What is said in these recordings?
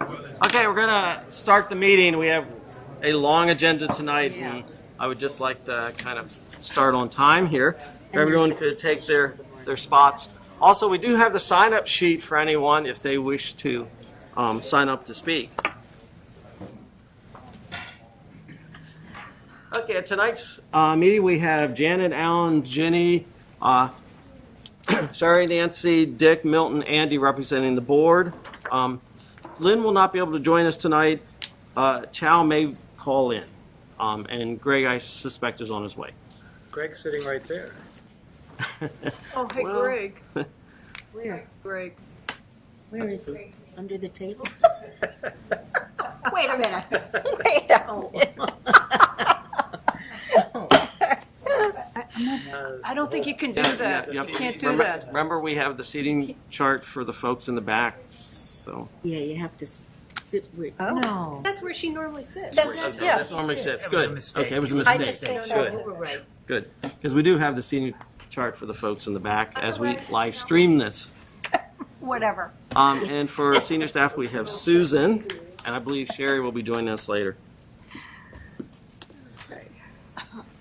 Okay, we're going to start the meeting. We have a long agenda tonight, and I would just like to kind of start on time here. If everyone could take their spots. Also, we do have the sign-up sheet for anyone if they wish to sign up to speak. Okay, at tonight's meeting we have Janet, Alan, Ginny, Sherry, Nancy, Dick, Milton, Andy representing the board. Lynn will not be able to join us tonight. Chow may call in. And Greg, I suspect, is on his way. Greg's sitting right there. Oh, hey, Well. Greg. Where? Greg. Where is he? Under the table? Wait a minute. Wait a minute. I don't think you can do that. Yep. You can't do remember, that. Remember, we have the seating chart for the folks in the back. So Yeah, you have to sit where. Oh. No. That's where she normally sits. Yeah. That's normally sits. It was a Good. mistake. Okay, it was a I mistake. just think Good. You were right. Good. Because we do have the seating chart for the folks in the back as we live stream this. Whatever. And for senior staff, we have Susan, and I believe Sherry will be joining us later.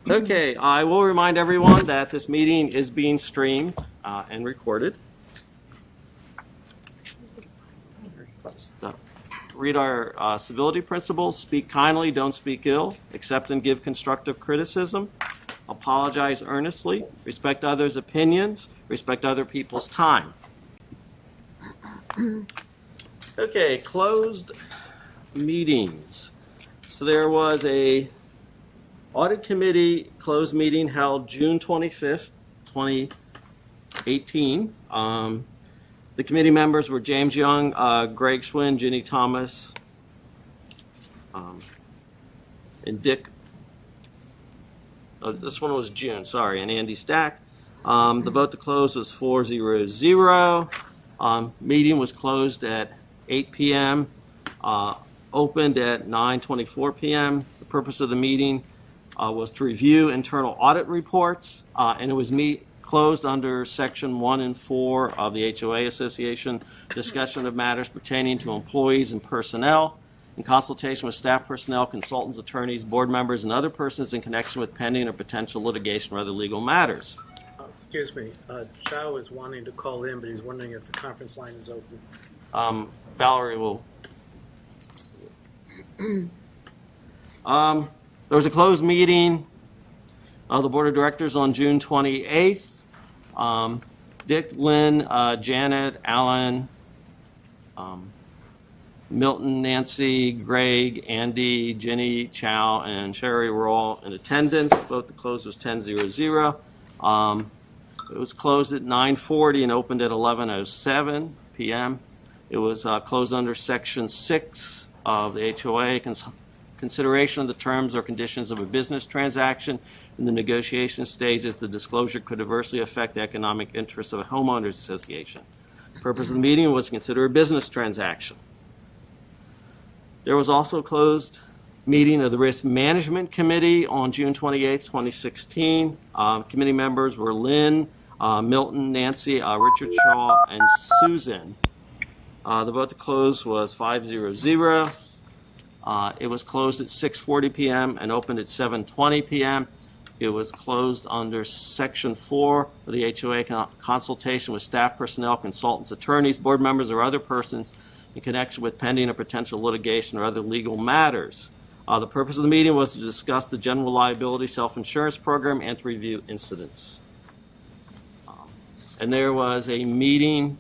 Okay, I will remind everyone that this meeting is being streamed and recorded. Read our civility principles. Speak kindly, don't speak ill. Accept and give constructive criticism. Apologize earnestly. Respect others' opinions. Respect other people's time. Okay, closed meetings. So there was a audit committee closed meeting held June 25th, 2018. The committee members were James Young, Greg Schwinn, Ginny Thomas, and Dick. Oh, this one was June, sorry, and Andy Stack. The vote to close was 4-0-0. Meeting was closed at 8 p.m., opened at 9:24 p.m. The purpose of the meeting was to review internal audit reports, and it was closed under Section 1 and 4 of the HOA Association, discussion of matters pertaining to employees and personnel, in consultation with staff personnel, consultants, attorneys, board members, and other persons in connection with pending or potential litigation or other legal matters. Excuse me, Chow is wanting to call in, but he's wondering if the conference line is open. Valerie will. There was a closed meeting of the Board of Directors on June 28th. Dick, Lynn, Janet, Alan, Milton, Nancy, Greg, Andy, Ginny, Chow, and Sherry were all in attendance. Vote to close was 10-0-0. It was closed at 9:40 and opened at 11:07 p.m. It was closed under Section 6 of the HOA, consideration of the terms or conditions of a business transaction in the negotiation stage if the disclosure could adversely affect the economic interests of a homeowners association. The purpose of the meeting was to consider a business transaction. There was also a closed meeting of the Risk Management Committee on June 28, 2016. Committee members were Lynn, Milton, Nancy, Richard Shaw, and Susan. The vote to close was 5-0-0. It was closed at 6:40 p.m. and opened at 7:20 p.m. It was closed under Section 4 of the HOA, consultation with staff personnel, consultants, attorneys, board members, or other persons in connection with pending or potential litigation or other legal matters. The purpose of the meeting was to discuss the general liability self-insurance program and to review incidents. And there was a meeting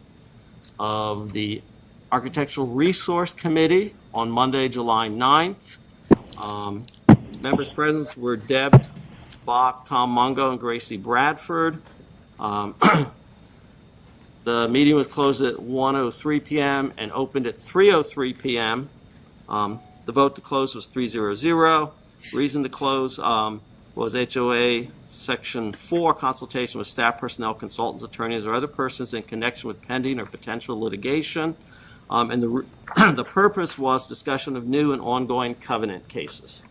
of the Architectural Resource Committee on Monday, July 9th. Members present were Deb Bach, Tom Mungo, and Gracie Bradford. The meeting was closed at 1:03 p.m. and opened at 3:03 p.m. The vote to close was 3-0-0. Reason to close was HOA Section 4, consultation with staff personnel, consultants, attorneys, or other persons in connection with pending or potential litigation. And the purpose was discussion of new and ongoing covenant cases.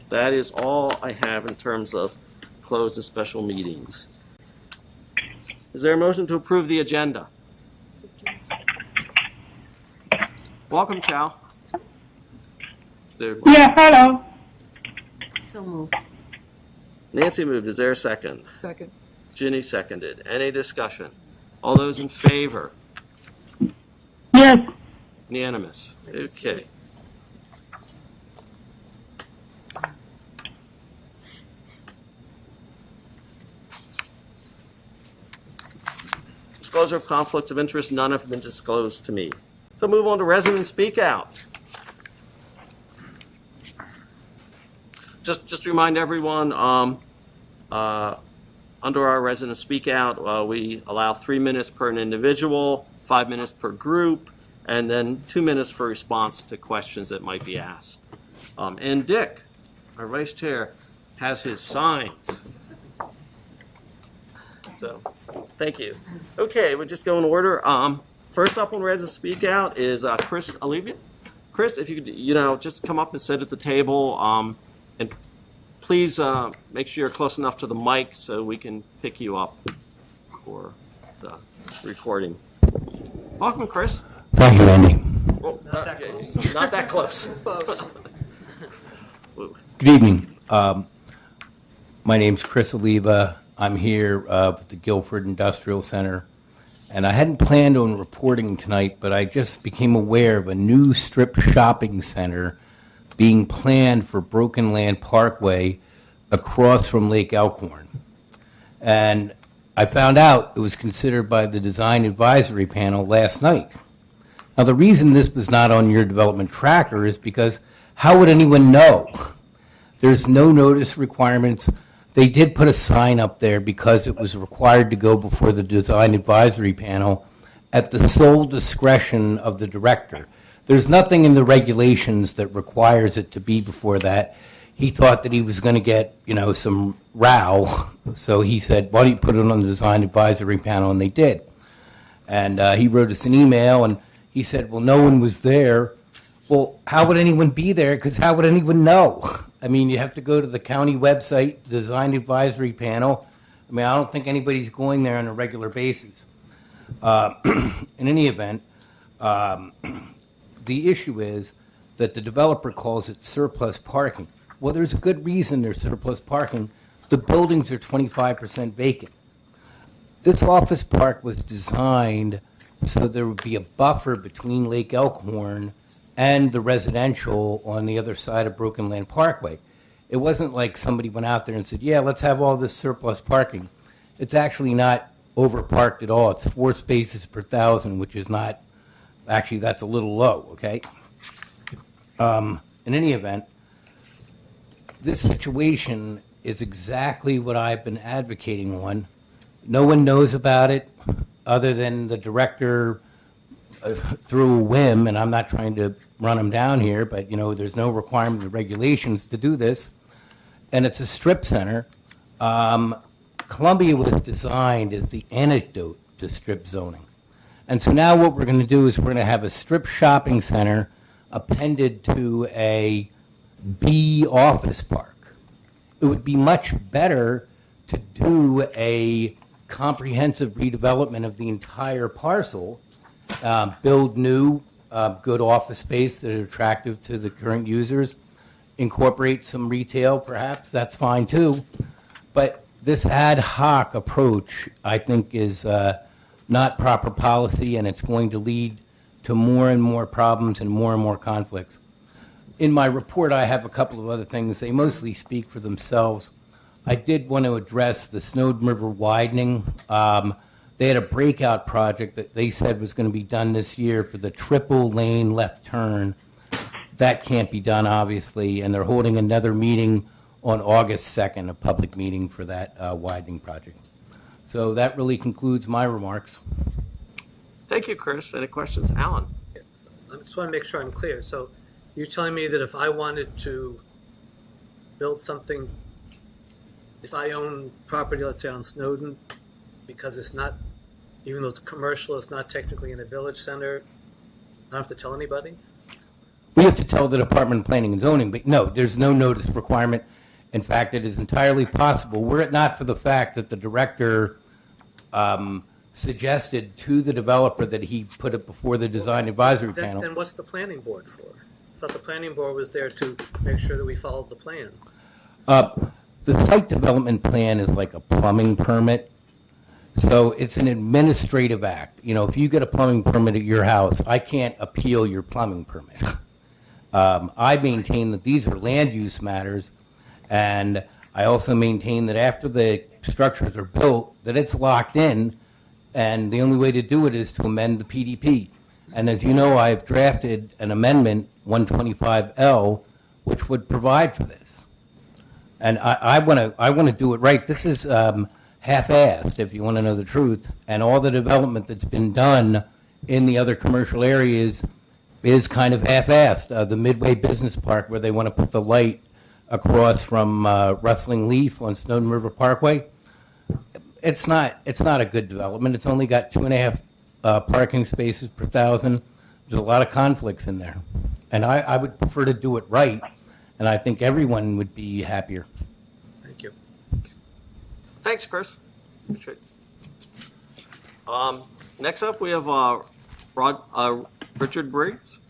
That is all I have in terms of closed and special meetings. Is there a motion to approve the agenda? Welcome, Chow. There- Yeah, hello. So move. Nancy moved. Is there a second? Second. Ginny seconded. Any discussion? All those in favor? Yes, Unanimous. Okay. Disclosure of conflicts of interest, none have been disclosed to me. So move on to resident speak out. Just to remind everyone, under our resident speak out, we allow 3 minutes per an individual, 5 minutes per group, and then 2 minutes for response to questions that might be asked. And Dick, our vice chair, has his signs. So, thank you. Okay, we'll just go in order. First up on resident speak out is Chris Olivia. Chris, if you could, just come up and sit at the table, and please make sure you're close enough to the mic so we can pick you up for the recording. Welcome, Chris. Thank you, Andy. Well, not that close. Good evening. My name's Chris Oliva. I'm here with the Guilford Industrial Center. And I hadn't planned on reporting tonight, but I just became aware of a new strip shopping center being planned for Broken Land Parkway across from Lake Elkhorn. And I found out it was considered by the Design Advisory Panel last night. Now, the reason this was not on your development tracker is because how would anyone know? There's no notice requirements. They did put a sign up there because it was required to go before the Design Advisory Panel at the sole discretion of the director. There's nothing in the regulations that requires it to be before that. He thought that he was going to get, some row, so he said, why don't you put it on the Design Advisory Panel, and they did. And he wrote us an email, and he said, well, no one was there. Well, how would anyone be there? Because how would anyone know? I mean, you have to go to the county website, Design Advisory Panel. I mean, I don't think anybody's going there on a regular basis. In any event, the issue is that the developer calls it surplus parking. Well, there's a good reason there's surplus parking. The buildings are 25% vacant. This office park was designed so there would be a buffer between Lake Elkhorn and the residential on the other side of Broken Land Parkway. It wasn't like somebody went out there and said, yeah, let's have all this surplus parking. It's actually not overparked at all. It's 4 spaces per 1,000, which is not, actually that's a little low, okay? In any event, this situation is exactly what I've been advocating on. No one knows about it other than the director through a whim, and I'm not trying to run him down here, but there's no requirement or regulations to do this. And it's a strip center. Columbia was designed as the antidote to strip zoning. And so now what we're going to do is we're going to have a strip shopping center appended to a B office park. It would be much better to do a comprehensive redevelopment of the entire parcel, build new, good office space that are attractive to the current users, incorporate some retail perhaps, that's fine too. But this ad hoc approach, I think, is not proper policy, and it's going to lead to more and more problems and more conflicts. In my report, I have a couple of other things. They mostly speak for themselves. I did want to address the Snowden River widening. They had a breakout project that they said was going to be done this year for the triple lane left turn. That can't be done, obviously, and they're holding another meeting on August 2nd, a public meeting for that widening project. So that really concludes my remarks. Thank you, Chris. Any questions? Alan? I just want to make sure I'm clear. So you're telling me that if I wanted to build something, if I own property, let's say on Snowden, because it's not, even though it's commercial, it's not technically in a village center, I don't have to tell anybody? We have to tell the Department of Planning and Zoning, but no, there's no notice requirement. In fact, it is entirely possible, were it not for the fact that the director suggested to the developer that he put it before the design advisory Then, panel. then what's the planning board for? I thought the planning board was there to make sure that we followed the plan. The site development plan is like a plumbing permit. So it's an administrative act. You know, if you get a plumbing permit at your house, I can't appeal your plumbing permit. I maintain that these are land use matters, and I also maintain that after the structures are built, that it's locked in, and the only way to do it is to amend the PDP. And as you know, I've drafted an amendment, 125L, which would provide for this. And I want to do it right. This is half-assed, if you want to know the truth. And all the development that's been done in the other commercial areas is kind of half-assed. The Midway Business Park, where they want to put the light across from Rustling Leaf on Snowden River Parkway, it's not a good development. It's only got 2.5 parking spaces per 1,000. There's a lot of conflicts in there. And I would prefer to do it right, and I think everyone would be happier. Thank you. Thanks, Chris. Appreciate it. Next up, we have Richard Briggs.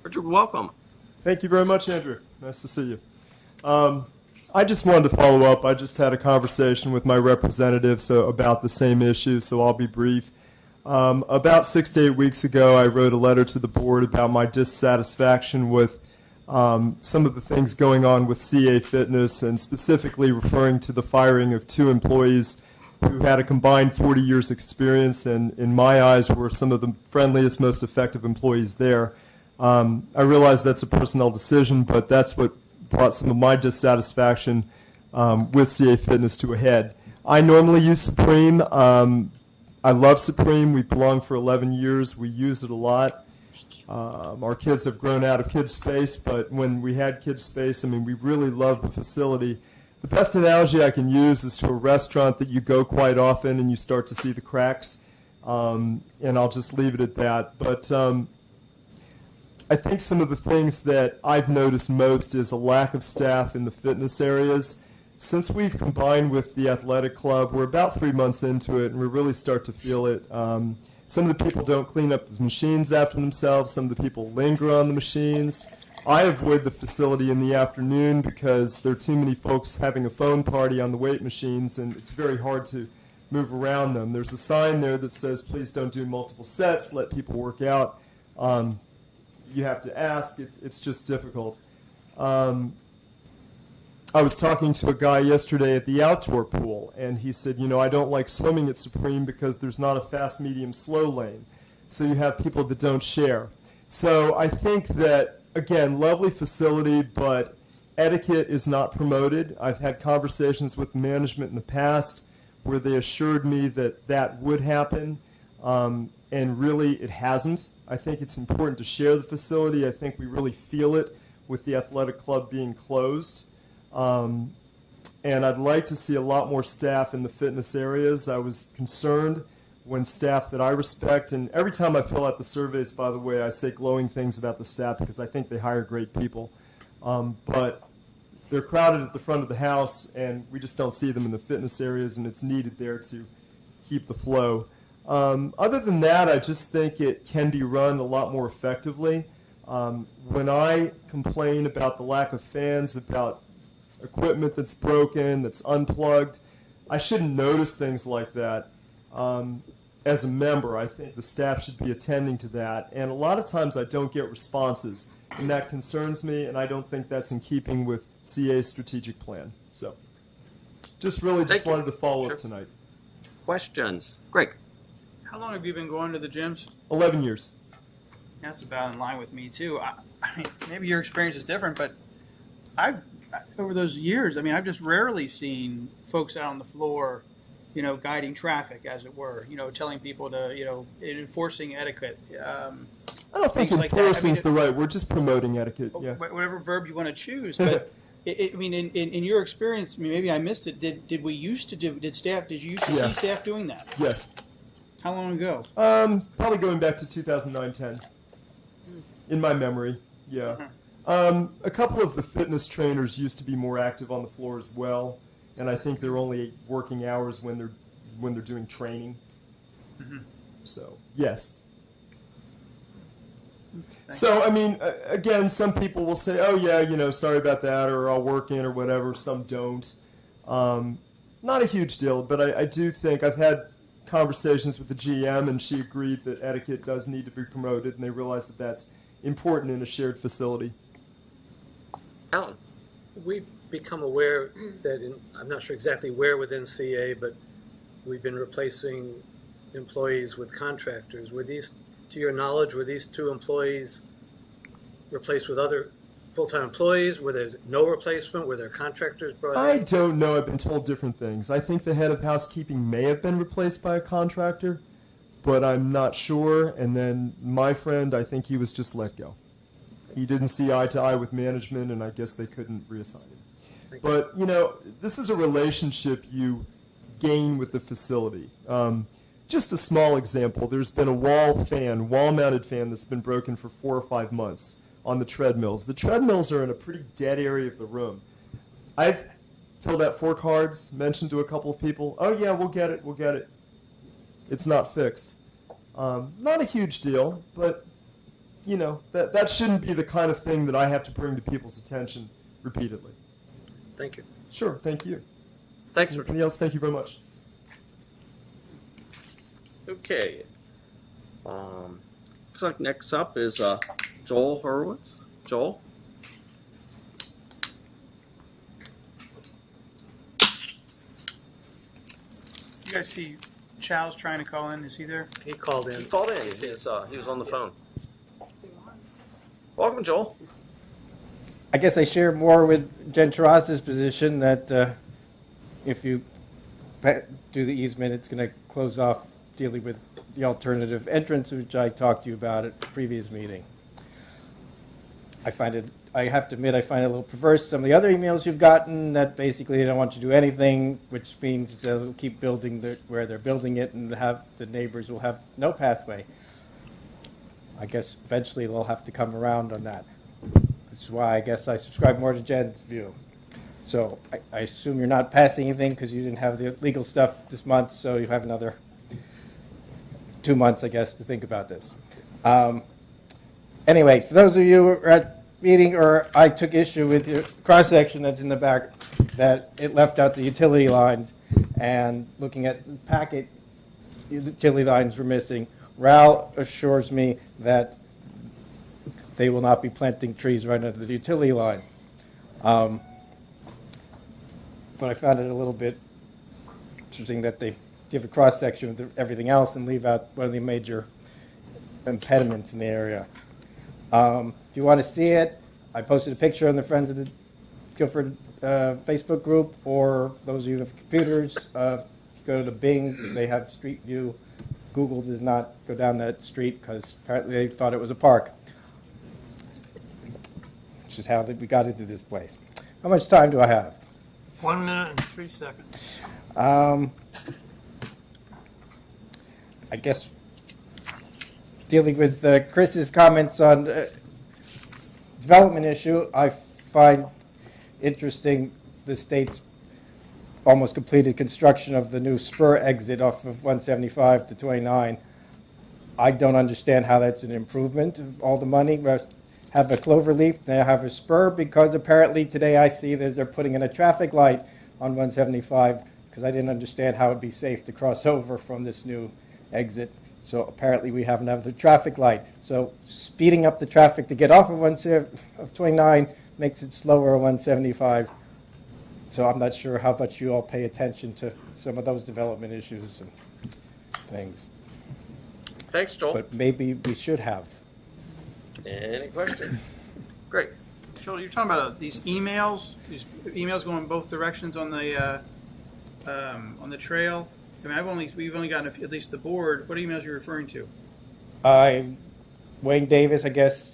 Richard, welcome. Thank you very much, Andrew. Nice to see you. I just wanted to follow up. I just had a conversation with my representative about the same issue, so I'll be brief. About 6 to 8 weeks ago, I wrote a letter to the board about my dissatisfaction with some of the things going on with CA Fitness, and specifically referring to the firing of 2 employees who had a combined 40 years experience, and in my eyes were some of the friendliest, most effective employees there. I realize that's a personnel decision, but that's what brought some of my dissatisfaction with CA Fitness to a head. I normally use Supreme. I love Supreme. We belonged for 11 years. We use it a lot. Our kids have grown out of kids space, but when we had kids space, I mean, we really love the facility. The best analogy I can use is to a restaurant that you go quite often and you start to see the cracks, and I'll just leave it at that. But I think some of the things that I've noticed most is a lack of staff in the fitness areas. Since we've combined with the athletic club, we're about 3 months into it, and we really start to feel it. Some of the people don't clean up the machines after themselves. Some of the people linger on the machines. I avoid the facility in the afternoon because there are too many folks having a phone party on the weight machines, and it's very hard to move around them. There's a sign there that says, please don't do multiple sets, let people work out. You have to ask. It's just difficult. I was talking to a guy yesterday at the outdoor pool, and he said, you know, I don't like swimming at Supreme because there's not a fast, medium, slow lane. So you have people that don't share. So I think that, again, lovely facility, but etiquette is not promoted. I've had conversations with management in the past where they assured me that that would happen, and really it hasn't. I think it's important to share the facility. I think we really feel it with the athletic club being closed. And I'd like to see a lot more staff in the fitness areas. I was concerned when staff that I respect, and every time I fill out the surveys, by the way, I say glowing things about the staff because I think they hire great people. But they're crowded at the front of the house, and we just don't see them in the fitness areas, and it's needed there to keep the flow. Other than that, I just think it can be run a lot more effectively. When I complain about the lack of fans, about equipment that's broken, that's unplugged, I shouldn't notice things like that. As a member, I think the staff should be attending to that. And a lot of times I don't get responses, and that concerns me, and I don't think that's in keeping with CA's strategic plan. So just really Thank you. wanted to follow Sure. up tonight. Questions? Greg. How long have you been going to the gyms? 11 years. That's about in line with me too. I mean, maybe your experience is different, but I've over those years, I mean, I've just rarely seen folks out on the floor, you know, guiding traffic, as it were. You know, telling people to, you know, enforcing etiquette. I don't think Things like that. I enforcing mean, is the right word, just promoting etiquette. Yeah. Whatever verb you want to choose, but I mean, in your experience, I mean, maybe I missed it. Did we used to do? Did you used to Yeah. see staff doing that? Yes. How long ago? Probably going back to 2009-10. In my memory, yeah. A couple of the fitness trainers used to be more active on the floor as well, and I think they're only working hours when they're doing training. So yes. So I mean, again, some people will say, "Oh yeah, sorry about that," or "I'll work in," or whatever. Some don't. Not a huge deal, but I do think I've had conversations with the GM, and she agreed that etiquette does need to be promoted, and they realize that that's important in a shared facility. Alan? We've become aware that I'm not sure exactly where within CA, but we've been replacing employees with contractors. Were these, to your knowledge, were these two employees replaced with other full-time employees? Were there no replacement? Were there contractors brought I in? don't know. I've been told different things. I think the head of housekeeping may have been replaced by a contractor, but I'm not sure. And then my friend, I think he was just let go. He didn't see eye to eye with management, and I guess they couldn't reassign him. But, this is a relationship you gain with the facility. Just a small example, there's been a wall-mounted fan that's been broken for 4 or 5 months on the treadmills. The treadmills are in a pretty dead area of the room. I've filled out 4 cards, mentioned to a couple of people, "Oh yeah, we'll get it. It's not fixed." Not a huge deal, but that shouldn't be the kind of thing that I have to bring to people's attention repeatedly. Thank you. Sure, thank you. Thanks, Richard. Anything else? Thank you very much. Okay. Looks like next up is Joel Hurwitz. Joel? You guys see Chow's trying to call in? Is he there? He called in. He called in. He was on the phone. Welcome, Joel. I guess I share more with Jen Terrasa's position that if you do the easement, it's going to close off dealing with the alternative entrance, which I talked to you about at the previous meeting. I have to admit, I find it a little perverse. Some of the other emails you've gotten that basically they don't want you to do anything, which means they'll keep building where they're building it, and the neighbors will have no pathway. I guess eventually they'll have to come around on that. Which is why I guess I subscribe more to Jen's view. So I assume you're not passing anything because you didn't have the legal stuff this month, so you have another 2 months, I guess, to think about this. Anyway, for those of you who are at meeting, or I took issue with your cross-section that's in the back, that it left out the utility lines, and looking at the packet, the utility lines were missing. RAL assures me that they will not be planting trees right under the utility line. But I found it a little bit interesting that they give a cross-section with everything else and leave out one of the major impediments in the area. If you want to see it, I posted a picture on the Friends of the Guilford Facebook group, or those of you who have computers, go to Bing, they have Street View. Google does not go down that street because apparently they thought it was a park, which is how we got into this place. How much time do I have? 1 minute and 3 seconds. I guess dealing with Chris's comments on development issue, I find interesting the state's almost completed construction of the new spur exit off of 175 to 29. I don't understand how that's an improvement of all the money. We have a clover leaf, they have a spur, because apparently today I see that they're putting in a traffic light on 175 because I didn't understand how it would be safe to cross over from this new exit. So apparently we have another traffic light. So speeding up the traffic to get off of 29 makes it slower on 175. So I'm not sure how much you all pay attention to some of those development issues and things. Thanks, Joel. But maybe we should have. Any questions? Great. Joel, you're talking about these emails going in both directions on the trail. I mean, we've only gotten at least the board. What emails are you referring to? Wayne Davis, I guess,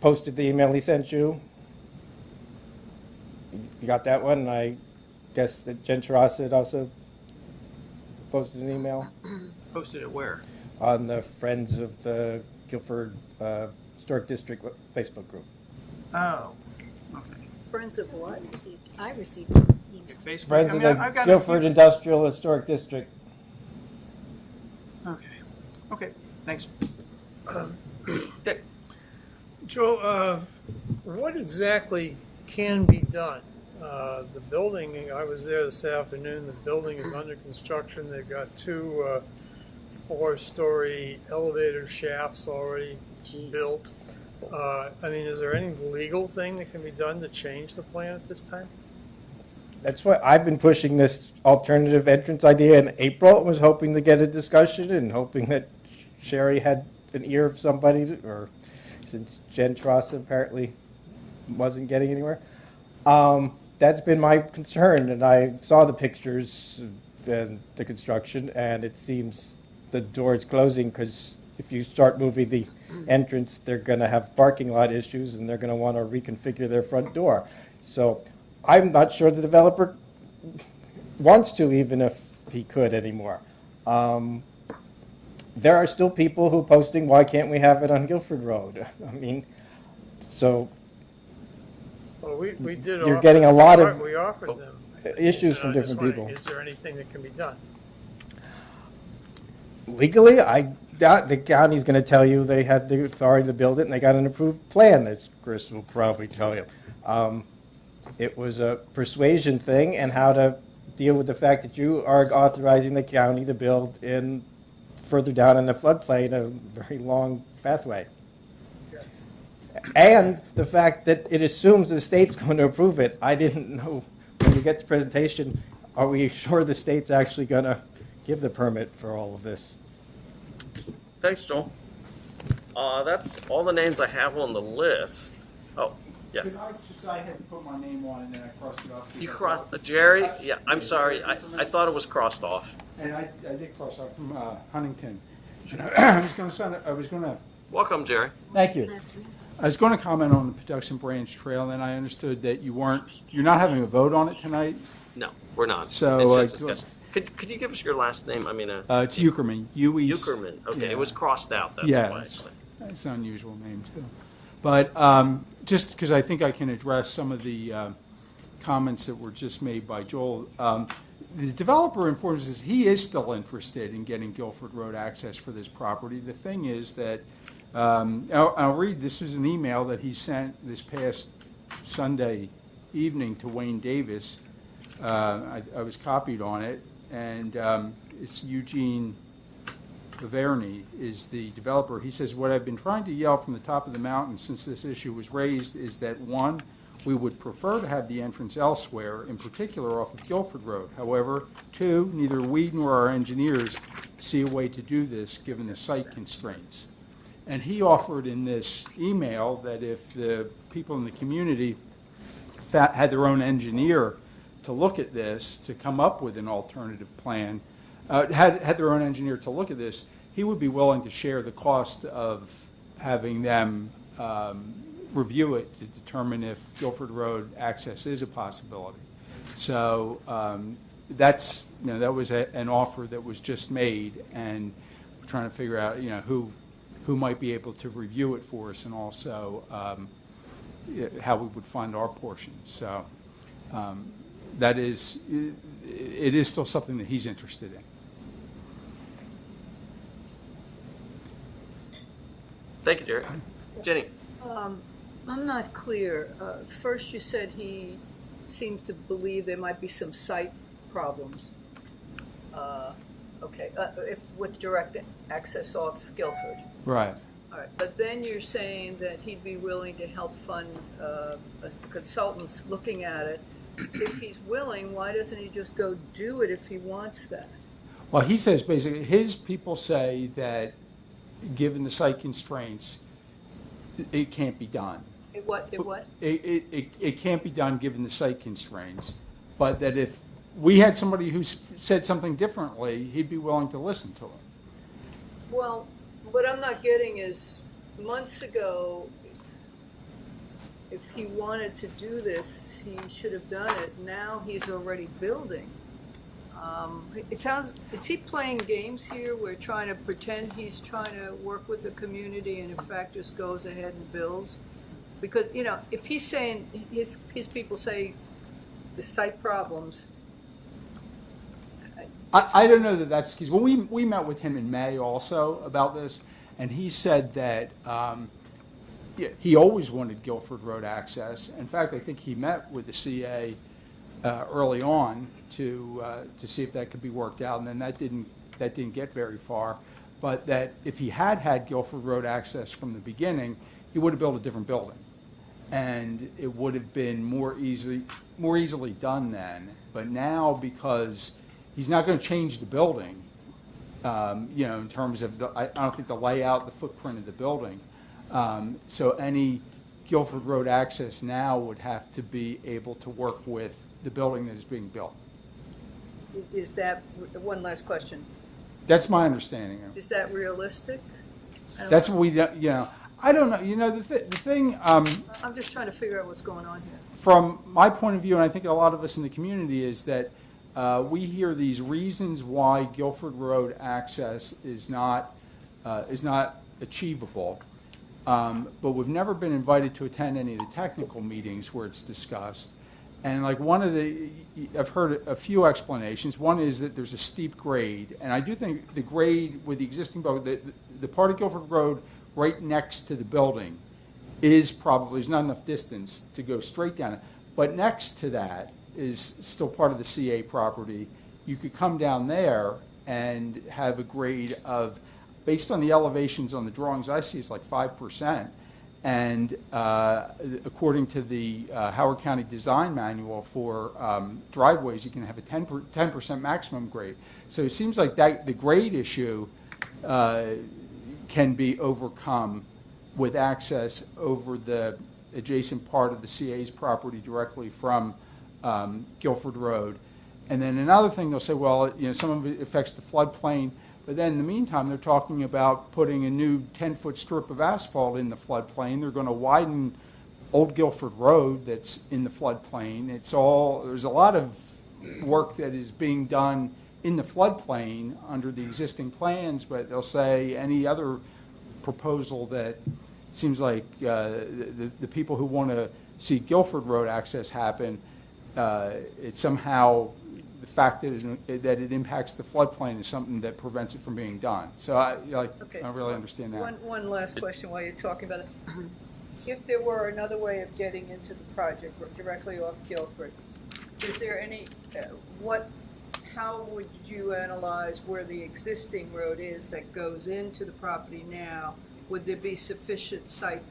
posted the email he sent you. You got that one? I guess that Jen Terrasa had also posted an email Posted it where? on the Friends of the Guilford Historic District Facebook group. Oh, okay. Friends of what? I received emails. Facebook. Friends I of mean, the I've got Guilford Industrial Historic District. Okay. Okay. Thanks. Joe, what exactly can be done? The building, I was there this afternoon, the building is under construction. They've got two 4-story elevator shafts already built. I mean, is there any legal thing that can be done to change the plan at this time? That's why I've been pushing this alternative entrance idea in April. I was hoping to get a discussion and hoping that Sherry had an ear of somebody, or since Jen Trossa apparently wasn't getting anywhere. That's been my concern, and I saw the pictures and the construction, and it seems the door is closing because if you start moving the entrance, they're going to have parking lot issues, and they're going to want to reconfigure their front door. So I'm not sure the developer wants to, even if he could anymore. There are still people who posting, why can't we have it on Guilford Road? I mean, so Well, we did. You're offer- getting a lot of We offered them issues from I just different wondered, people. Is there anything that can be done? Legally, I doubt the county's going to tell you they had the authority to build it and they got an approved plan, as Chris will probably tell you. It was a persuasion thing and how to deal with the fact that you are authorizing the county to build in further down in the floodplain a very long pathway. And the fact that it assumes the state's going to approve it. I didn't know when we get the presentation, are we sure the state's actually going to give the permit for all of this? Thanks, Joel. That's all the names I have on the list. Oh, yes. I had to put my name on and then I crossed it off. You crossed, Jerry? Yeah, I'm sorry. I thought it was crossed off. And I did cross out from Huntington. I was going to Welcome, Jerry. Thank you. I was going to comment on the Patuxent Branch Trail, and I understood that you're not having a vote on it tonight. No, we're not. So, it's just discussion. Could you give us your last name? I mean, It's Eukerman. Eukerman. Okay, yeah. It was crossed out. That's Yeah, why. it's an unusual name too. But just because I think I can address some of the comments that were just made by Joel. The developer informs us he is still interested in getting Guilford Road access for this property. The thing is that I'll read. This is an email that he sent this past Sunday evening to Wayne Davis. I was copied on it, and it's Eugene Baverne is the developer. He says, what I've been trying to yell from the top of the mountain since this issue was raised is that, one, we would prefer to have the entrance elsewhere, in particular off of Guilford Road. However, two, neither we nor our engineers see a way to do this given the site constraints. And he offered in this email that if the people in the community had their own engineer to look at this, to come up with an alternative plan, had their own engineer to look at this, he would be willing to share the cost of having them review it to determine if Guilford Road access is a possibility. So that was an offer that was just made, and we're trying to figure out who might be able to review it for us, and also how we would fund our portion. So it is still something that he's interested in. Thank you, Jerry. Jenny. I'm not clear. First, you said he seems to believe there might be some site problems. If with direct access off Guilford. Right. All right, but then you're saying that he'd be willing to help fund consultants looking at it. If he's willing, why doesn't he just go do it if he wants that? Well, he says basically his people say that given the site constraints, it can't be done. What? It can't be done given the site constraints, but that if we had somebody who said something differently, he'd be willing to listen to it. Well, what I'm not getting is months ago, if he wanted to do this, he should have done it. Now he's already building. It sounds, is he playing games here? We're trying to pretend he's trying to work with the community and in fact just goes ahead and builds. Because, you know, if he's saying, his people say the site problems. I don't know that that's the case. Well, we met with him in May also about this, and he said that he always wanted Guilford Road access. In fact, I think he met with the CA early on to see if that could be worked out, and then that didn't get very far. But that if he had had Guilford Road access from the beginning, he would have built a different building, and it would have been more easily done then. But now, because he's not going to change the building, you know, in terms of I don't think the layout, the footprint of the building. So any Guilford Road access now would have to be able to work with the building that is being built. Is that, one last question, That's my understanding. is that realistic? That's what we, you know, I don't know. You know, the thing. I'm just trying to figure out what's going on here. From my point of view, and I think a lot of us in the community, is that we hear these reasons why Guilford Road access is not achievable, but we've never been invited to attend any of the technical meetings where it's discussed. And like I've heard a few explanations. One is that there's a steep grade, and I do think the grade with the existing building, the part of Guilford Road right next to the building there's not enough distance to go straight down it. But next to that is still part of the CA property. You could come down there and have a grade of, based on the elevations on the drawings I see, it's like 5%. And according to the Howard County Design Manual for driveways, you can have a 10% maximum grade. So it seems like that the grade issue can be overcome with access over the adjacent part of the CA's property directly from Guilford Road. And then another thing, they'll say, well, you know, some of it affects the floodplain, but then in the meantime, they're talking about putting a new 10-foot strip of asphalt in the floodplain. They're going to widen Old Guilford Road that's in the floodplain. There's a lot of work that is being done in the floodplain under the existing plans, but they'll say any other proposal that seems like the people who want to see Guilford Road access happen, it's somehow the fact that it impacts the floodplain is something that prevents it from being done. So I don't really understand that. One last question while you're talking about it. If there were another way of getting into the project directly off Guilford, is there any, how would you analyze where the existing road is that goes into the property now? Would there be sufficient site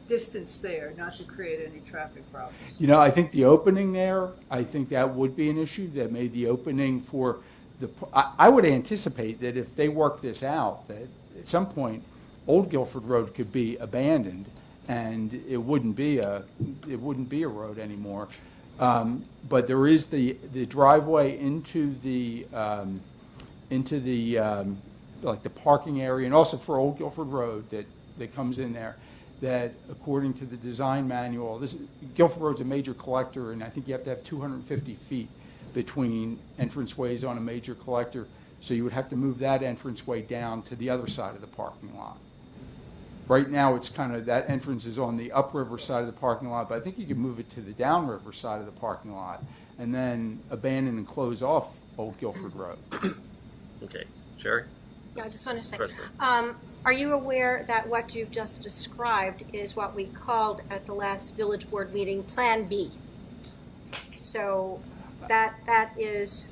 distance there not to create any traffic problems? You know, I think the opening there, I think that would be an issue that made the opening for I would anticipate that if they work this out, that at some point Old Guilford Road could be abandoned and it wouldn't be a road anymore. But there is the driveway into the like the parking area, and also for Old Guilford Road that comes in there, that according to the design manual, Guilford Road's a major collector, and I think you have to have 250 feet between entranceways on a major collector, so you would have to move that entranceway down to the other side of the parking lot. Right now, it's kind of, that entrance is on the upriver side of the parking lot, but I think you could move it to the downriver side of the parking lot, and then abandon and close off Old Guilford Road. Okay, Sherry? Yeah, I just want to say, President. are you aware that what you've just described is what we called at the last village board meeting Plan B? So that is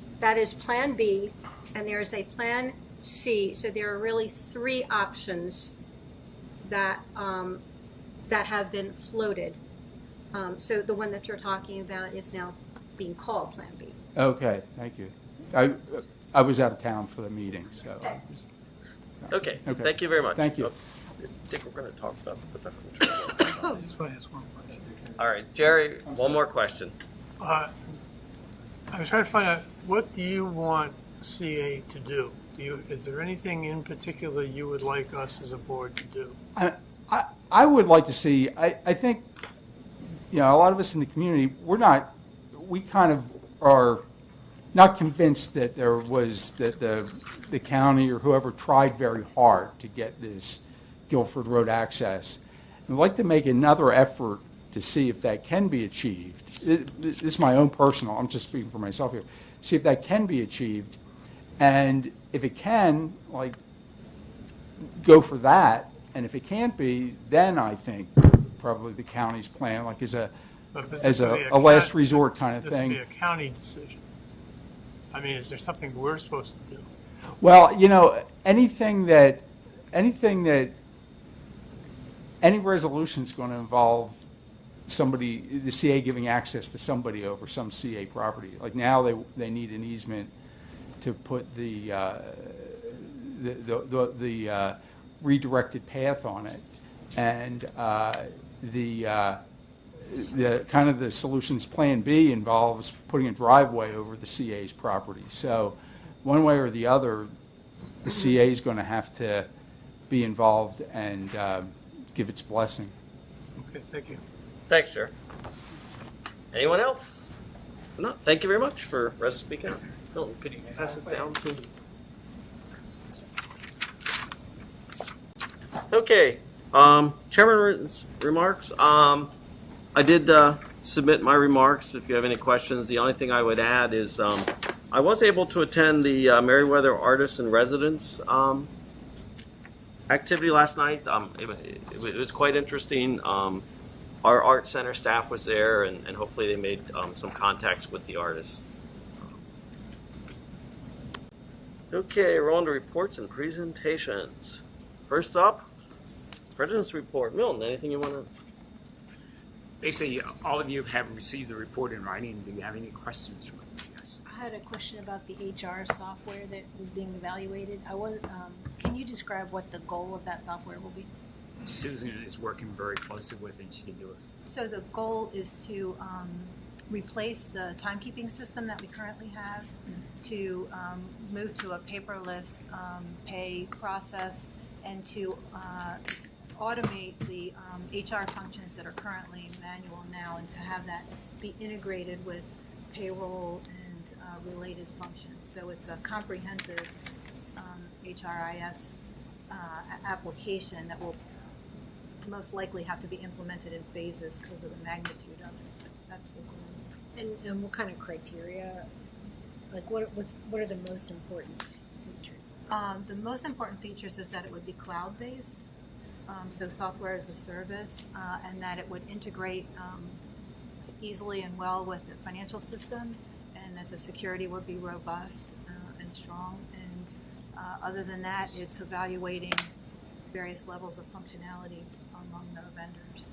Plan B, and there is a Plan C. So there are really three options that have been floated. So the one that you're talking about is now being called Plan B. Okay, thank you. I was out of town for the meeting, so. Okay, thank you very much. Thank you. I think we're going to talk about the production training. I just want to ask one question. All right, Jerry, one more question. I was trying to find out, what do you want CA to do? Is there anything in particular you would like us as a board to do? I would like to see, I think, you know, a lot of us in the community, we kind of are not convinced that the county or whoever tried very hard to get this Guilford Road access. I'd like to make another effort to see if that can be achieved. This is my own personal, I'm just speaking for myself here. See if that can be achieved. And if it can, like, go for that. And if it can't be, then I think probably the county's plan, like as a last resort kind of This would thing. be a county decision. I mean, is there something we're supposed to do? Well, anything that any resolution is going to involve somebody, the CA giving access to somebody over some CA property. Like now, they need an easement to put the redirected path on it, and the kind of the solutions plan B involves putting a driveway over the CA's property. So, one way or the other, the CA is going to have to be involved and give its blessing. Okay, thank you. Thanks, Chair. Anyone else? No, thank you very much for speaking up. Milton, could you pass this down to? Okay, Chairman's remarks. I did submit my remarks. If you have any questions, the only thing I would add is I was able to attend the Meriwether Artists in Residence activity last night. It was quite interesting. Our art center staff was there, and hopefully they made some contacts with the artists. Okay, we're on to reports and presentations. First up, President's Report. Milton, anything you want to? Basically, all of you have received the report in writing. Do you have any questions from us? I had a question about the HR software that was being evaluated. Can you describe what the goal of that software will be? Susan is working very closely with it, and she can do it. So the goal is to replace the timekeeping system that we currently have, to move to a paperless pay process, and to automate the HR functions that are currently manual now, and to have that be integrated with payroll and related functions. So it's a comprehensive HRIS application that will most likely have to be implemented in phases because of the magnitude of it. But that's the goal. And what kind of criteria? Like what are the most important features? The most important features is that it would be cloud-based, so software as a service, and that it would integrate easily and well with the financial system, and that the security would be robust and strong. And other than that, it's evaluating various levels of functionality among the vendors.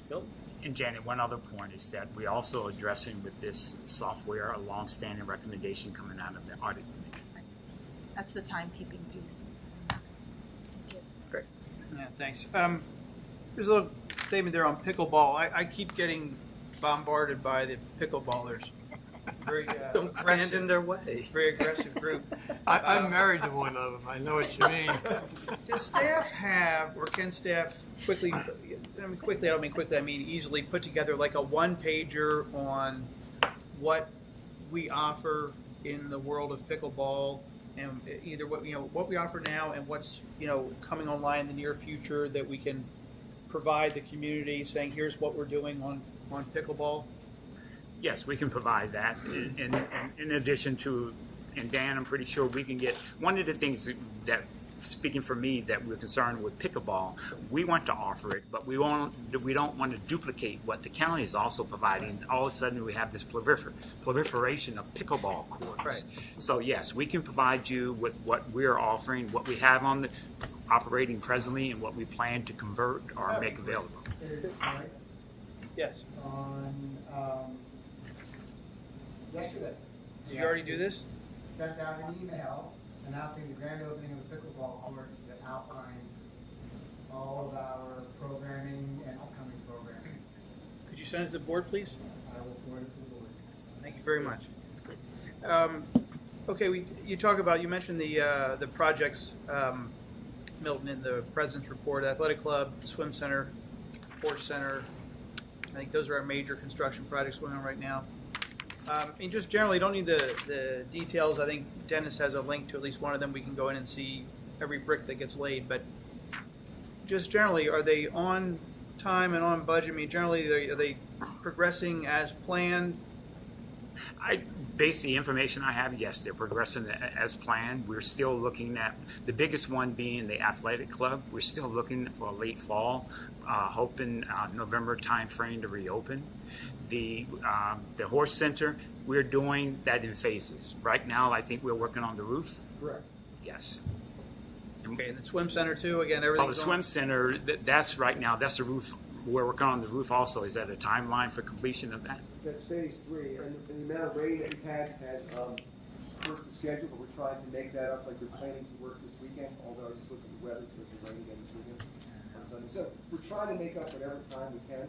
Nope. And Janet, one other point is that we're also addressing with this software a long-standing recommendation coming out of the audit committee. That's the timekeeping piece. Great. Yeah, thanks. There's a little statement there on pickleball. I keep getting bombarded by the pickleballers. Very Don't stand in their way. Very aggressive group. I'm married to one of them. I know what you mean. Does staff have, or can staff quickly, I don't mean quickly, I mean easily put together like a one-pager on what we offer in the world of pickleball, and either what we offer now and what's coming online in the near future that we can provide the community, saying here's what we're doing on pickleball? Yes, we can provide that. In addition to, and Dan, I'm pretty sure we can get, one of the things that, speaking for me, that we're concerned with pickleball, we want to offer it, but we don't want to duplicate what the county is also providing. All of a sudden, we have this proliferation of pickleball courts. Right. So yes, we can provide you with what we're offering, what we have on the operating presently, and what we plan to convert or make available. Yes. On yesterday. Did you already do this? Sent out an email announcing the grand opening of the pickleball courts that outlines all of our programming and upcoming programming. Could you send it to the board, please? I will forward it to the board. Thank you very much. Okay, you mentioned the projects, Milton, in the President's Report: Athletic Club, Swim Center, Sports Center. I think those are our major construction projects going on right now. And just generally, don't need the details. I think Dennis has a link to at least one of them. We can go in and see every brick that gets laid. But just generally, are they on time and on budget? I mean, generally, are they progressing as planned? Based on the information I have, yes, they're progressing as planned. We're still looking at the biggest one being the athletic club. We're still looking for a late fall, hoping November timeframe to reopen. The horse center, we're doing that in phases. Right now, I think we're working on the roof. Correct. Yes. Okay, and the swim center too. Again, Oh, everything's the swim center, that's right now. That's the roof. We're working on the roof also. Is that a timeline for completion of that? That's phase 3, and the amount of rain that we've had has hurt the schedule, but we're trying to make that up. Like we're planning to work this weekend, although I just looked at the weather, so it's rain again this weekend on Sunday. So we're trying to make up whatever time we can,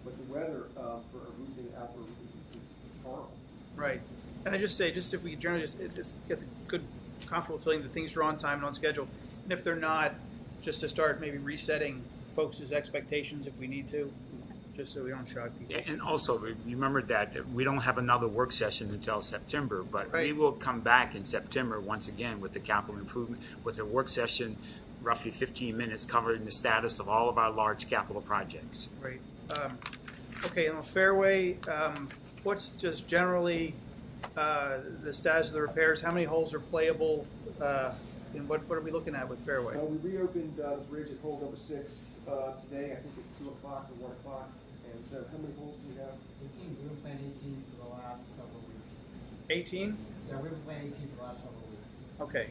but the weather for a roofing, outdoor roofing is horrible. Right. And I just say, just if we could generally just get the good, comfortable feeling that things are on time and on schedule, and if they're not, just to start maybe resetting folks' expectations if we need to, just so we don't shock people. And also, remember that we don't have another work session until September, but we Right. will come back in September once again with the capital improvement, with a work session, roughly 15 minutes covering the status of all of our large capital projects. Right. Okay, on Fairway, what's just generally the status of the repairs? How many holes are playable? And what are we looking at with Fairway? We reopened the bridge at hole number 6 today, I think at 2 o'clock or 1 o'clock. And so how many holes do we have? 18. We've been playing 18 for the last several weeks. 18? Yeah, we've been playing 18 for the last several weeks. Okay.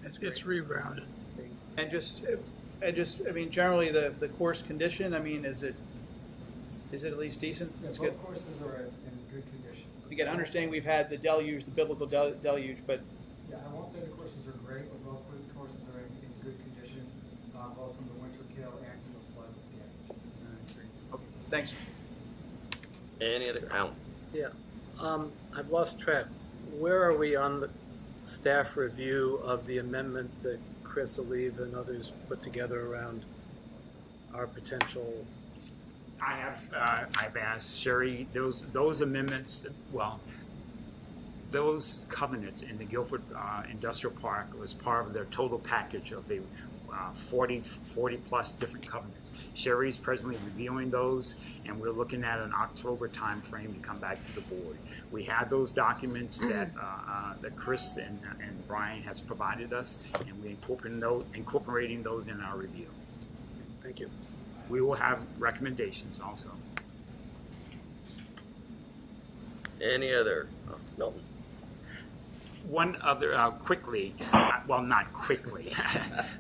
It's rerouted. And just, I mean, generally the course condition, I mean, is it at least decent? Yeah, It's both good. courses are in good condition. Again, understanding we've had the deluge, the biblical deluge, but Yeah, I won't say the courses are great, but both courses are in good condition, both from the winter kill and from the flood damage. okay, thanks. Any other, Alan? Yeah. I've lost track. Where are we on the staff review of the amendment that Chris Oliva and others put together around our potential? I've asked Sherry, those amendments, well, those covenants in the Guilford Industrial Park was part of their total package of the 40 plus different covenants. Sherry's presently reviewing those, and we're looking at an October time frame to come back to the board. We have those documents that Chris and Brian has provided us, and we're incorporating those in our review. Thank you. We will have recommendations also. Any other? Milton? One other, quickly, well, not quickly.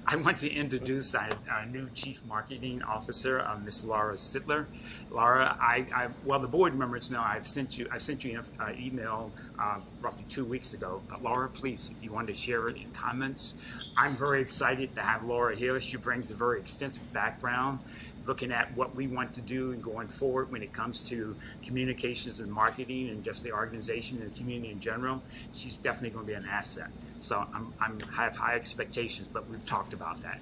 I want to introduce our new Chief Marketing Officer, Miss Laura Sittler. Laura, well, the board members know I sent you an email roughly 2 weeks ago. But Laura, please, if you want to share any comments. I'm very excited to have Laura here. She brings a very extensive background looking at what we want to do and going forward when it comes to communications and marketing and just the organization and the community in general. She's definitely going to be an asset. So I have high expectations, but we've talked about that.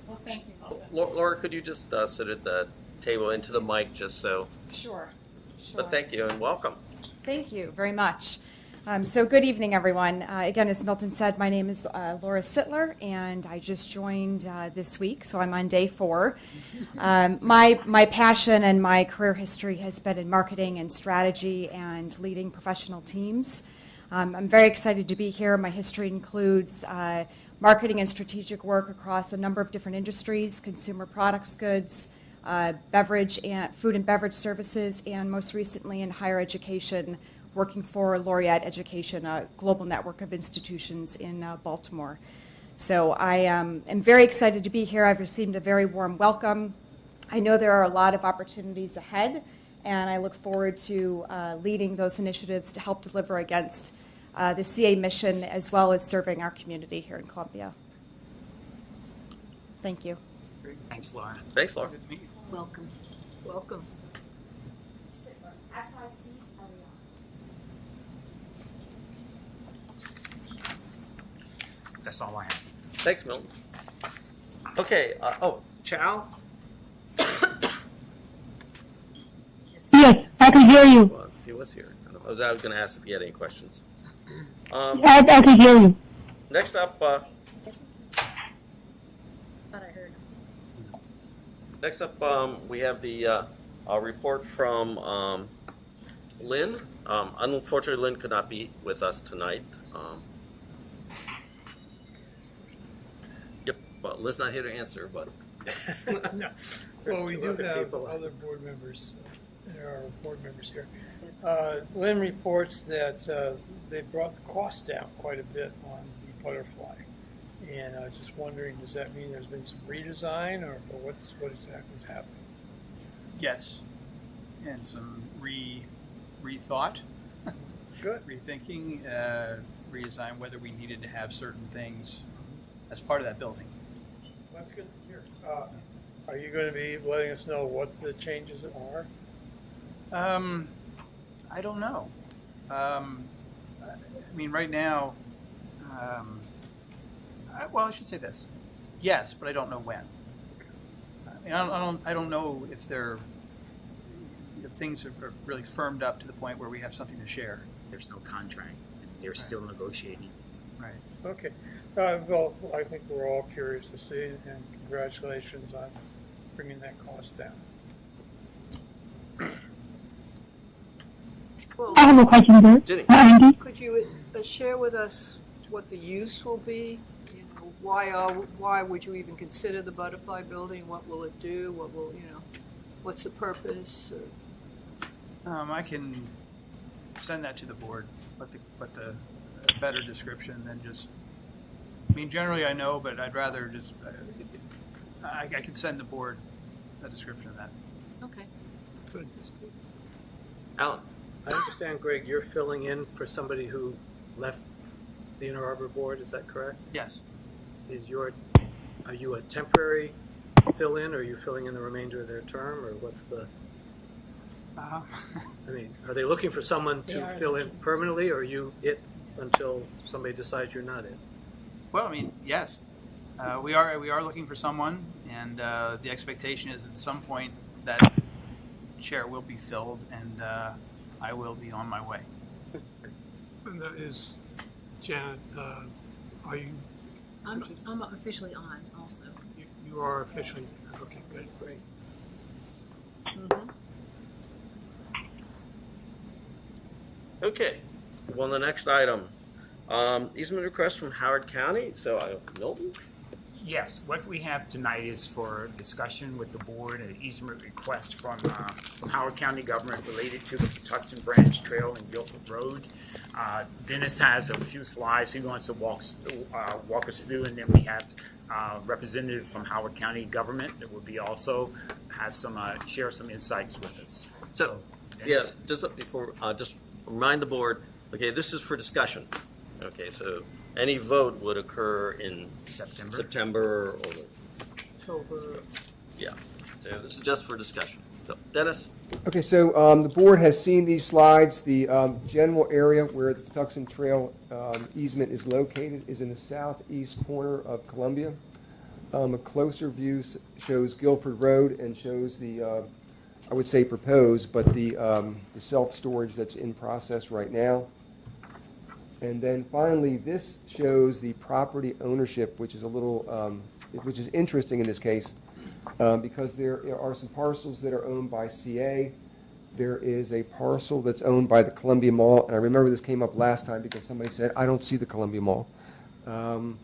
Well, thank you, Wilson. Laura, could you just sit at the table into the mic just so? Sure. But thank you and welcome. Thank you very much. So good evening, everyone. Again, as Milton said, my name is Laura Sittler, and I just joined this week, so I'm on day 4. My passion and my career history has been in marketing and strategy and leading professional teams. I'm very excited to be here. My history includes marketing and strategic work across a number of different industries, consumer products, goods, beverage and food and beverage services, and most recently in higher education, working for Laureate Education, a global network of institutions in Baltimore. So I am very excited to be here. I've received a very warm welcome. I know there are a lot of opportunities ahead, and I look forward to leading those initiatives to help deliver against the CA mission as well as serving our community here in Columbia. Thank you. Great. Thanks, Laura. Thanks, Laura. Good to meet you. Welcome. Welcome. That's all I have. Thanks, Milton. Okay. Chow? Yes, I can hear you. Well, let's see what's here. I was going to ask if you had any questions. I can hear you. Next up, Thought I heard. next up, we have the report from Lynn. Unfortunately, Lynn could not be with us tonight. Yep, well, Lynn's not here to answer, but. No. Well, we do Other have people. other board members. There are board members here. Lynn reports that they brought the cost down quite a bit on the butterfly. And I was just wondering, does that mean there's been some redesign or what exactly is happening? Yes, and some rethought, Good. rethinking, redesign, whether we needed to have certain things as part of that building. That's good to hear. Are you going to be letting us know what the changes are? I don't know. I mean, right now, well, I should say this. Yes, but I don't know when. I mean, I don't know if things have really firmed up to the point where we have something to share. There's no contract. They're still negotiating. Right. Okay. Well, I think we're all curious to see, and congratulations on bringing that cost down. Well, I have a question there. Jenny. Andy? could you share with us what the use will be? You know, why would you even consider the butterfly building? What will it do? What's the purpose? I can send that to the board, but the better description than just. I mean, generally I know, but I'd rather just. I can send the board a description of that. Okay. Good. Alan? I understand, Greg, you're filling in for somebody who left the Inner Harbor Board, is that correct? Yes. Are you a temporary fill-in, or are you filling in the remainder of their term, or what's the, I mean, are they looking for someone to fill in permanently, or are you it until somebody decides you're not it? Well, I mean, yes, we are looking for someone, and the expectation is at some point that chair will be filled, and I will be on my way. And that is, Janet, are you? I'm officially on also. You are officially. Okay, good, great. Okay, well, the next item, easement request from Howard County, so Milton? Yes, what we have tonight is for discussion with the board, an easement request from Howard County government related to the Patuxent Branch Trail and Guilford Road. Dennis has a few slides he wants to walk us through, and then we have representative from Howard County government that will be also have some share some insights with us. So, Dennis? yeah, just before, just remind the board, okay, this is for discussion. Okay, so any vote would occur in September or, October. yeah. So this is just for discussion. So, Dennis? Okay, so the board has seen these slides. The general area where the Patuxent Trail easement is located is in the southeast corner of Columbia. A closer view shows Guilford Road and shows the, I would say proposed, but the self-storage that's in process right now. And then finally, this shows the property ownership, which is a little, which is interesting in this case, because there are some parcels that are owned by CA. There is a parcel that's owned by the Columbia Mall, and I remember this came up last time because somebody said, I don't see the Columbia Mall. And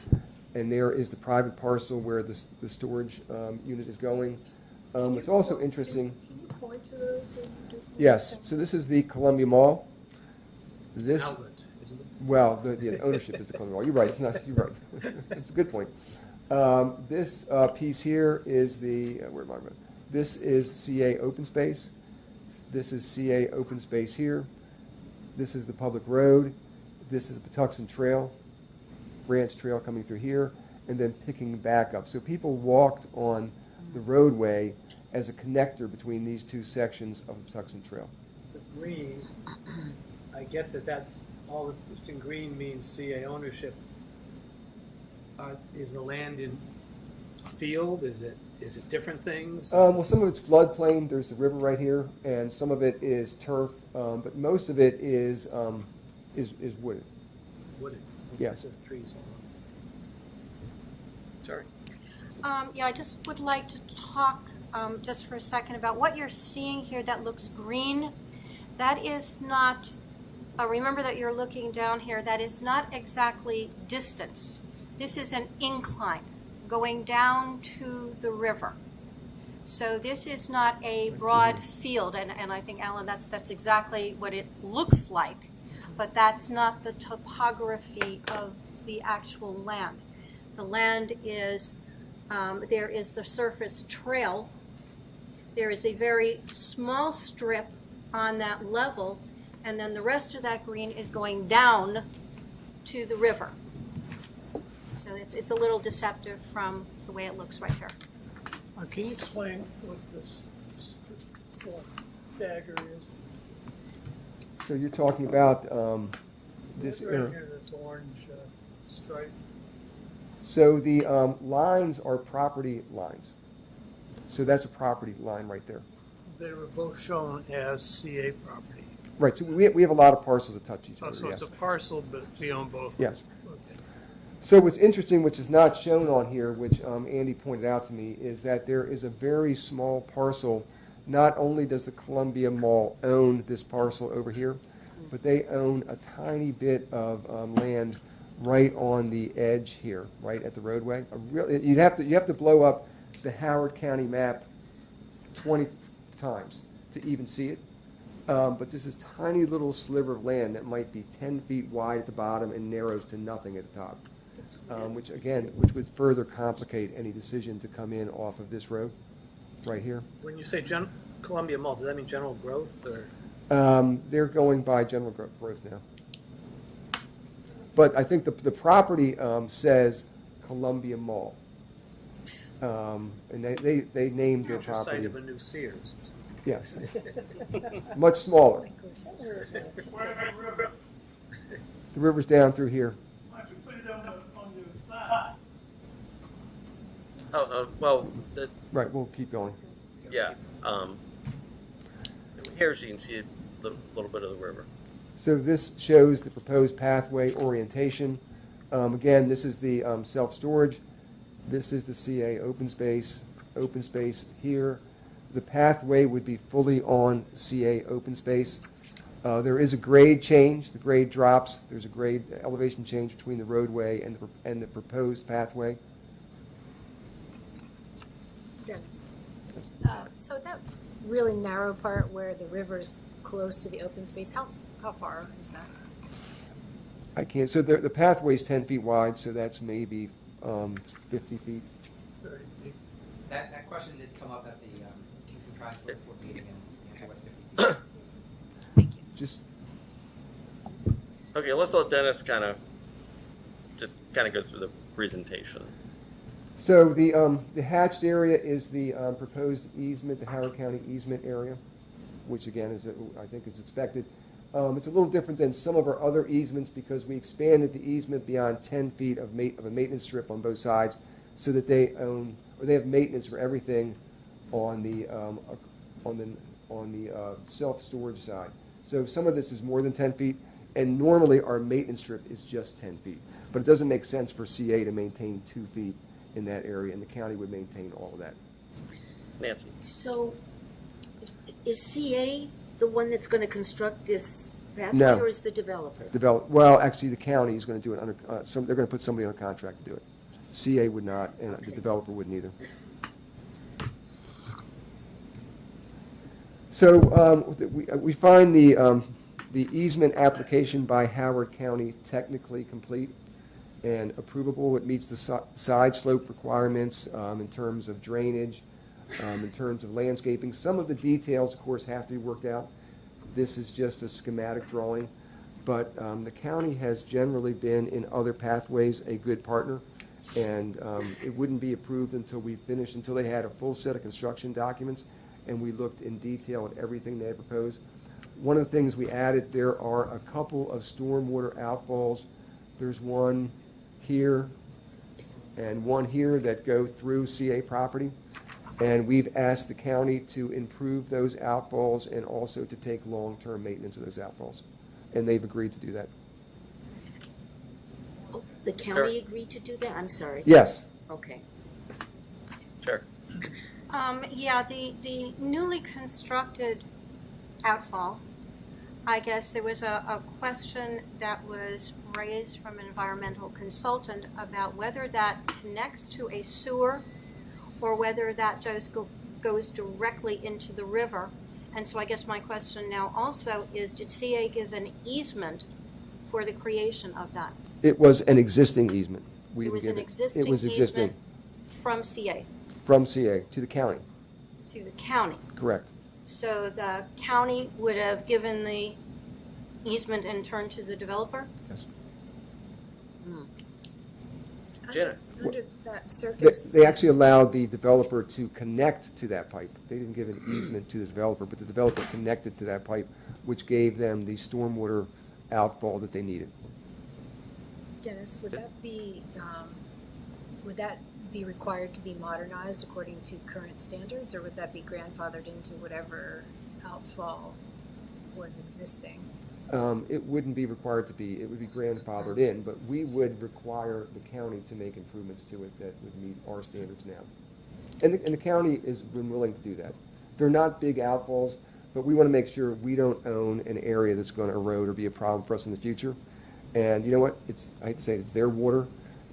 there is the private parcel where the storage unit is going. It's also interesting. Can you point to those? Yes, so this is the Columbia Mall. This. Outlet, isn't it? Well, the ownership is the Columbia Mall. You're right. It's not. You're right. It's a good point. This piece here is the where am I? This is CA open space. This is CA open space here. This is the public road. This is the Patuxent Trail, branch trail coming through here, and then picking back up. So people walked on the roadway as a connector between these two sections of the Patuxent Trail. The green, I get that all that's in green means CA ownership. Is the land in a field? Is it different things? Well, some of it's floodplain. There's the river right here, and some of it is turf, but most of it is wooded. Wooded. Yes. So trees. Sorry. Yeah, I just would like to talk just for a second about what you're seeing here that looks green. That is not, remember that you're looking down here, that is not exactly distance. This is an incline going down to the river. So this is not a broad field, and I think, Alan, that's exactly what it looks like, but that's not the topography of the actual land. The land is, there is the surface trail. There is a very small strip on that level, and then the rest of that green is going down to the river. So it's a little deceptive from the way it looks right here. Can you explain what this dagger is? So you're talking about this Right here, this orange stripe. So the lines are property lines. So that's a property line right there. They were both shown as CA property. Right. So we have a lot of parcels that touch each Oh, other. so yes. it's a parcel, but we own both. Yes. Okay. So what's interesting, which is not shown on here, which Andy pointed out to me, is that there is a very small parcel. Not only does the Columbia Mall own this parcel over here, but they own a tiny bit of land right on the edge here, right at the roadway. You have to blow up the Howard County map 20 times to even see it. But this is a tiny little sliver of land that might be 10 feet wide at the bottom and narrows to nothing at the top. Which would further complicate any decision to come in off of this road right here. When you say Columbia Mall, does that mean General Growth or? They're going by General Growth now. But I think the property says Columbia Mall. And they named their Future site property. of a new Sears. Yes. Much smaller. The river's down through here. Well, Right, we'll keep going. yeah. Here, as you can see a little bit of the river. So this shows the proposed pathway orientation. Again, this is the self-storage. This is the CA open space here. The pathway would be fully on CA open space. There is a grade change. The grade drops. There's a grade elevation change between the roadway and the proposed pathway. Dennis. So that really narrow part where the river's close to the open space, how far is that? I can't. So the pathway is 10 feet wide, so that's maybe 50 feet. 30 feet. That question did come up at the Kingston Transport Board meeting, and the answer was 50 feet. Just Okay, let's let Dennis kind of go through the presentation. so the hatched area is the proposed easement, the Howard County easement area, which again is I think is expected. It's a little different than some of our other easements because we expanded the easement beyond 10 feet of a maintenance strip on both sides, so that they have maintenance for everything on the self-storage side. So some of this is more than 10 feet, and normally our maintenance strip is just 10 feet. But it doesn't make sense for CA to maintain 2 feet in that area, and the county would maintain all of that. Nancy. So, is CA the one that's going to construct this pathway, No. or is the developer? Well, actually, the county is going to do it under. They're going to put somebody on contract to do it. CA would not, and the developer wouldn't either. So we find the easement application by Howard County technically complete and approvable. It meets the side slope requirements in terms of drainage, in terms of landscaping. Some of the details, of course, have to be worked out. This is just a schematic drawing, but the county has generally been in other pathways a good partner, and it wouldn't be approved until they had a full set of construction documents, and we looked in detail at everything they had proposed. One of the things we added, there are a couple of stormwater outfalls. There's one here and one here that go through CA property. And we've asked the county to improve those outfalls and also to take long-term maintenance of those outfalls. And they've agreed to do that. Oh, the county agreed to do that? I'm sorry. Yes. Okay. Sure. Yeah, the newly constructed outfall, I guess there was a question that was raised from an environmental consultant about whether that connects to a sewer or whether that just goes directly into the river. And so I guess my question now also is, did CA give an easement for the creation of that? It was an existing easement. We It was didn't an give existing It was existing easement from CA from CA to the county. to the county. Correct. So the county would have given the easement in turn to the developer? Yes. Janet. Under that They, circumstance. they actually allowed the developer to connect to that pipe. They didn't give an easement to the developer, but the developer connected to that pipe, which gave them the stormwater outfall that they needed. Dennis, would that be required to be modernized according to current standards, or would that be grandfathered into whatever outfall was existing? It wouldn't be required to be, it would be grandfathered in, but we would require the county to make improvements to it that would meet our standards now. And the county has been willing to do that. They're not big outfalls, but we want to make sure we don't own an area that's going to erode or be a problem for us in the future. And you know what? I'd say it's their water.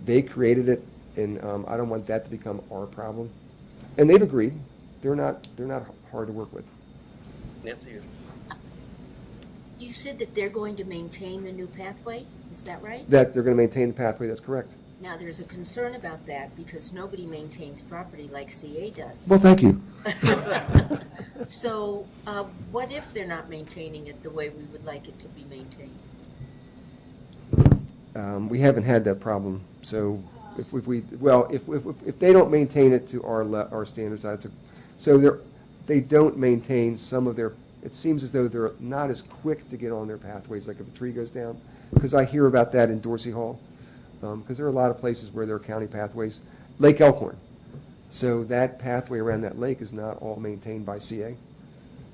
They created it, and I don't want that to become our problem. And they've agreed. They're not hard to work with. Nancy. You said that they're going to maintain the new pathway, is that right? That they're going to maintain the pathway, that's correct. Now, there's a concern about that because nobody maintains property like CA does. Well, thank you. So, what if they're not maintaining it the way we would like it to be maintained? We haven't had that problem. So if they don't maintain it to our standards, they don't maintain some of their. It seems as though they're not as quick to get on their pathways, like if a tree goes down, because I hear about that in Dorsey Hall, because there are a lot of places where there are county pathways. Lake Elkhorn. So that pathway around that lake is not all maintained by CA.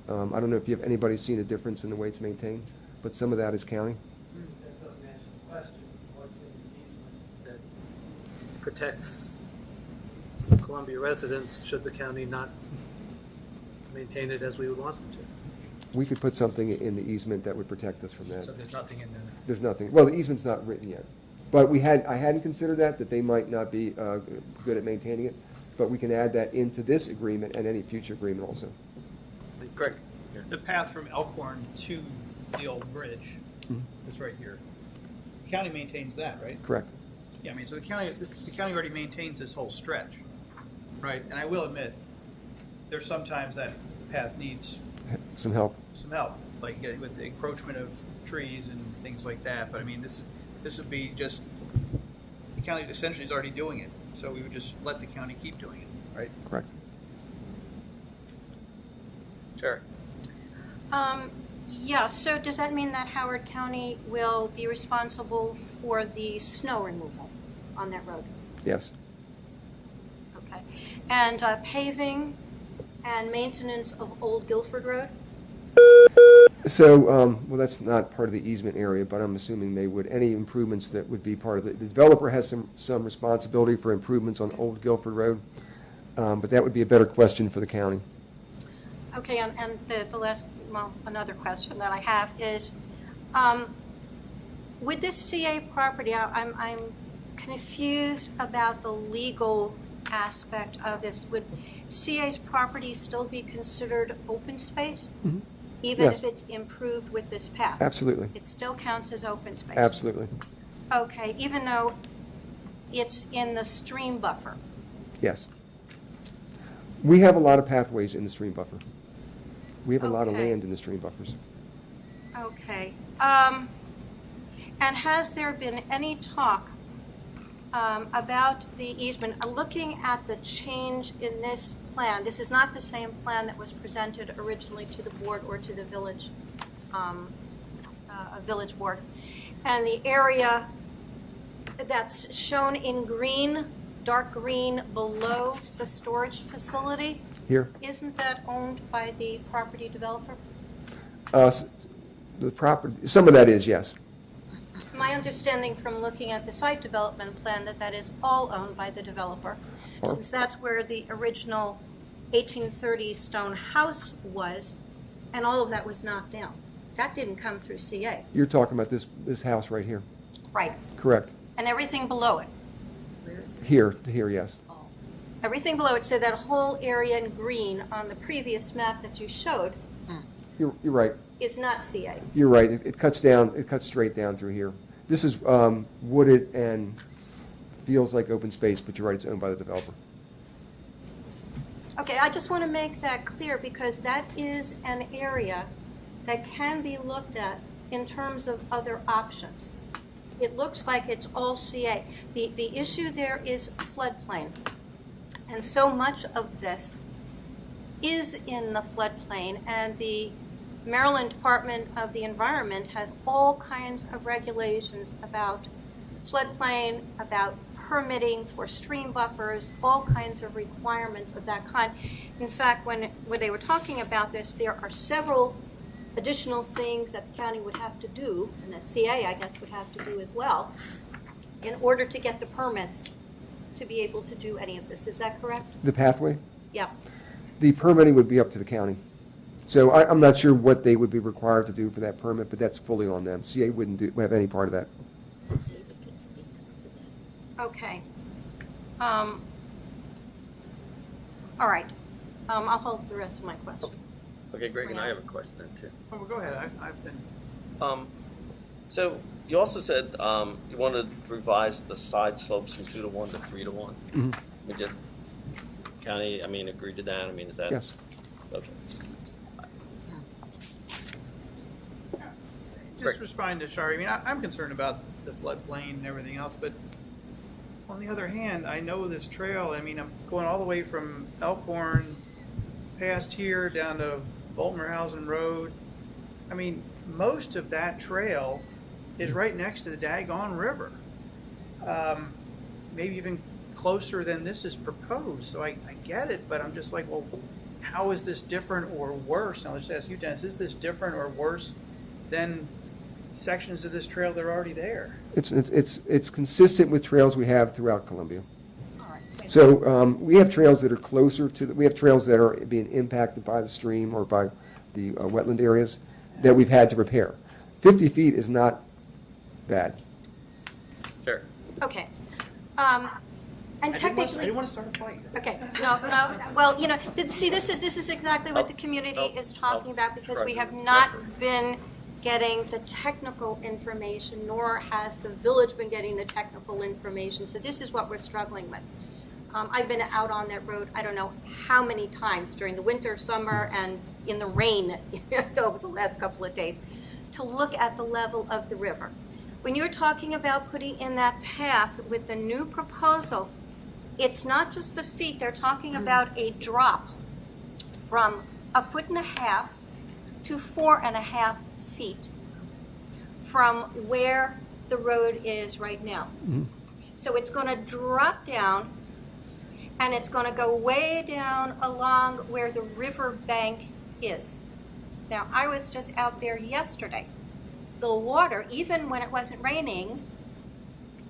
I don't know if anybody's seen a difference in the way it's maintained, but some of that is county. That doesn't answer the question. What's in the easement that protects Columbia residents should the county not maintain it as we would want them to? We could put something in the easement that would protect us from that. So there's nothing in there. There's nothing. Well, the easement's not written yet. But I hadn't considered that they might not be good at maintaining it. But we can add that into this agreement and any future agreement also. Greg. The path from Elkhorn to the old bridge, that's right here. The county maintains that, right? Correct. Yeah, I mean, so the county already maintains this whole stretch, right? And I will admit, there's sometimes that path needs Some help. like with the encroachment of trees and things like that. But I mean, this would be just the county essentially is already doing it, so we would just let the county keep doing it, right? Correct. Sure. Yeah, so does that mean that Howard County will be responsible for the snow removal on that road? Yes. Okay. And paving and maintenance of Old Guilford Road? So, well, that's not part of the easement area, but I'm assuming they would. Any improvements that would be part of it. The developer has some responsibility for improvements on Old Guilford Road, but that would be a better question for the county. Okay, and the last, another question that I have is, with this CA property, I'm confused about the legal aspect of this. Would CA's property still be considered open space, even Yes. if it's improved with this path? Absolutely. It still counts as open space? Absolutely. Okay, even though it's in the stream buffer? Yes. We have a lot of pathways in the stream buffer. We have a lot of Okay. land in the stream buffers. Okay. And has there been any talk about the easement? Looking at the change in this plan, this is not the same plan that was presented originally to the board or to the village board. And the area that's shown in green, dark green below the storage facility, Here? isn't that owned by the property developer? The property, some of that is, yes. My understanding from looking at the site development plan that is all owned by the developer, since that's where the original 1830s stone house was, and all of that was knocked down. That didn't come through CA. You're talking about this house right here. Right. Correct. And everything below it. Here, yes. Everything below it, so that whole area in green on the previous map that you showed You're right. is not CA. You're right. It cuts down. It cuts straight down through here. This is wooded and feels like open space, but you're right. It's owned by the developer. Okay, I just want to make that clear because that is an area that can be looked at in terms of other options. It looks like it's all CA. The issue there is floodplain. And so much of this is in the floodplain, and the Maryland Department of the Environment has all kinds of regulations about floodplain, about permitting for stream buffers, all kinds of requirements of that kind. In fact, when they were talking about this, there are several additional things that the county would have to do, and that CA, I guess, would have to do as well, in order to get the permits to be able to do any of this. Is that correct? The pathway? Yeah. The permitting would be up to the county. So I'm not sure what they would be required to do for that permit, but that's fully on them. CA wouldn't have any part of that. Okay. All right. I'll hold the rest of my questions. Okay, Greg, and I have a question then too. Oh, well, go ahead. I've been. So you also said you wanted to revise the side slopes from 2 to 1 to 3 to 1. Mm-hmm. Did county, agree to that? Is that? Yes. Okay. Just responding to Shari, I'm concerned about the floodplain and everything else, but on the other hand, I know this trail. I'm going all the way from Elkhorn past here down to Boltmerhausen Road. Most of that trail is right next to the Daggone River. Maybe even closer than this is proposed. So I get it, but I'm just like, well, how is this different or worse? Now let's ask you, Dennis, is this different or worse than sections of this trail that are already there? It's consistent with trails we have throughout Columbia. So we have trails that are closer to we have trails that are being impacted by the stream or by the wetland areas that we've had to repair. 50 feet is not bad. Sure. Okay. And I technically, didn't want to start a fight. okay, no. Well, see, this is exactly what the community is talking about because we have not been getting the technical information, nor has the village been getting the technical information. So this is what we're struggling with. I've been out on that road, I don't know how many times during the winter, summer, and in the rain over the last couple of days to look at the level of the river. When you're talking about putting in that path with the new proposal, it's not just the feet. They're talking about a drop from 1.5 feet to 4.5 feet from where the road is right now. Mm-hmm. So it's going to drop down, and it's going to go way down along where the river bank is. Now, I was just out there yesterday. The water, even when it wasn't raining,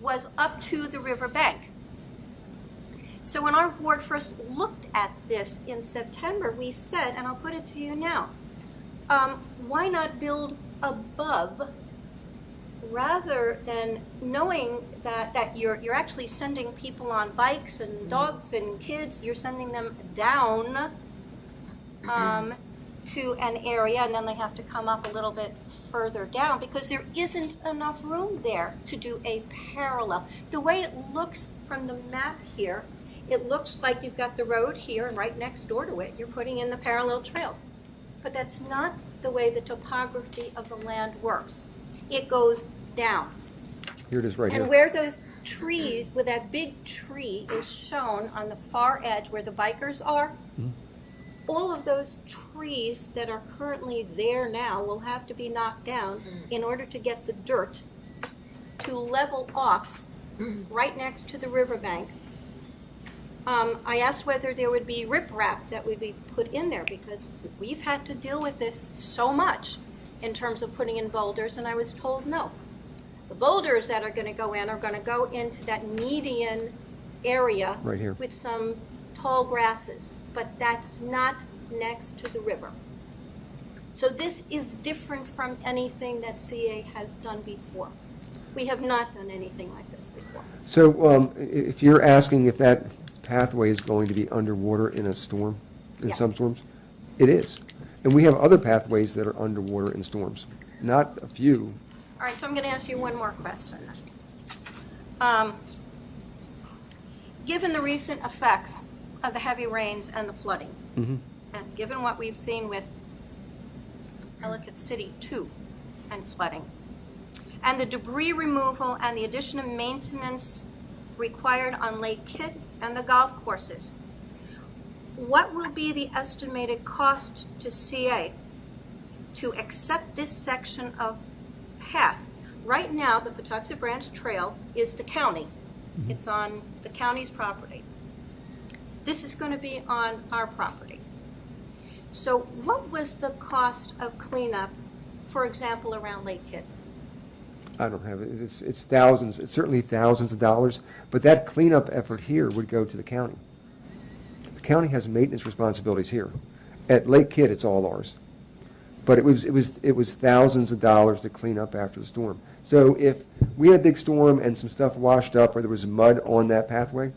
was up to the river bank. So when our board first looked at this in September, we said, and I'll put it to you now, why not build above rather than knowing that you're actually sending people on bikes and dogs and kids, you're sending them down to an area, and then they have to come up a little bit further down because there isn't enough room there to do a parallel. The way it looks from the map here, it looks like you've got the road here, and right next door to it, you're putting in the parallel trail. But that's not the way the topography of the land works. It goes down. Here it is right here. And where those trees, where that big tree is shown on the far edge where the bikers are, all of those trees that are currently there now will have to be knocked down in order to get the dirt to level off right next to the riverbank. I asked whether there would be riprap that would be put in there because we've had to deal with this so much in terms of putting in boulders, and I was told no. The boulders that are going to go in are going to go into that median area right here with some tall grasses. but that's not next to the river. So this is different from anything that CA has done before. We have not done anything like this before. So if you're asking if that pathway is going to be underwater in a storm, in Yeah. some storms, it is. And we have other pathways that are underwater in storms, not a few. All right, so I'm going to ask you one more question. Given the recent effects of the heavy rains and the flooding, Mhm. and given what we've seen with Ellicott City 2 and flooding, and the debris removal and the addition of maintenance required on Lake Kidd and the golf courses, what will be the estimated cost to CA to accept this section of path? Right now, the Patuxent Branch Trail is the county. It's on the county's property. This is going to be on our property. So what was the cost of cleanup, for example, around Lake Kidd? I don't have it. It's thousands. It's certainly thousands of dollars. But that cleanup effort here would go to the county. The county has maintenance responsibilities here. At Lake Kidd, it's all ours. But it was thousands of dollars to clean up after the storm. So if we had a big storm and some stuff washed up or there was mud on that pathway,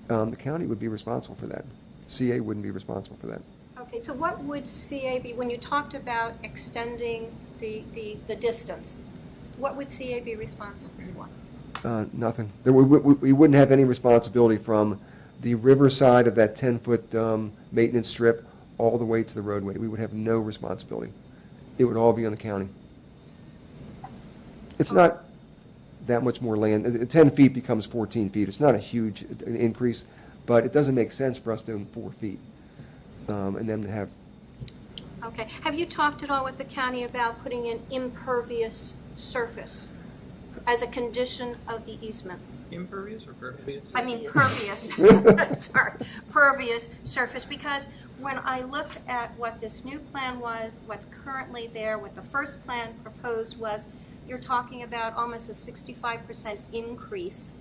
the county would be responsible for that. CA wouldn't be responsible for that. Okay, so what would CA be, when you talked about extending the distance, what would CA be responsible for? Nothing. We wouldn't have any responsibility from the riverside of that 10-foot maintenance strip all the way to the roadway. We would have no responsibility. It would all be on the county. It's not that much more land. 10 feet becomes 14 feet. It's not a huge increase, but it doesn't make sense for us to own 4 feet and then to have. Okay, have you talked at all with the county about putting in impervious surface as a condition of the easement? Impervious or pervious? I mean pervious, sorry, pervious surface, because when I looked at what this new plan was, what's currently there, what the first plan proposed was, you're talking about almost a 65% increase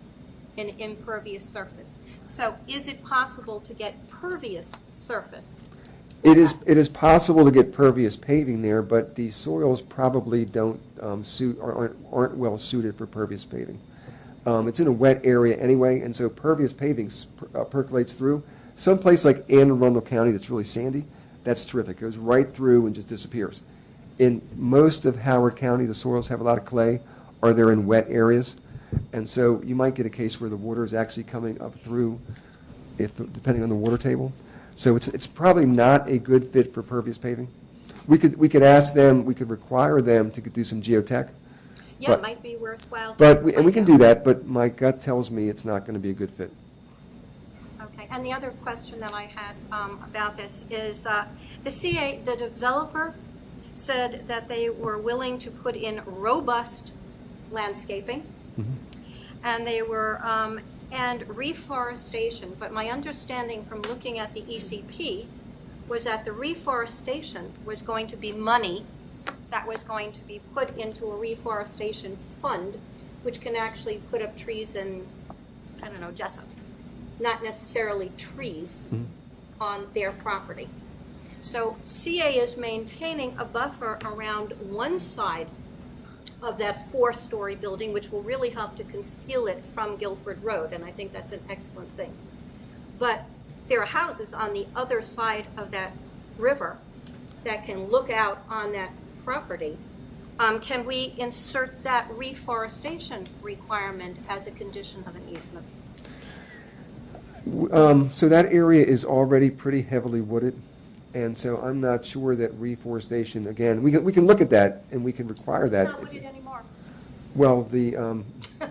in impervious surface. So is it possible to get pervious surface? It is possible to get pervious paving there, but the soils probably don't aren't well suited for pervious paving. It's in a wet area anyway, and so pervious paving percolates through. Some place like Anne Arundel County that's really sandy, that's terrific. It goes right through and just disappears. In most of Howard County, the soils have a lot of clay, or they're in wet areas, and so you might get a case where the water is actually coming up through, depending on the water table. So it's probably not a good fit for pervious paving. We could ask them, we could require them to do some geotech. Yeah, it might be worthwhile. But we can do that, but my gut tells me it's not going to be a good fit. Okay, and the other question that I had about this is the developer said that they were willing to put in robust landscaping, and they were and reforestation. But my understanding from looking at the ECP was that the reforestation was going to be money that was going to be put into a reforestation fund, which can actually put up trees in, I don't know, Jessup, not necessarily trees on their property. So CA is maintaining a buffer around one side of that 4-story building, which will really help to conceal it from Guilford Road, and I think that's an excellent thing. But there are houses on the other side of that river that can look out on that property. Can we insert that reforestation requirement as a condition of an easement? So that area is already pretty heavily wooded, and so I'm not sure that reforestation, again, we can look at that and we can require that. Not wooded anymore. Well,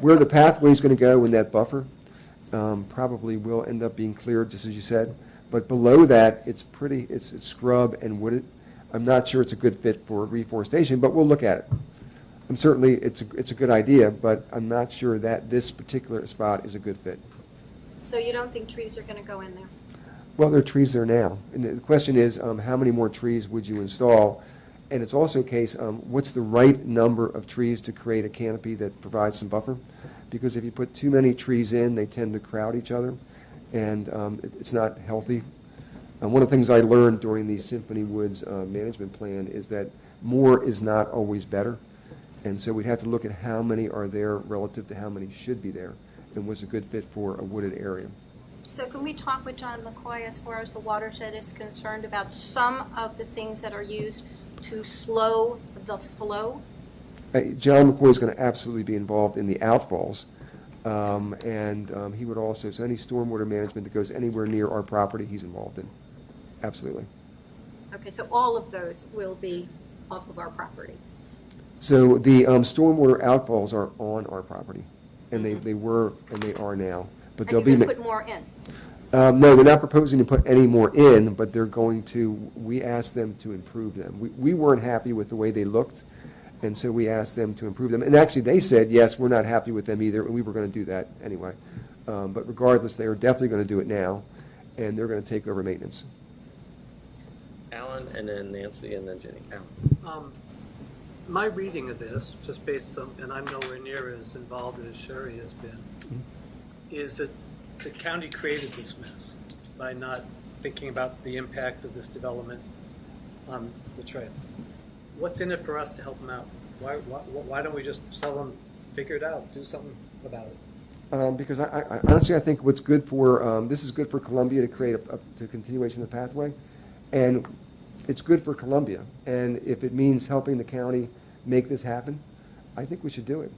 where the pathway is going to go in that buffer probably will end up being cleared, just as you said. But below that, it's scrub and wooded. I'm not sure it's a good fit for reforestation, but we'll look at it. Certainly, it's a good idea, but I'm not sure that this particular spot is a good fit. So you don't think trees are going to go in there? Well, there are trees there now. And the question is, how many more trees would you install? And it's also a case, what's the right number of trees to create a canopy that provides some buffer? Because if you put too many trees in, they tend to crowd each other, and it's not healthy. And one of the things I learned during the Symphony Woods management plan is that more is not always better. And so we'd have to look at how many are there relative to how many should be there and what's a good fit for a wooded area. So can we talk with John McCoy as far as the watershed is concerned about some of the things that are used to slow the flow? John McCoy is going to absolutely be involved in the outfalls. And he would also, so any stormwater management that goes anywhere near our property, he's involved in. Absolutely. Okay, so all of those will be off of our property. So the stormwater outfalls are on our property, and they were and they are now. But And they'll you be can put more in. no, they're not proposing to put any more in, but they're going to. We asked them to improve them. We weren't happy with the way they looked, and so we asked them to improve them. And actually, they said yes, we're not happy with them either, and we were going to do that anyway. But regardless, they are definitely going to do it now, and they're going to take over maintenance. Alan, and then Nancy, and then Jenny. Alan. My reading of this, just based on, and I'm nowhere near as involved as Sherry has been, is that the county created this mess by not thinking about the impact of this development on the trail. What's in it for us to help them out? Why don't we just tell them, figure it out, do something about it? Because I honestly, I think what's good for, this is good for Columbia to create a continuation of the pathway, and it's good for Columbia. And if it means helping the county make this happen, I think we should do it.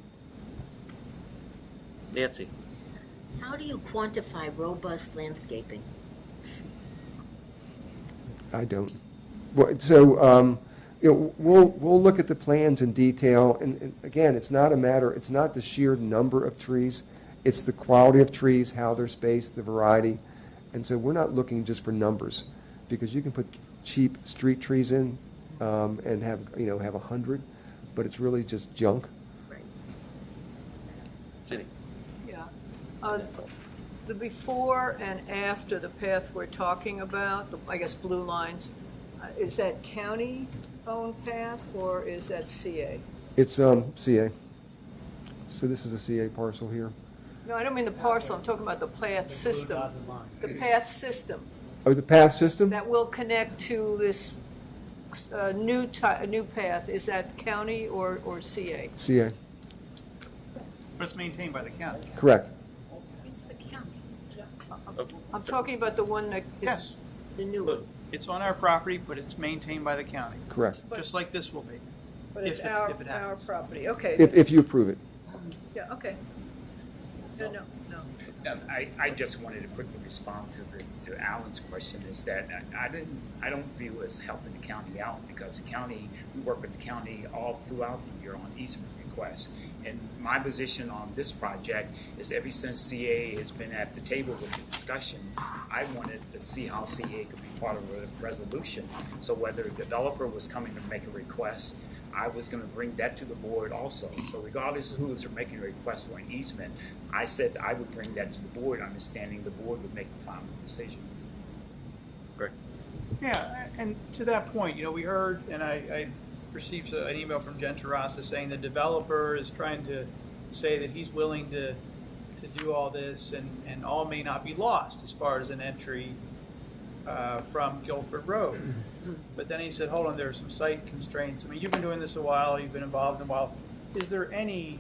Nancy. How do you quantify robust landscaping? I don't. Well, so, we'll look at the plans in detail, and again, it's not the sheer number of trees, it's the quality of trees, how they're spaced, the variety, and so we're not looking just for numbers, because you can put cheap street trees in and have 100, but it's really just junk. Jenny. Yeah. The before and after the path we're talking about, I guess blue lines, is that county-owned path or is that CA? It's CA. So this is a CA parcel here. No, I don't mean the parcel. I'm talking about the path system. The path system. Oh, the path system? That will connect to this new path. Is that county or CA? CA. But it's maintained by the county. Correct. It's the county. I'm talking about the one that is Yes. the new one. It's on our property, but it's maintained by the county. Correct. Just like this will be. But it's if it our happens. property. Okay. If you approve it. Yeah, okay. No. I just wanted to quickly respond to Alan's question. Is that I don't view as helping the county out, because the county, we work with the county all throughout the year on easement requests. And my position on this project is, ever since CA has been at the table with the discussion, I wanted to see how CA could be part of the resolution. So whether a developer was coming to make a request, I was going to bring that to the board also. So regardless of who is making a request for an easement, I said I would bring that to the board, understanding the board would make the final decision. Great. Yeah, and to that point, we heard, and I received an email from Jen Terrassa saying the developer is trying to say that he's willing to do all this, and all may not be lost as far as an entry from Guilford Road. But then he said, hold on, there are some site constraints. I mean, you've been doing this a while, you've been involved in a while. Is there any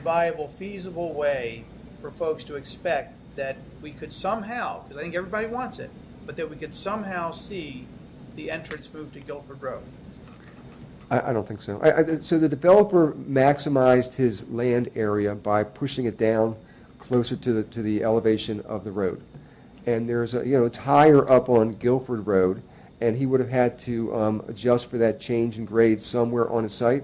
viable, feasible way for folks to expect that we could somehow, because I think everybody wants it, but that we could somehow see the entrance move to Guilford Road? I don't think so. So the developer maximized his land area by pushing it down closer to the elevation of the road. And there's it's higher up on Guilford Road, and he would have had to adjust for that change in grade somewhere on his site,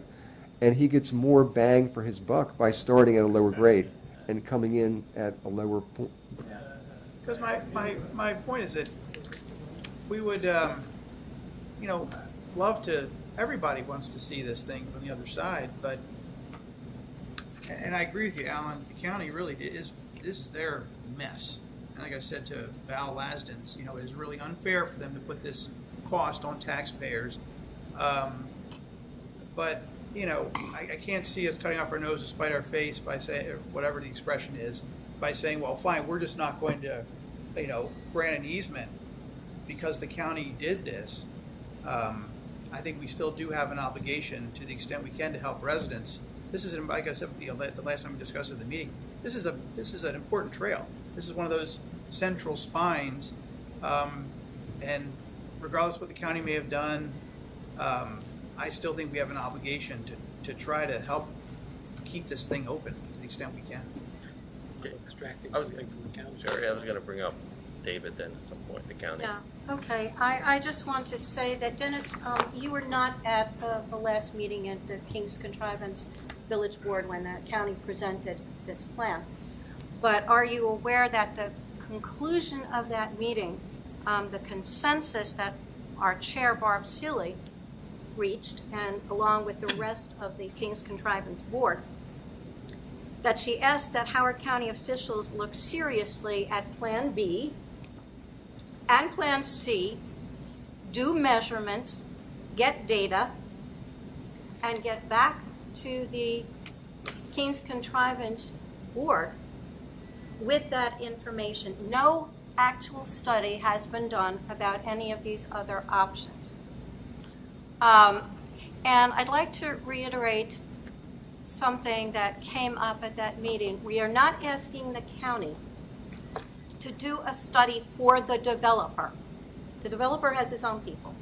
and he gets more bang for his buck by starting at a lower grade and coming in at a lower point. Because my point is that we would, love to, everybody wants to see this thing from the other side, but, and I agree with you, Alan, the county really this is their mess. And like I said to Val Lasdens, it is really unfair for them to put this cost on taxpayers. But, I can't see us cutting off our nose to spite our face by saying, whatever the expression is, by saying, well, fine, we're just not going to, grant an easement. because the county did this, I think we still do have an obligation to the extent we can to help residents. This is, like I said, the last time we discussed at the meeting, this is an important trail. This is one of those central spines, and regardless of what the county may have done, I still think we have an obligation to try to help keep this thing open to the extent we can. Extracting I was something from the county. Jerry, I was going to bring up David then at some point, the county. Yeah, okay. I just want to say that, Dennis, you were not at the last meeting at the King's Contrivance Village Board when the county presented this plan. But are you aware that the conclusion of that meeting, the consensus that our chair, Barb Seeley, reached, and along with the rest of the King's Contrivance Board, that she asked that Howard County officials look seriously at Plan B and Plan C, do measurements, get data, and get back to the King's Contrivance Board with that information. No actual study has been done about any of these other options. And I'd like to reiterate something that came up at that meeting. We are not asking the county to do a study for the developer. The developer has his own people.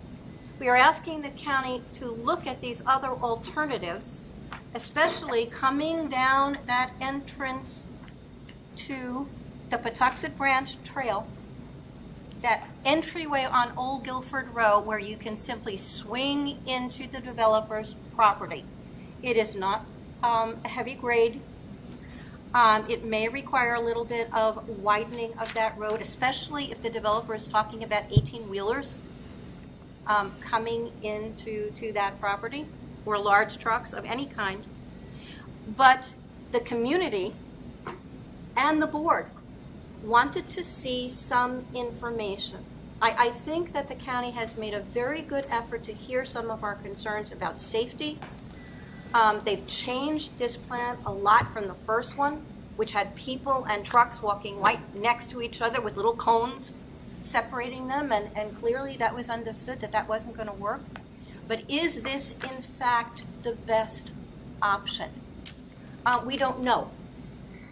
We are asking the county to look at these other alternatives, especially coming down that entrance to the Patuxent Branch Trail, that entryway on Old Guilford Road where you can simply swing into the developer's property. It is not a heavy grade. It may require a little bit of widening of that road, especially if the developer is talking about 18-wheelers coming into that property, or large trucks of any kind. But the community and the board wanted to see some information. I think that the county has made a very good effort to hear some of our concerns about safety. They've changed this plan a lot from the first one, which had people and trucks walking right next to each other with little cones separating them, and clearly that was understood that that wasn't going to work. But is this, in fact, the best option? We don't know.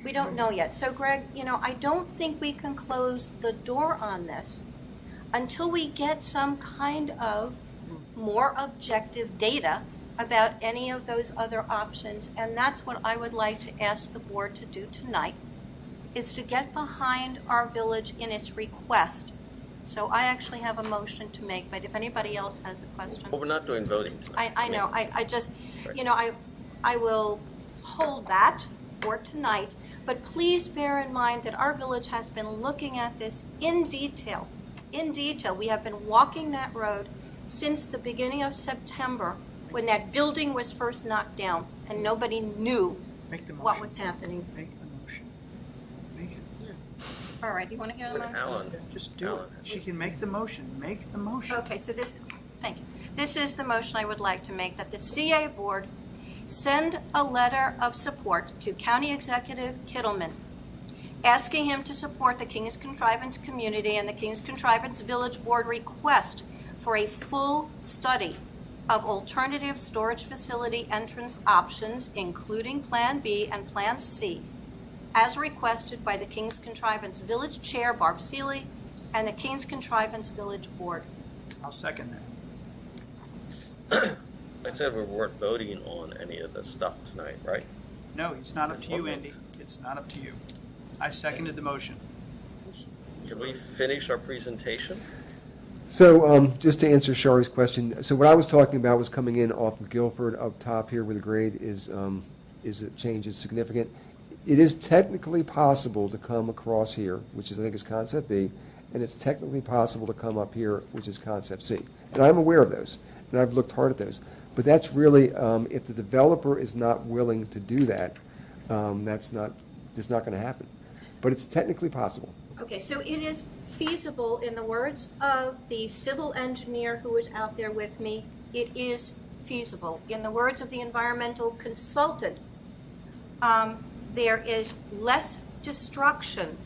We don't know yet. So, Greg, I don't think we can close the door on this until we get some kind of more objective data about any of those other options. And that's what I would like to ask the board to do tonight, is to get behind our village in its request. So I actually have a motion to make, but if anybody else has a question. Well, we're not doing voting tonight. I know. I just, Right. I will hold that for tonight, but please bear in mind that our village has been looking at this in detail. In detail. We have been walking that road since the beginning of September, when that building was first knocked down and nobody knew what was happening. Make the motion. Make it. All right, do you want to hear the motion? Alan. Just do it. She can make the motion. Make the motion. Okay, so thank you. This is the motion I would like to make, that the CA board send a letter of support to County Executive Kittleman, asking him to support the King's Contrivance community and the King's Contrivance Village Board request for a full study of alternative storage facility entrance options, including Plan B and Plan C, as requested by the King's Contrivance Village Chair, Barb Seeley, and the King's Contrivance Village Board. I'll second I said we weren't voting on any of the stuff tonight, right? that. No, it's not up That's to you, what Andy. It's not up to you. I seconded the motion. Can we finish our presentation? So just to answer Shari's question, so what I was talking about was coming in off of Guilford up top here where the grade is it changes significant. It is technically possible to come across here, which is I think is concept B, and it's technically possible to come up here, which is concept C. And I'm aware of those, and I've looked hard at those. But that's really, if the developer is not willing to do that, that's not going to happen. But it's technically possible. Okay, so it is feasible, in the words of the civil engineer who is out there with me, it is feasible. In the words of the environmental consultant, there is less destruction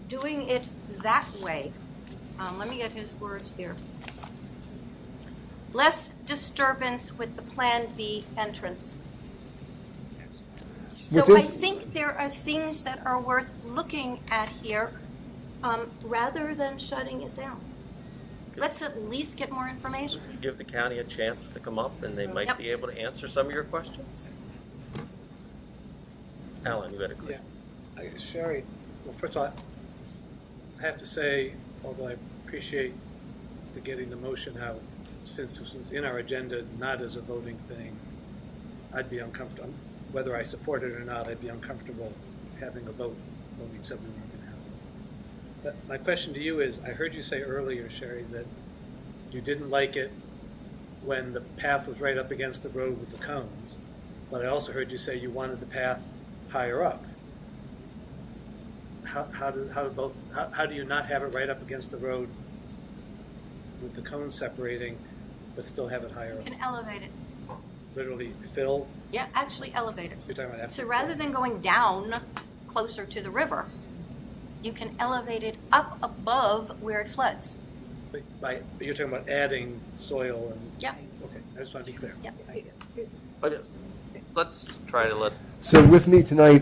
doing it that way let me get his words here. Less disturbance with the Plan B entrance. So I think there are things that are worth looking at here, rather than shutting it down. Let's at least get more information. Give the county a chance to come up, and they might Yep. be able to answer some of your questions. Alan, you had a question. Sherry, well, first of all, I have to say, although I appreciate the getting the motion out, since this was in our agenda, not as a voting thing, I'd be uncomfortable. Whether I support it or not, I'd be uncomfortable having a vote when we said we weren't going to have it. But my question to you is, I heard you say earlier, Sherry, that you didn't like it when the path was right up against the road with the cones, but I also heard you say you wanted the path higher up. How do you not have it right up against the road with the cones separating, but still have it higher up? You can elevate it. Literally fill? Yeah, actually elevate it. You're talking about So rather than going down closer to the river, you can elevate it up above where it floods. But you're talking about adding soil and... Yeah. Okay, I just want to be clear. Yeah. But let's try to let. So with me tonight,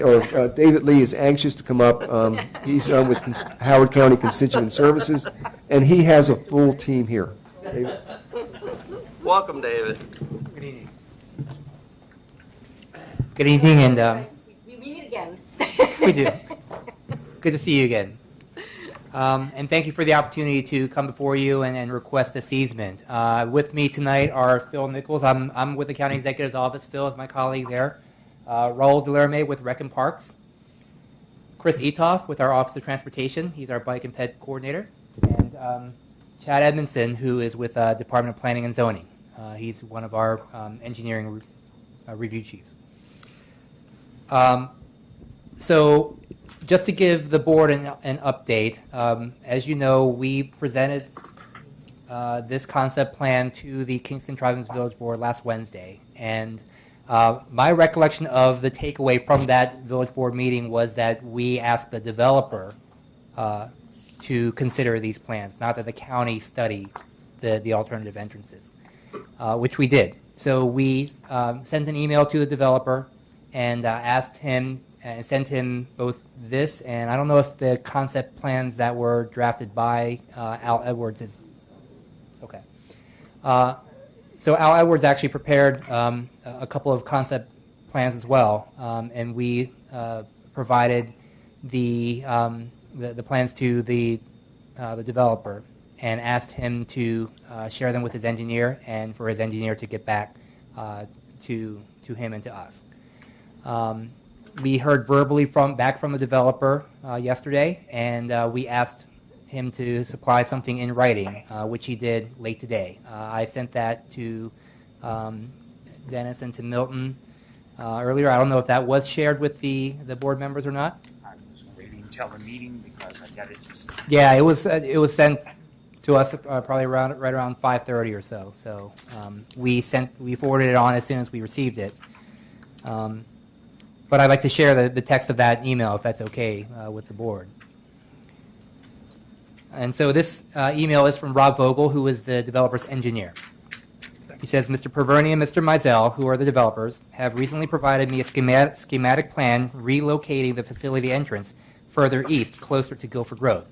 David Lee is anxious to come up. He's with Howard County Constituent Services, and he has a full team here. David? Welcome, David. Good evening. Good evening, and We meet again. we do. Good to see you again. And thank you for the opportunity to come before you and request this easement. With me tonight are Phil Nichols. I'm with the County Executive's Office. Phil is my colleague there. Raul Delarme with Rec and Parks. Chris Etoff with our Office of Transportation. He's our Bike and Ped Coordinator. And Chad Edmondson, who is with Department of Planning and Zoning. He's one of our engineering review chiefs. So just to give the board an update, as you know, we presented this concept plan to the Kingston Tri-Province Village Board last Wednesday. And my recollection of the takeaway from that village board meeting was that we asked the developer to consider these plans, not that the county study the alternative entrances, which we did. So we sent an email to the developer and asked him and sent him both this, and I don't know if the concept plans that were drafted by Al Edwards is okay. So Al Edwards actually prepared a couple of concept plans as well, and we provided the plans to the developer and asked him to share them with his engineer and for his engineer to get back to him and to us. We heard verbally back from the developer yesterday, and we asked him to supply something in writing, which he did late today. I sent that to Dennis and to Milton earlier. I don't know if that was shared with the board members or not. I was waiting until the meeting because I got it just. Yeah, it was sent to us probably right around 5:30 or so. So we forwarded it on as soon as we received it. But I'd like to share the text of that email if that's okay with the board. And so this email is from Rob Vogel, who is the developer's engineer. He says, Mr. Perverni and Mr. Mizell, who are the developers, have recently provided me a schematic plan relocating the facility entrance further east, closer to Guilford Road.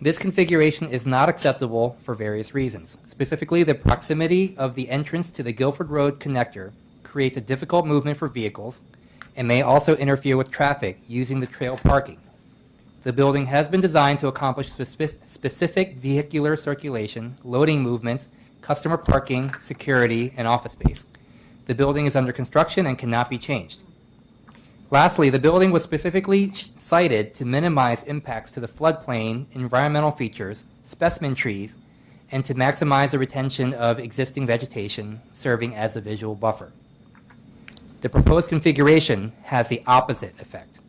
This configuration is not acceptable for various reasons. Specifically, the proximity of the entrance to the Guilford Road connector creates a difficult movement for vehicles and may also interfere with traffic using the trail parking. The building has been designed to accomplish specific vehicular circulation, loading movements, customer parking, security, and office space. The building is under construction and cannot be changed. Lastly, the building was specifically cited to minimize impacts to the floodplain, environmental features, specimen trees, and to maximize the retention of existing vegetation, serving as a visual buffer. The proposed configuration has the opposite effect.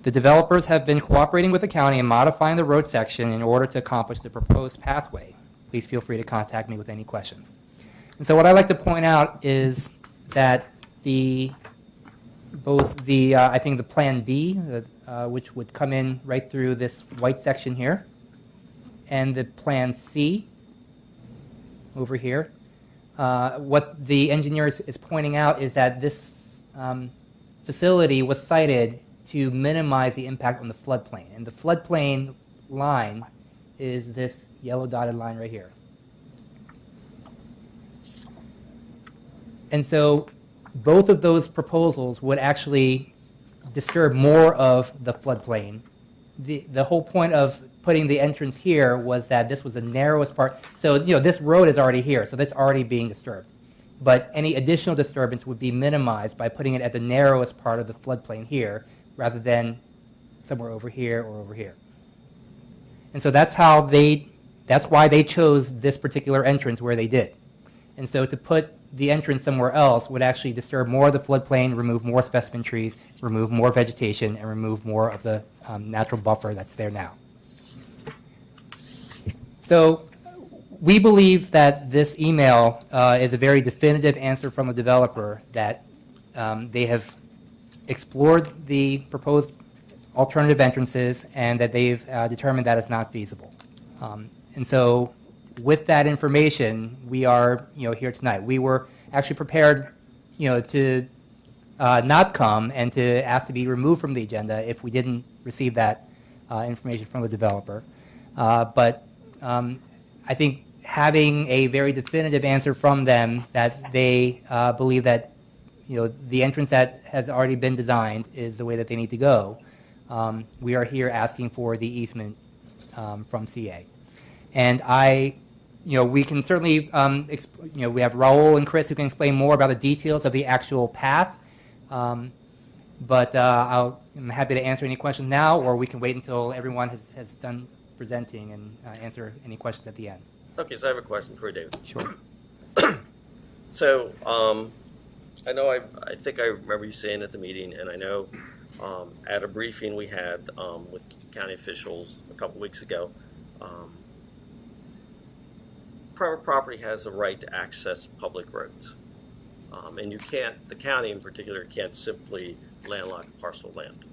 The developers have been cooperating with the county in modifying the road section in order to accomplish the proposed pathway. Please feel free to contact me with any questions. And so what I'd like to point out is that I think the Plan B, which would come in right through this white section here, and the Plan C over here. What the engineer is pointing out is that this facility was sited to minimize the impact on the floodplain. And the floodplain line is this yellow dotted line right here. And so both of those proposals would actually disturb more of the floodplain. The whole point of putting the entrance here was that this was the narrowest part. So, this road is already here, so that's already being disturbed. But any additional disturbance would be minimized by putting it at the narrowest part of the floodplain here, rather than somewhere over here or over here. And so that's why they chose this particular entrance where they did. And so to put the entrance somewhere else would actually disturb more of the floodplain, remove more specimen trees, remove more vegetation, and remove more of the natural buffer that's there now. So we believe that this email is a very definitive answer from the developer that they have explored the proposed alternative entrances and that they've determined that it's not feasible. And so with that information, we are here tonight. We were actually prepared to not come and to ask to be removed from the agenda if we didn't receive that information from the developer. But I think having a very definitive answer from them that they believe that the entrance that has already been designed is the way that they need to go, we are here asking for the easement from CA. And we can certainly, we have Raul and Chris who can explain more about the details of the actual path. But I'm happy to answer any questions now, or we can wait until everyone has done presenting and answer any questions at the end. Okay, so I have a question for you, David. Sure. So, I know I think I remember you saying at the meeting, and I know at a briefing we had with county officials a couple weeks ago, private property has a right to access public roads. And you can't, the county in particular, can't simply landlock a parcel of land.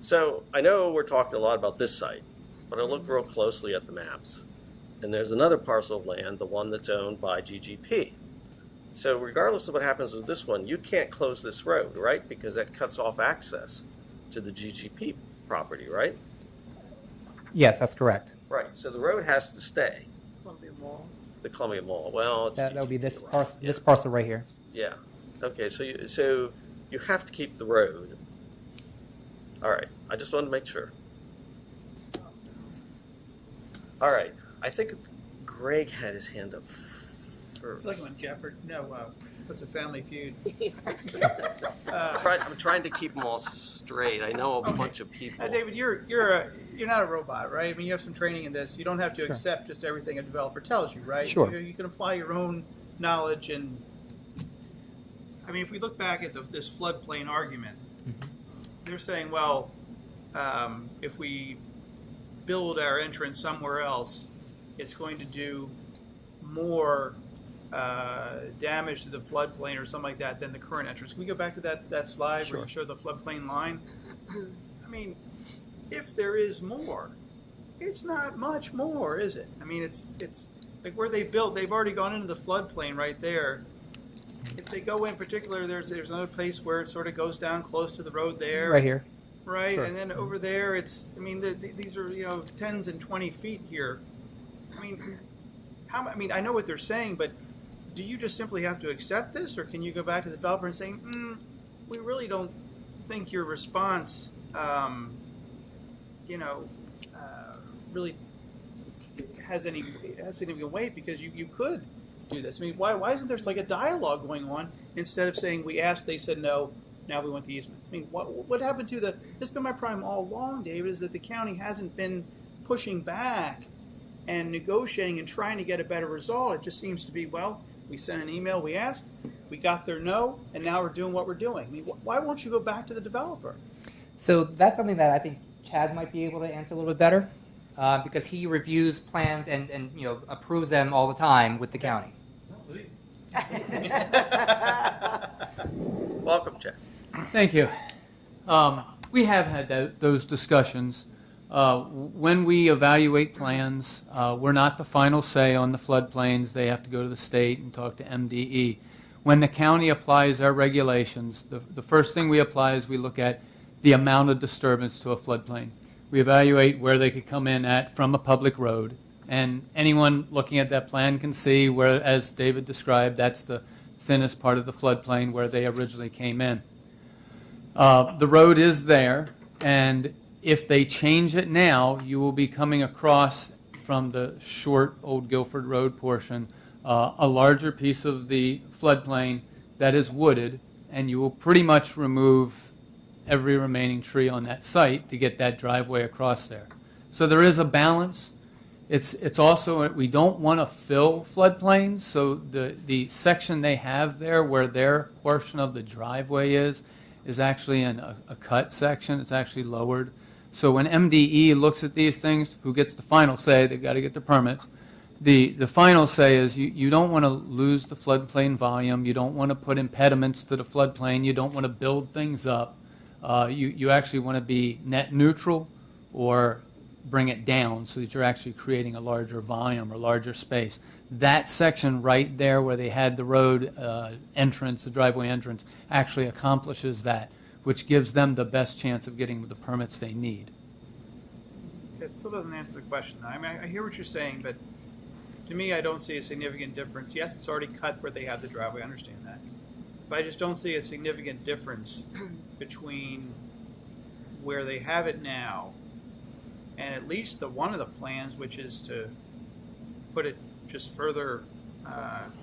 So I know we're talking a lot about this site, but I looked real closely at the maps, and there's another parcel of land, the one that's owned by GGP. So regardless of what happens with this one, you can't close this road, right? Because that cuts off access to the GGP property, right? Yes, that's correct. Right, so the road has to stay. Columbia Mall. The Columbia Mall. Well, it's That would be this GGP, parcel, yeah. this parcel right here. Yeah. Okay, so you have to keep the road. All right, I just wanted to make sure. All right, I think Greg had his hand up I first. feel like I'm on Jeopardy. No, what's a Family Feud? I'm trying to keep them all straight. I know a bunch of people. David, you're not a robot, right? I mean, you have some training in this. You don't have to accept just everything a developer tells you, right? Sure. You can apply your own knowledge, and I mean, if we look back at this floodplain argument, they're saying, well, if we build our entrance somewhere else, it's going to do more damage to the floodplain or something like that than the current entrance. Can we go back to that slide where you show the floodplain line? I mean, if there is more, it's not much more, is it? I mean, it's like where they built, they've already gone into the floodplain right there. If they go in particular, there's another place where it sort of goes down close to the road there. Right here. Right, Sure. and then over there, it's, I mean, these are, 10s and 20 feet here. I mean, I know what they're saying, but do you just simply have to accept this, or can you go back to the developer and say, we really don't think your response, really has any significant weight, because you could do this. I mean, why isn't there like a dialogue going on instead of saying we asked, they said no, now we want the easement? I mean, what happened to this has been my problem all along, David, is that the county hasn't been pushing back and negotiating and trying to get a better result. It just seems to be, well, we sent an email, we asked, we got their no, and now we're doing what we're doing. I mean, why won't you go back to the developer? So that's something that I think Chad might be able to answer a little bit better, because he reviews plans and approves them all the time with the county. Welcome, Chad. Thank you. We have had those discussions, When we evaluate plans, we're not the final say on the floodplains. They have to go to the state and talk to MDE. When the county applies their regulations, the first thing we apply is we look at the amount of disturbance to a floodplain. We evaluate where they could come in at from a public road. And anyone looking at that plan can see where, as David described, that's the thinnest part of the floodplain where they originally came in. The road is there, and if they change it now, you will be coming across from the short Old Guilford Road portion a larger piece of the floodplain that is wooded, and you will pretty much remove every remaining tree on that site to get that driveway across there. So there is a balance. It's also, we don't want to fill floodplains, so the section they have there where their portion of the driveway is actually in a cut section. It's actually lowered. So when MDE looks at these things, who gets the final say? They've got to get the permits. The final say is you don't want to lose the floodplain volume. You don't want to put impediments to the floodplain. You don't want to build things up. You actually want to be net neutral or bring it down so that you're actually creating a larger volume or larger space. That section right there where they had the road entrance, the driveway entrance, actually accomplishes that, which gives them the best chance of getting the permits they need. It still doesn't answer the question. I mean, I hear what you're saying, but to me, I don't see a significant difference. Yes, it's already cut where they have the driveway. I understand that. But I just don't see a significant difference between where they have it now and at least one of the plans, which is to put it just further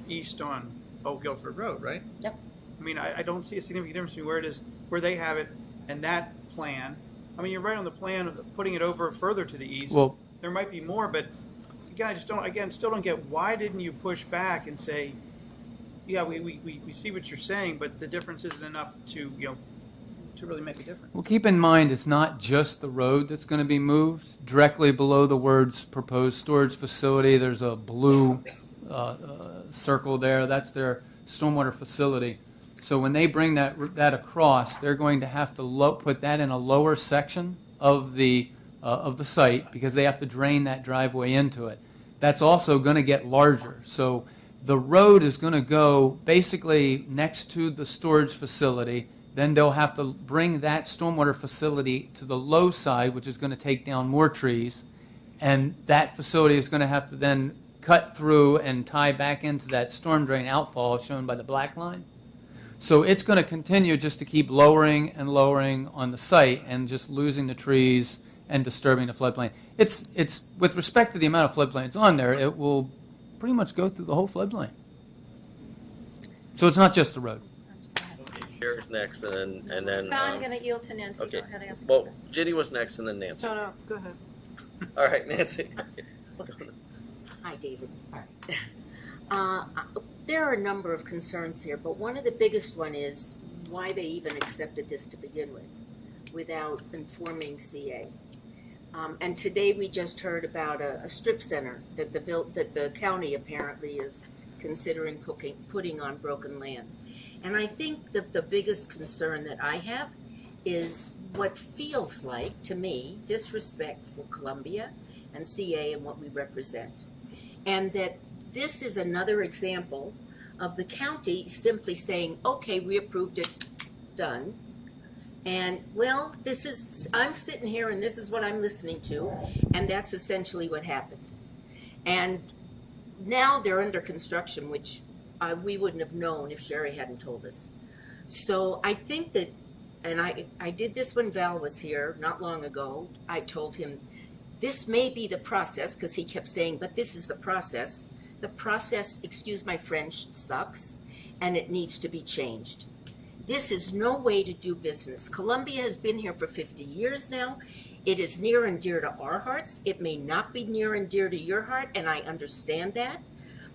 east on Old Guilford Road, right? Yep. I mean, I don't see a significant difference between where it is, where they have it, and that plan. I mean, you're right on the plan of putting it over further to the east. Well, there might be more, but again, I just don't. Again, still don't get why didn't you push back and say, yeah, we see what you're saying, but the difference isn't enough to to really make a difference. Well, keep in mind it's not just the road that's going to be moved. Directly below the words proposed storage facility, there's a blue circle there. That's their stormwater facility. So when they bring that across, they're going to have to put that in a lower section of the site because they have to drain that driveway into it. That's also going to get larger. So the road is going to go basically next to the storage facility. Then they'll have to bring that stormwater facility to the low side, which is going to take down more trees. And that facility is going to have to then cut through and tie back into that storm drain outfall shown by the black line. So it's going to continue just to keep lowering and lowering on the site and just losing the trees and disturbing the floodplain. It's with respect to the amount of floodplains on there, it will pretty much go through the whole floodplain. So it's not just the road. Sherry's next, and then. No, I'm going to yield to Nancy. Okay. Go ahead, Nancy. Well, Ginny was next, and then Nancy. No, go ahead. All right, Nancy. Hi, David. All right. There are a number of concerns here, but one of the biggest one is why they even accepted this to begin with, without informing CA. And today we just heard about a strip center that the county apparently is considering putting on broken land. And I think that the biggest concern that I have is what feels like, to me, disrespect for Columbia and CA and what we represent. And that this is another example of the county simply saying, okay, we approved it, done. And, well, I'm sitting here and this is what I'm listening to, and that's essentially what happened. And now they're under construction, which we wouldn't have known if Sherry hadn't told us. So I think that, and I did this when Val was here not long ago. I told him, this may be the process, because he kept saying, but this is the process. The process, excuse my French, sucks, and it needs to be changed. This is no way to do business. Columbia has been here for 50 years now. It is near and dear to our hearts. It may not be near and dear to your heart, and I understand that,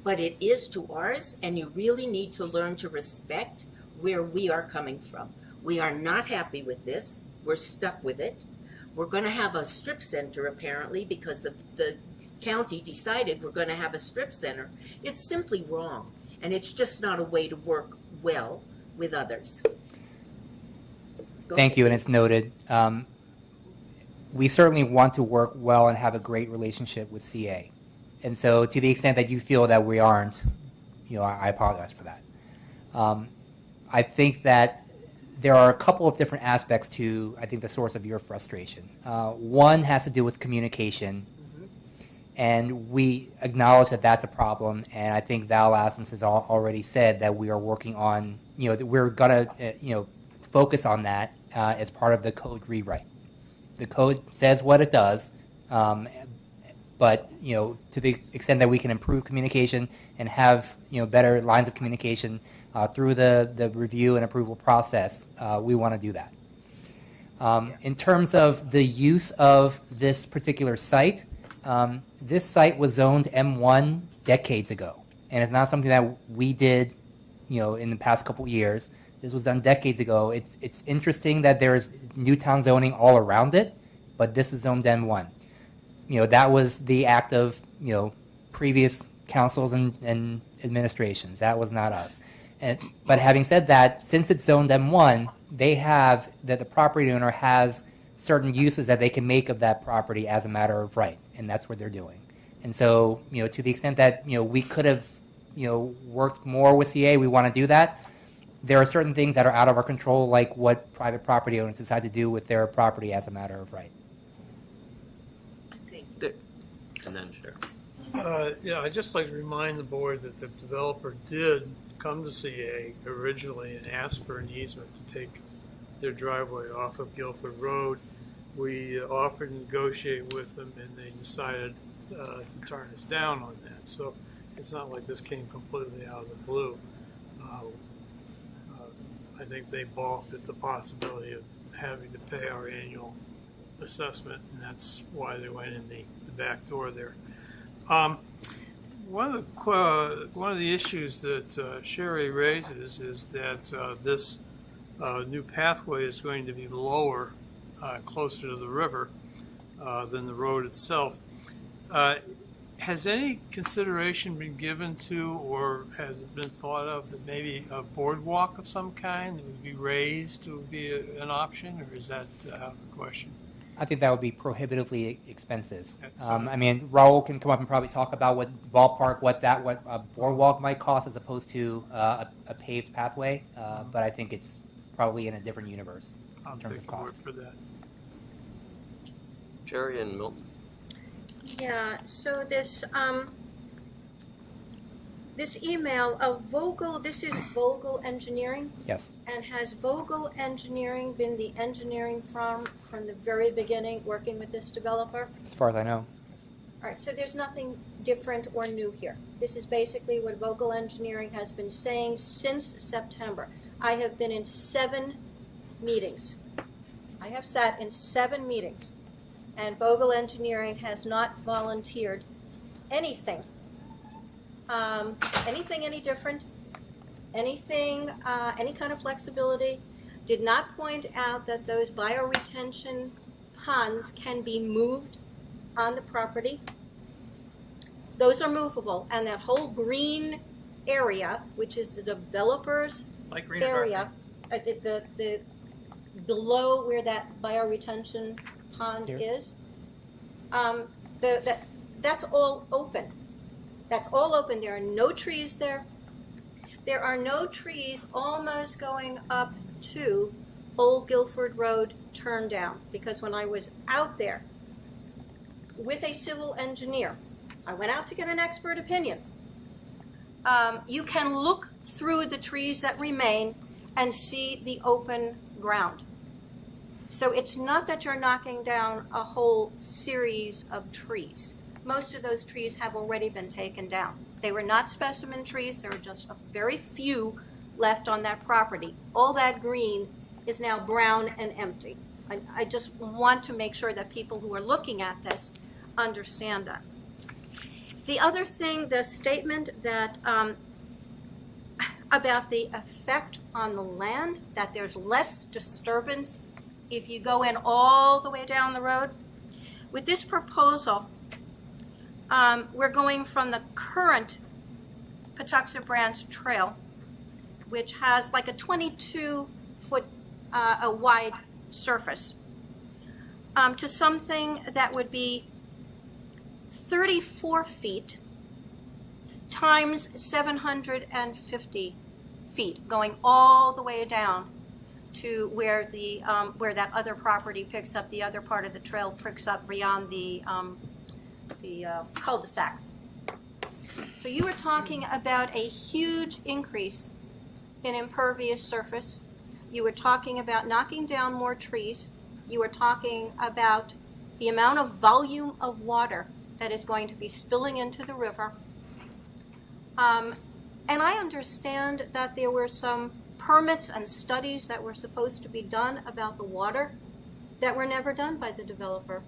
but it is to ours, and you really need to learn to respect where we are coming from. We are not happy with this. We're stuck with it. We're going to have a strip center, apparently, because the county decided we're going to have a strip center. It's simply wrong, and it's just not a way to work well with others. Thank you, and it's noted. we certainly want to work well and have a great relationship with CA. And so to the extent that you feel that we aren't, I apologize for that. I think that there are a couple of different aspects to, I think, the source of your frustration. One has to do with communication, and we acknowledge that that's a problem, and I think Val Lassens has already said that we are working on, that we're going to, focus on that as part of the code rewrite. The code says what it does, but, to the extent that we can improve communication and have, better lines of communication through the review and approval process, we want to do that. In terms of the use of this particular site, this site was zoned M1 decades ago, and it's not something that we did, in the past couple years. This was done decades ago. It's interesting that there's Newtown zoning all around it, but this is zoned M1. That was the act of, previous councils and administrations. That was not us. But having said that, since it's zoned M1, the property owner has certain uses that they can make of that property as a matter of right, and that's what they're doing. And so, to the extent that, we could have, worked more with CA, we want to do that. There are certain things that are out of our control, like what private property owners decide to do with their property as a matter of right. Dick, and then Sharon. I'd just like to remind the board that the developer did come to CA originally and ask for an easement to take their driveway off of Guilford Road. We offered to negotiate with them, and they decided to turn us down on that. So it's not like this came completely out of the blue. I think they balked at the possibility of having to pay our annual assessment, and that's why they went in the back door there. One of the issues that Sherry raises is that this new pathway is going to be lower, closer to the river than the road itself. Has any consideration been given to, or has it been thought of, that maybe a boardwalk of some kind that would be raised would be an option, or is that out of the question? I think that would be prohibitively expensive. Raul can come up and probably talk about what a boardwalk might cost as opposed to a paved pathway, but I think it's probably in a different universe in terms of cost. For that. Jerry and Milton. Yeah, so this email of Vogel, this is Vogel Engineering? Yes. And has Vogel Engineering been the engineering firm from the very beginning working with this developer? As far as I know. All right, so there's nothing different or new here. This is basically what Vogel Engineering has been saying since September. I have been in 7 meetings. I have sat in 7 meetings, and Vogel Engineering has not volunteered anything. Anything any different, anything, any kind of flexibility, did not point out that those bioretention ponds can be moved on the property. Those are movable, and that whole green area, which is the developer's area, the below where that bioretention pond is, that's all open. That's all open. There are no trees there. There are no trees almost going up to Old Guilford Road turn down, because when I was out there with a civil engineer, I went out to get an expert opinion. You can look through the trees that remain and see the open ground. So it's not that you're knocking down a whole series of trees. Most of those trees have already been taken down. They were not specimen trees. There were just a very few left on that property. All that green is now brown and empty. I just want to make sure that people who are looking at this understand that. The other thing, the statement that about the effect on the land, that there's less disturbance if you go in all the way down the road. With this proposal, we're going from the current Patuxent Branch Trail, which has like a 22-foot wide surface. to something that would be 34 feet times 750 feet, going all the way down to where where that other property picks up, the other part of the trail picks up beyond the cul-de-sac. So you were talking about a huge increase in impervious surface. You were talking about knocking down more trees. You were talking about the amount of volume of water that is going to be spilling into the river. And I understand that there were some permits and studies that were supposed to be done about the water that were never done by the developer.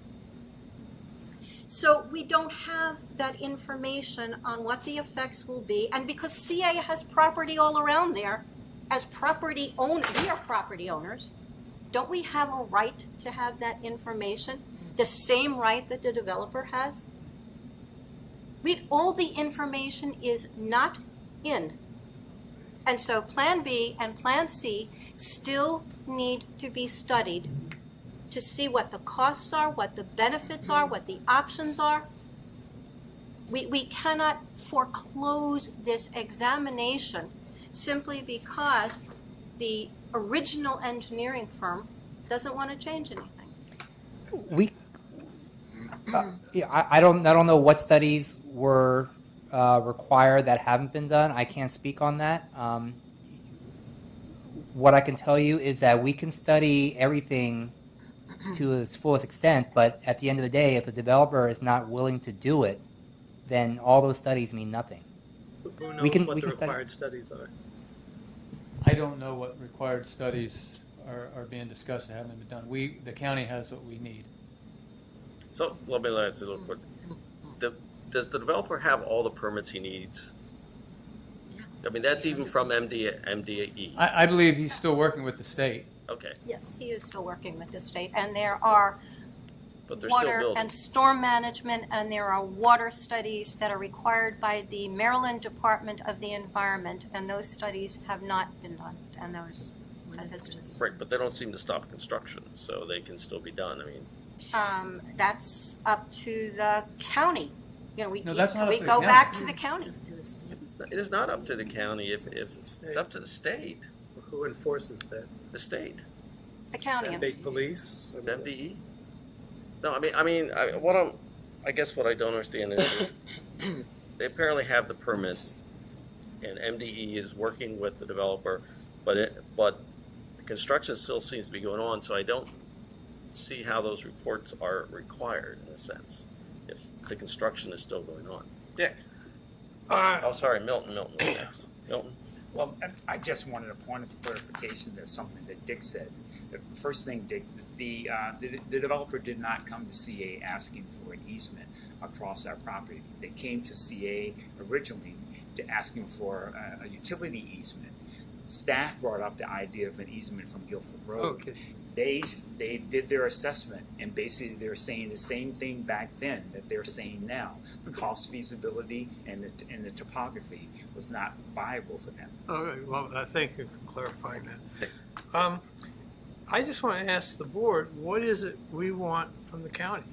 So we don't have that information on what the effects will be. And because CA has property all around there, as property owners, we are property owners, don't we have a right to have that information? The same right that the developer has? All the information is not in. And so Plan B and Plan C still need to be studied to see what the costs are, what the benefits are, what the options are. We cannot foreclose this examination simply because the original engineering firm doesn't want to change anything. I don't know what studies were required that haven't been done. I can't speak on that. What I can tell you is that we can study everything to its fullest extent, but at the end of the day, if the developer is not willing to do it, then all those studies mean nothing. Who knows We can what the study- required studies are? I don't know what required studies are being discussed that haven't been done. The county has what we need. So let me answer a little quick. Does the developer have all the permits he needs? I mean, that's even from MDE. I believe he's still working with the state. Okay, Yes, he is still working with the state, and there are but they're still water building. and storm management, and there are water studies that are required by the Maryland Department of the Environment, and those studies have not been done, and that has just, Right, but they don't seem to stop construction, so they can still be done. I mean, that's up to the county. You know, No, that's not up we to the go county. back to the county. it is not up to the county if it's up to the state. Who enforces that? The state. The county. State police? The MDE? No, I guess what I don't understand is they apparently have the permits, and MDE is working with the developer, but the construction still seems to be going on, so I don't see how those reports are required in a sense, if the construction is still going on. Dick? Oh, sorry, Milton was next. Milton? Well, I just wanted a point of clarification. That's something that Dick said. The first thing, Dick, the developer did not come to CA asking for an easement across our property. They came to CA originally to asking for a utility easement. Staff brought up the idea of an easement from Guilford Road. Okay. They did their assessment, and basically they're saying the same thing back then that they're saying now. The cost feasibility and the topography was not viable for them. All right, well, I thank you for clarifying that. I just want to ask the board, what is it we want from the county?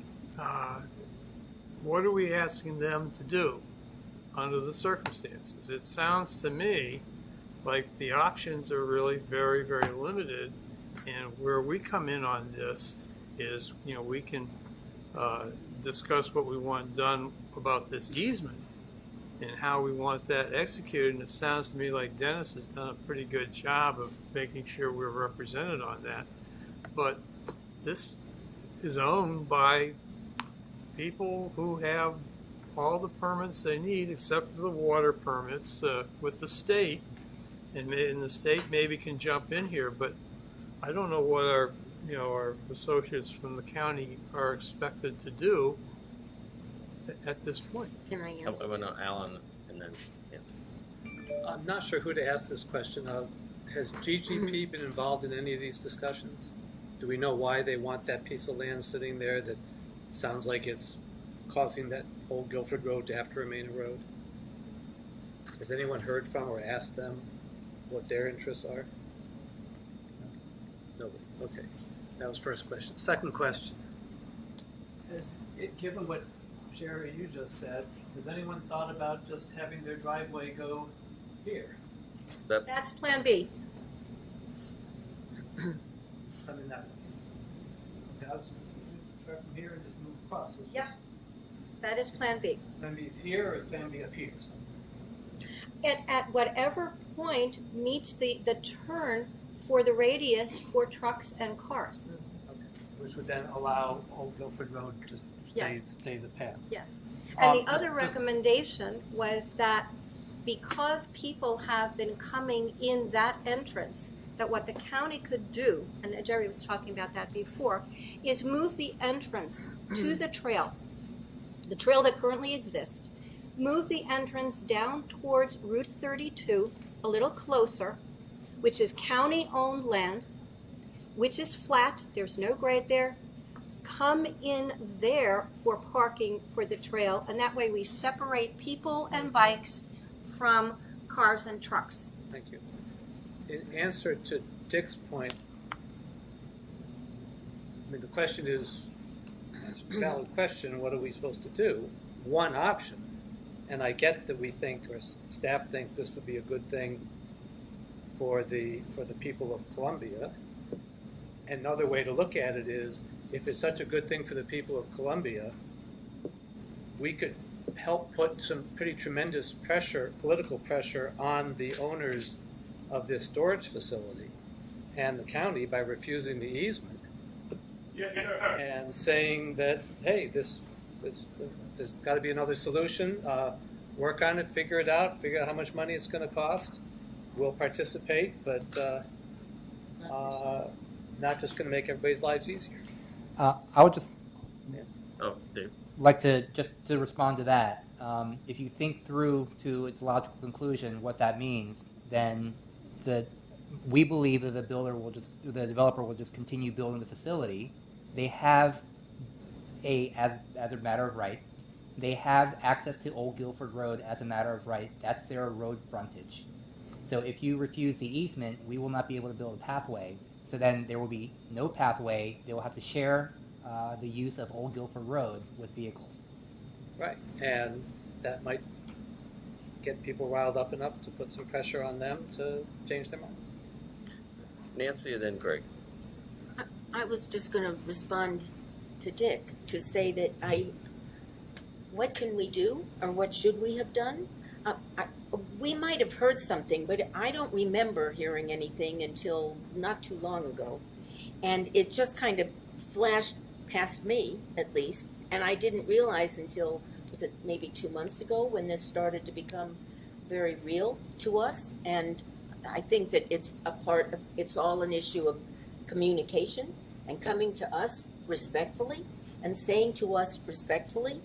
What are we asking them to do under the circumstances? It sounds to me like the options are really very, very limited, and where we come in on this is, we can discuss what we want done about this easement and how we want that executed, and it sounds to me like Dennis has done a pretty good job of making sure we're represented on that. But this is owned by people who have all the permits they need except for the water permits with the state, and the state maybe can jump in here, but I don't know what our associates from the county are expected to do at this point. Can I answer? I went on Alan and then Nancy. I'm not sure who to ask this question of. Has GGP been involved in any of these discussions? Do we know why they want that piece of land sitting there that sounds like it's causing that old Guilford Road to have to remain a road? Has anyone heard from or asked them what their interests are? Nobody. Okay. That was first question. Second question. Given what, Sherry, you just said, has anyone thought about just having their driveway go here? That's Plan B. I mean, that. Okay, I was start from here and just move across. Yeah, that is Plan B. Plan B is here, or Plan B up here? At whatever point meets the turn for the radius for trucks and cars. Which would then allow Old Guilford Road to Yes. stay the path. Yes. And the other recommendation was that because people have been coming in that entrance, that what the county could do, and Jerry was talking about that before, is move the entrance to the trail that currently exists, move the entrance down towards Route 32, a little closer, which is county-owned land, which is flat, there's no grade there, come in there for parking for the trail, and that way we separate people and bikes from cars and trucks. Thank you. In answer to Dick's point, I mean, the question is, it's a valid question, what are we supposed to do? One option, and I get that we think, or staff thinks this would be a good thing for the people of Columbia. Another way to look at it is, if it's such a good thing for the people of Columbia, we could help put some pretty tremendous pressure, political pressure, on the owners of this storage facility and the county by refusing the easement. Yes, sir. And saying that, hey, there's got to be another solution. Work on it, figure out how much money it's going to cost. We'll participate, but not just going to make everybody's lives easier. I would just Oh, Dave. like to respond to that. If you think through to its logical conclusion what that means, then we believe that the developer will just continue building the facility. They have as a matter of right. They have access to Old Guilford Road as a matter of right. That's their road frontage. So if you refuse the easement, we will not be able to build a pathway. So then there will be no pathway. They will have to share the use of Old Guilford Road with vehicles. Right, and that might get people riled up enough to put some pressure on them to change their minds. Nancy and then Greg. I was just going to respond to Dick to say that what can we do, or what should we have done? We might have heard something, but I don't remember hearing anything until not too long ago. And it just kind of flashed past me, at least, and I didn't realize until, was it maybe 2 months ago, when this started to become very real to us. And I think that it's all an issue of communication and coming to us respectfully and saying to us respectfully,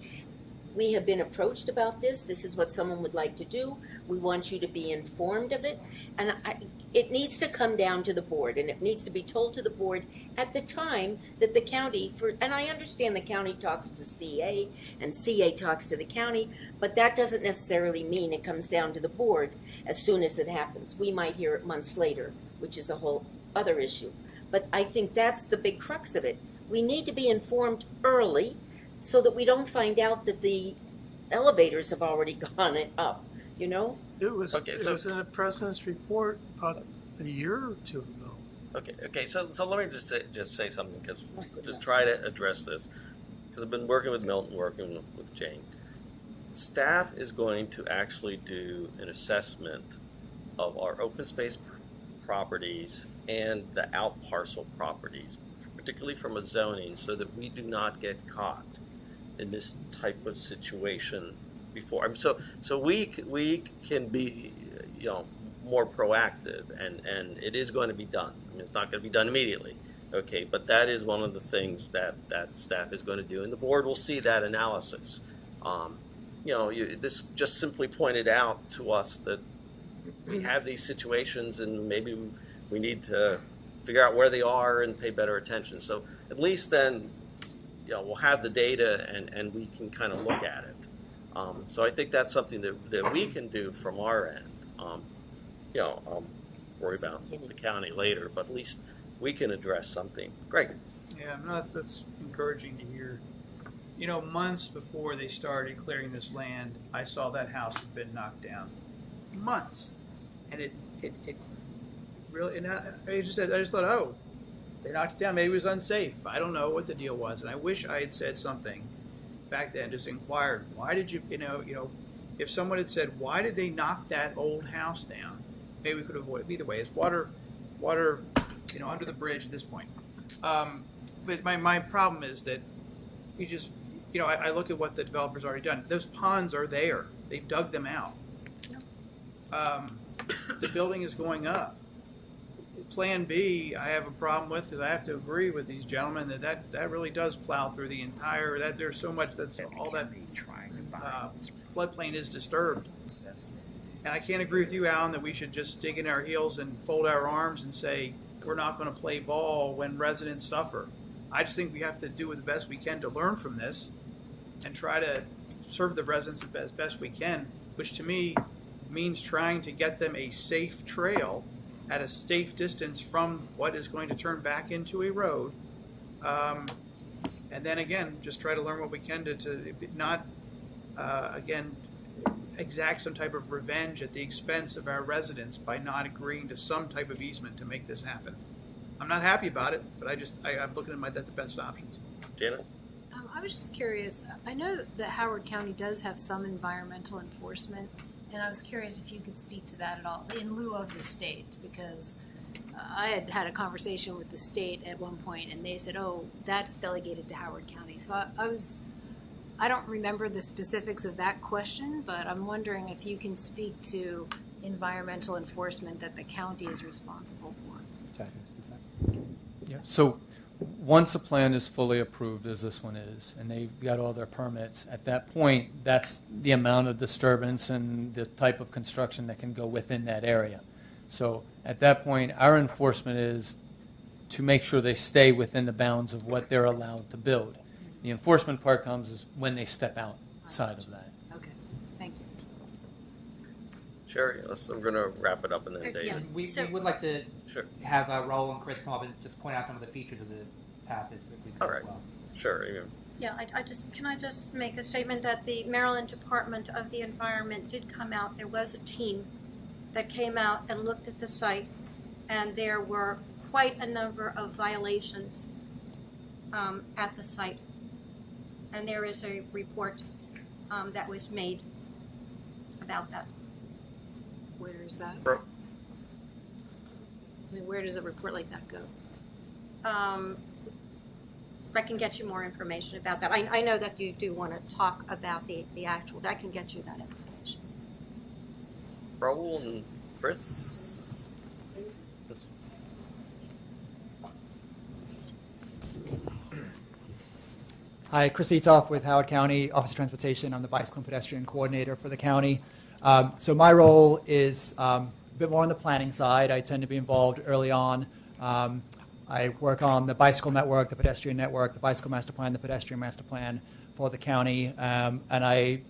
we have been approached about this. This is what someone would like to do. We want you to be informed of it. And it needs to come down to the board, and it needs to be told to the board at the time that the county, and I understand the county talks to CA and CA talks to the county, but that doesn't necessarily mean it comes down to the board as soon as it happens. We might hear it months later, which is a whole other issue. But I think that's the big crux of it. We need to be informed early so that we don't find out that the elevators have already gone up, you know? It was in the president's report about a year or two ago. Okay. So let me just say something, because to try to address this, because I've been working with Milton, working with Jane. Staff is going to actually do an assessment of our open space properties and the out parcel properties, particularly from a zoning, so that we do not get caught in this type of situation before. So we can be, more proactive, and it is going to be done. I mean, it's not going to be done immediately, okay? But that is one of the things that staff is going to do, and the board will see that analysis. This just simply pointed out to us that we have these situations, and maybe we need to figure out where they are and pay better attention. So at least then, we'll have the data and we can kind of look at it. So I think that's something that we can do from our end. I'll worry about the county later, but at least we can address something. Greg. Yeah, no, that's encouraging to hear you know, months before they started clearing this land, I saw that house had been knocked down. Months. And it really, and I just thought, oh, they knocked it down. Maybe it was unsafe. I don't know what the deal was. And I wish I had said something back then, just inquired, why did you know, if someone had said, why did they knock that old house down? Maybe we could avoid, either way, it's water, you know, under the bridge at this point. But my problem is that we just, you know, I look at what the developer's already done. Those ponds are there. They dug them out. The building is going up. Plan B, I have a problem with, because I have to agree with these gentlemen that really does plow through the entire, that there's so much that's all that floodplain is disturbed. And I can't agree with you, Alan, that we should just dig in our heels and fold our arms and say we're not going to play ball when residents suffer. I just think we have to do the best we can to learn from this and try to serve the residents as best we can, which to me means trying to get them a safe trail at a safe distance from what is going to turn back into a road. And then again, just try to learn what we can to not, again, exact some type of revenge at the expense of our residents by not agreeing to some type of easement to make this happen. I'm not happy about it, but I'm looking at the best options. Janet? I was just curious. I know that Howard County does have some environmental enforcement, and I was curious if you could speak to that at all in lieu of the state, because I had a conversation with the state at one point, and they said, "Oh, that's delegated to Howard County." So I don't remember the specifics of that question, but I'm wondering if you can speak to environmental enforcement that the county is responsible for. Yeah. So once a plan is fully approved, as this one is, and they've got all their permits, at that point, that's the amount of disturbance and the type of construction that can go within that area. So at that point, our enforcement is to make sure they stay within the bounds of what they're allowed to build. The enforcement part comes is when they step outside of that. Okay, thank you. Sherry, I'm going to wrap it up and then David. Yeah, we would like to have Raul and Chris come up and just point out some of the features of the path if we could All right. as well. Sure. Yeah, can I just make a statement that the Maryland Department of the Environment did come out. There was a team that came out and looked at the site, and there were quite a number of violations at the site. And there is a report that was made about that. Where is that? I mean, where does a report like that go? I can get you more information about that. I know that you do want to talk about the actual. I can get you that information. Raul and Chris? Hi, Chris Etoff with Howard County Office of Transportation. I'm the bicycle and pedestrian coordinator for the county. So my role is a bit more on the planning side. I tend to be involved early on. I work on the bicycle network, the pedestrian network, the bicycle master plan, the pedestrian master plan for the county, and I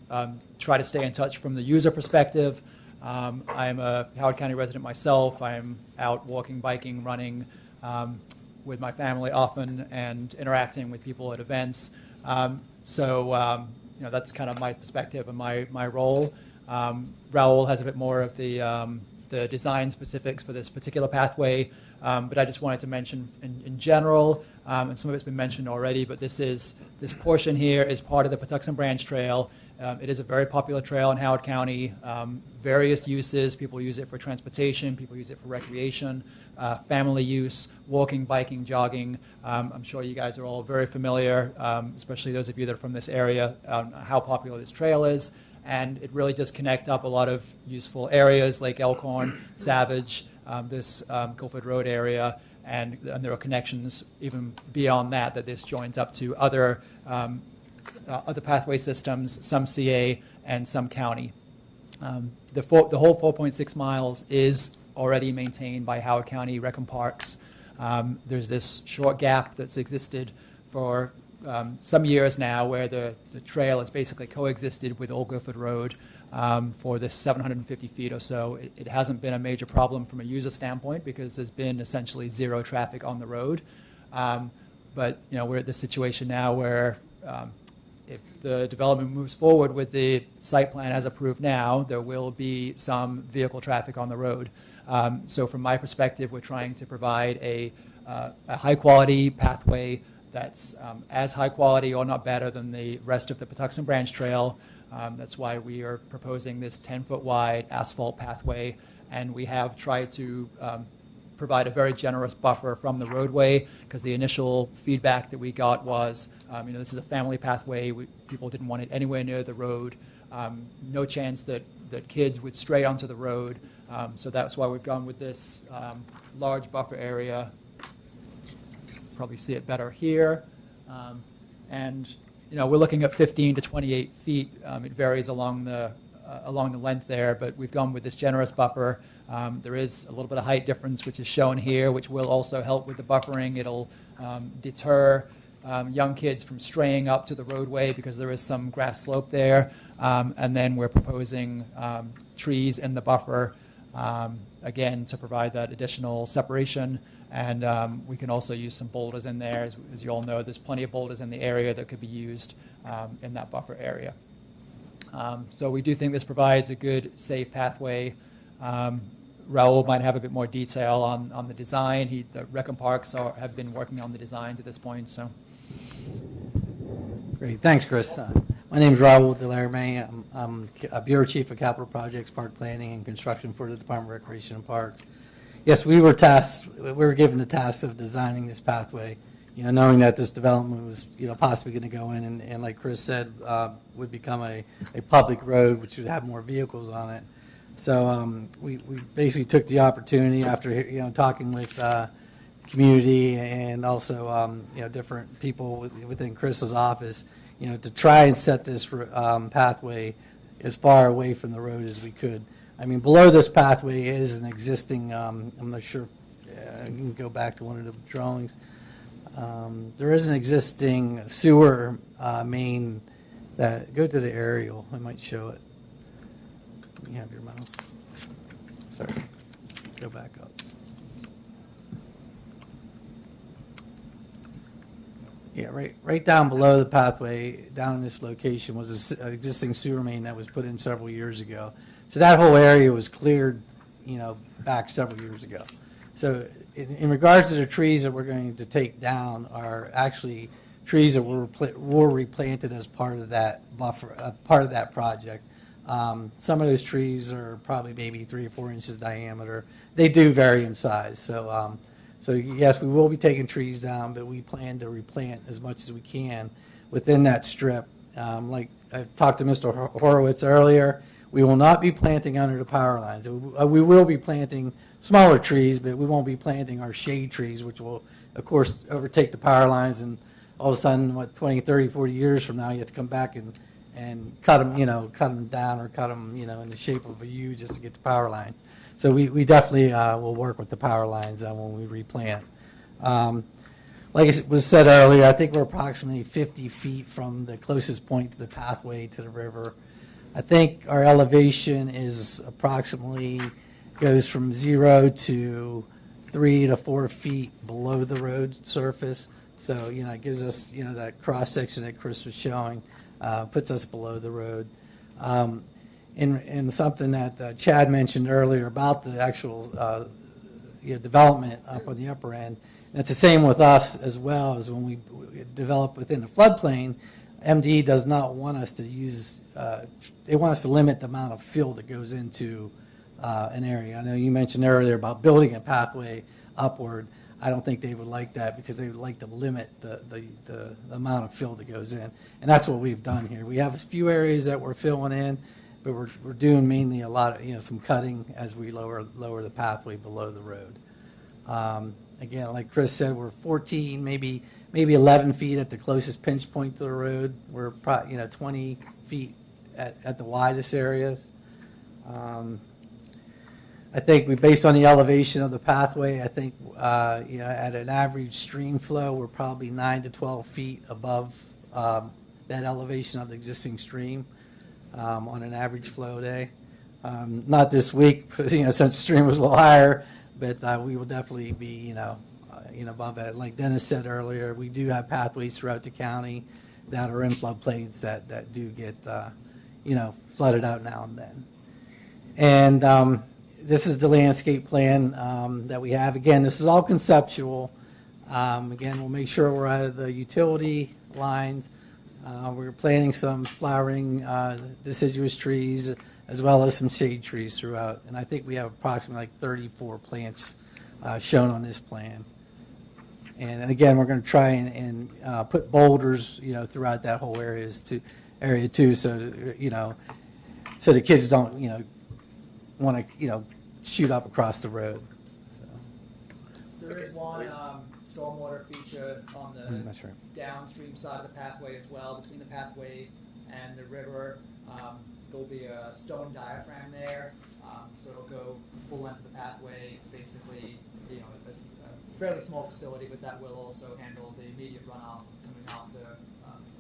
try to stay in touch from the user perspective. I'm a Howard County resident myself. I'm out walking, biking, running with my family often and interacting with people at events. So that's kind of my perspective and my role. Raul has a bit more of the design specifics for this particular pathway, but I just wanted to mention in general, and some of it's been mentioned already, but this portion here is part of the Patuxent Branch Trail. It is a very popular trail in Howard County. Various uses. People use it for transportation. People use it for recreation, family use, walking, biking, jogging. I'm sure you guys are all very familiar, especially those of you that are from this area, how popular this trail is. And it really does connect up a lot of useful areas like Elkhorn, Savage, this Guilford Road area, and there are connections even beyond that this joins up to other pathway systems, some CA and some county. The whole 4.6 miles is already maintained by Howard County Rec and Parks. There's this short gap that's existed for some years now where the trail has basically coexisted with Old Guilford Road for this 750 feet or so. It hasn't been a major problem from a user standpoint because there's been essentially zero traffic on the road. But we're at this situation now where if the development moves forward with the site plan as approved now, there will be some vehicle traffic on the road. So from my perspective, we're trying to provide a high-quality pathway that's as high quality or not better than the rest of the Patuxent Branch Trail. That's why we are proposing this 10-foot wide asphalt pathway, and we have tried to provide a very generous buffer from the roadway, because the initial feedback that we got was, this is a family pathway. People didn't want it anywhere near the road. No chance that kids would stray onto the road. So that's why we've gone with this large buffer area. Probably see it better here. And we're looking at 15 to 28 feet. It varies along the length there, but we've gone with this generous buffer. There is a little bit of height difference, which is shown here, which will also help with the buffering. It'll deter young kids from straying up to the roadway, because there is some grass slope there. And then we're proposing trees in the buffer, again, to provide that additional separation. And we can also use some boulders in there. As you all know, there's plenty of boulders in the area that could be used in that buffer area. So we do think this provides a good, safe pathway. Raul might have a bit more detail on the design. The Rec and Parks have been working on the designs at this point. So. Great. Thanks, Chris. My name is Raul Delarme. I'm a Bureau Chief of Capital Projects, Park Planning, and Construction for the Department of Recreation and Parks. Yes, we were given the task of designing this pathway, knowing that this development was, possibly going to go in and like Chris said, would become a public road, which would have more vehicles on it. So we basically took the opportunity after, talking with community and also, different people within Chris's office, to try and set this pathway as far away from the road as we could. I mean, below this pathway is an existing, I'm not sure, you can go back to one of the drawings. There is an existing sewer main that, go to the aerial, I might show it. You have your mouse. Sorry, go back up. Yeah, right down below the pathway, down in this location, was an existing sewer main that was put in several years ago. So that whole area was cleared, back several years ago. So in regards to the trees that we're going to take down are actually trees that were replanted as part of that buffer, part of that project. Some of those trees are probably maybe 3 or 4 inches diameter. They do vary in size. So yes, we will be taking trees down, but we plan to replant as much as we can within that strip. Like I talked to Mr. Horowitz earlier, we will not be planting under the power lines. We will be planting smaller trees, but we won't be planting our shade trees, which will, of course, overtake the power lines. And all of a sudden, 20, 30, 40 years from now, you have to come back and cut them down or cut them, in the shape of a U just to get the power line. So we definitely will work with the power lines when we replant. Like it was said earlier, I think we're approximately 50 feet from the closest point to the pathway to the river. I think our elevation is approximately, goes from 0 to 3 to 4 feet below the road surface. So, it gives us, that cross section that Chris was showing, puts us below the road. And something that Chad mentioned earlier about the actual development up on the upper end, and it's the same with us as well, as when we develop within the floodplain. MDE does not want us to use, they want us to limit the amount of fill that goes into an area. I know you mentioned earlier about building a pathway upward. I don't think they would like that, because they would like to limit the amount of fill that goes in. And that's what we've done here. We have a few areas that we're filling in, but we're doing mainly a lot of, some cutting as we lower the pathway below the road. Again, like Chris said, we're 14, maybe 11 feet at the closest pinch point to the road. We're 20 feet at the widest areas. I think based on the elevation of the pathway, I think at an average stream flow, we're probably 9 to 12 feet above that elevation of the existing stream on an average flow day. Not this week, because since the stream was a little higher, but we will definitely be above that. Like Dennis said earlier, we do have pathways throughout the county that are in floodplains that do get, flooded out now and then. And this is the landscape plan that we have. Again, this is all conceptual. Again, we'll make sure we're out of the utility lines. We're planting some flowering deciduous trees as well as some shade trees throughout. And I think we have approximately like 34 plants shown on this plan. And again, we're going to try and put boulders, throughout that whole area too, so so the kids don't, want to, shoot up across the road. There is one stormwater feature on the That's right. downstream side of the pathway as well, between the pathway and the river. There'll be a stone diaphragm there, so it'll go full length of the pathway. It's basically, a fairly small facility, but that will also handle the immediate runoff coming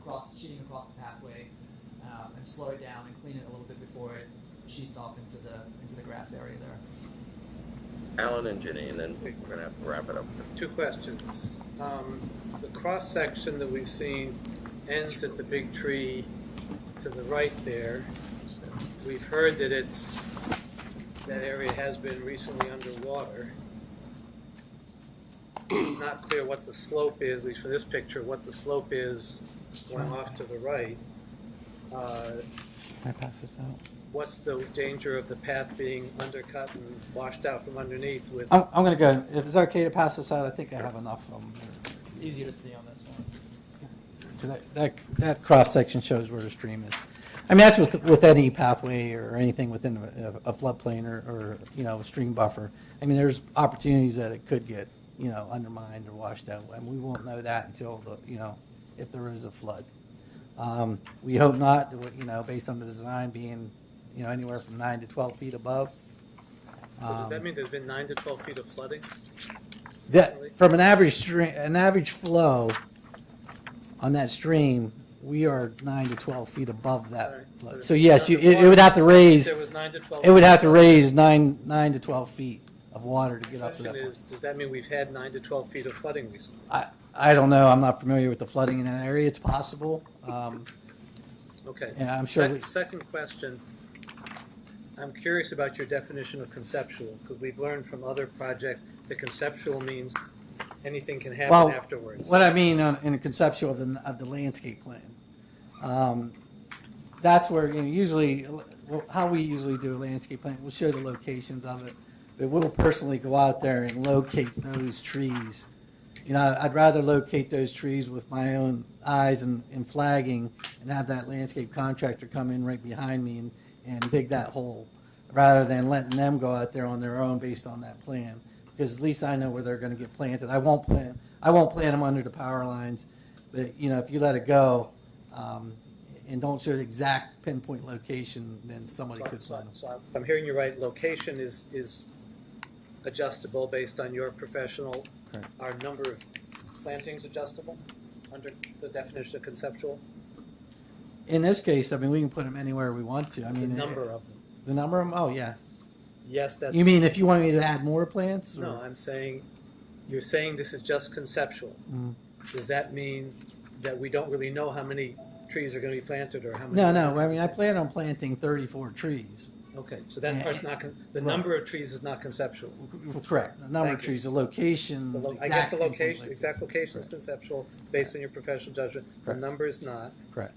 off sheeting across the pathway, and slow it down and clean it a little bit before it sheets off into the grass area there. Alan and Ginny, and then we're going to have to wrap it up. Two questions. The cross section that we've seen ends at the big tree to the right there. We've heard that that area has been recently underwater. It's not clear what the slope is, at least for this picture, what the slope is going off to the right. Can I pass this out? What's the danger of the path being undercut and washed out from underneath with? I'm going to go. If it's okay to pass this out, I think I have enough of them. It's easier to see on this one. So that cross section shows where the stream is. I mean, that's with any pathway or anything within a floodplain or a stream buffer. I mean, there's opportunities that it could get undermined or washed out, and we won't know that until if there is a flood. We hope not. Based on the design being anywhere from 9 to 12 feet above. Does that mean there's been 9 to 12 feet of flooding? From an average flow on that stream, we are 9 to 12 feet above that flood. So yes, it would have to raise. There was 9 to 12. It would have to raise 9 to 12 feet of water to get up to that point. Does that mean we've had 9 to 12 feet of flooding recently? I don't know. I'm not familiar with the flooding in that area. It's possible. Okay. Yeah, I'm sure. Second question. I'm curious about your definition of conceptual, because we've learned from other projects that conceptual means anything can happen afterwards. What I mean in a conceptual of the landscape plan, that's where usually how we usually do a landscape plan. We'll show the locations of it, but we'll personally go out there and locate those trees. I'd rather locate those trees with my own eyes and flagging, and have that landscape contractor come in right behind me and dig that hole, rather than letting them go out there on their own based on that plan. Because at least I know where they're going to get planted. I won't plant them under the power lines, but if you let it go and don't show the exact pinpoint location, then somebody could find them. So if I'm hearing you right, location is adjustable based on your professional. Correct. Are number of plantings adjustable under the definition of conceptual? In this case, I mean, we can put them anywhere we want to. I mean, The number of them. The number of them? Oh, yeah. Yes, that's. You mean if you want me to add more plants? Or? No, I'm saying, you're saying this is just conceptual. Does that mean that we don't really know how many trees are going to be planted or how many? No. I mean, I plan on planting 34 trees. Okay, so that part's not, the number of trees is not conceptual. Correct. The number of trees, the location. I get the location, exact location is conceptual based on your professional judgment. The number is not. Correct.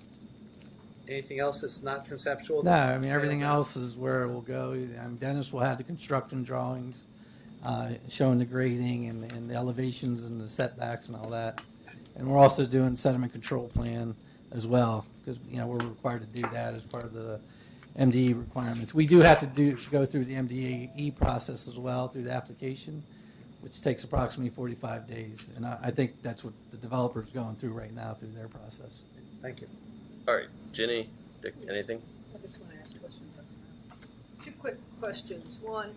Anything else that's not conceptual? No, I mean, everything else is where it will go. Dennis will have the construction drawings showing the grading and the elevations and the setbacks and all that. And we're also doing sediment control plan as well, because we're required to do that as part of the MDE requirements. We do have to go through the MDE process as well through the application, which takes approximately 45 days. And I think that's what the developer's going through right now through their process. Thank you. All right, Ginny, Dick, anything? I just want to ask a question. Two quick questions. One,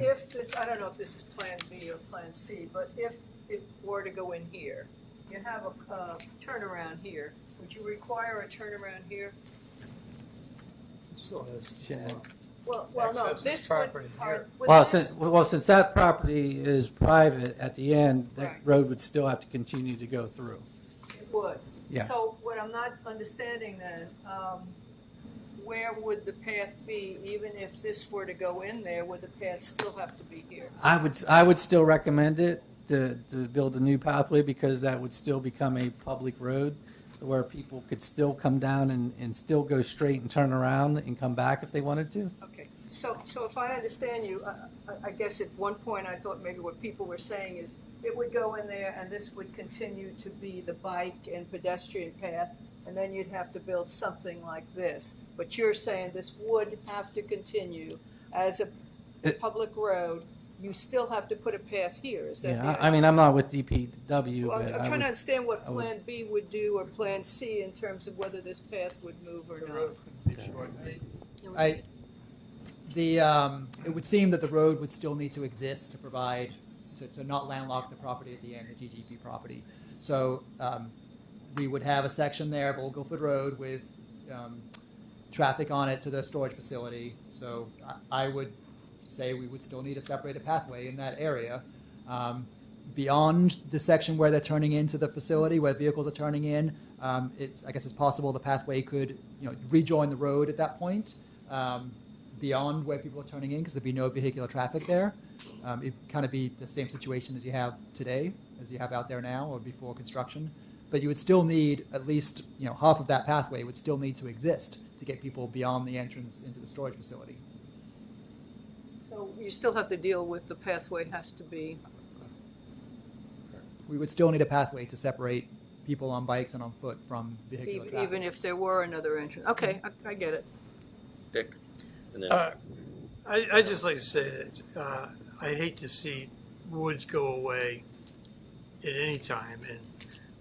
if this, I don't know if this is Plan B or Plan C, but if it were to go in here, you have a turnaround here. Would you require a turnaround here? Well, no. This property would, Well, since that property is private, at the end, that road would still have to continue to go through. it would. Yeah. So what I'm not understanding then, where would the path be? Even if this were to go in there, would the path still have to be here? I would still recommend it to build a new pathway because that would still become a public road where people could still come down and still go straight and turn around and come back if they wanted to. Okay, so if I understand you, I guess at one point I thought maybe what people were saying is it would go in there and this would continue to be the bike and pedestrian path, and then you'd have to build something like this. But you're saying this would have to continue as a public road. You still have to put a path here. Is that Yeah, I mean, I'm not with DPW, Well, but I'm I trying would- to understand what I would- Plan B would do or Plan C in terms of whether this path would move or not. It would seem that the road would still need to exist to provide, to not landlock the property at the end, the GGP property. So we would have a section there of Old Guilford Road with traffic on it to the storage facility. So I would say we would still need a separated pathway in that area. Beyond the section where they're turning into the facility, where vehicles are turning in, I guess it's possible the pathway could rejoin the road at that point. Beyond where people are turning in, because there'd be no vehicular traffic there. It'd kind of be the same situation as you have today, as you have out there now, or before construction. But you would still need at least half of that pathway would still need to exist to get people beyond the entrance into the storage facility. So you still have to deal with the pathway has to be. We would still need a pathway to separate people on bikes and on foot from vehicular traffic. Even if there were another entrance. Okay, I get it. Dick? And then, I just like to say that I hate to see woods go away at any time. And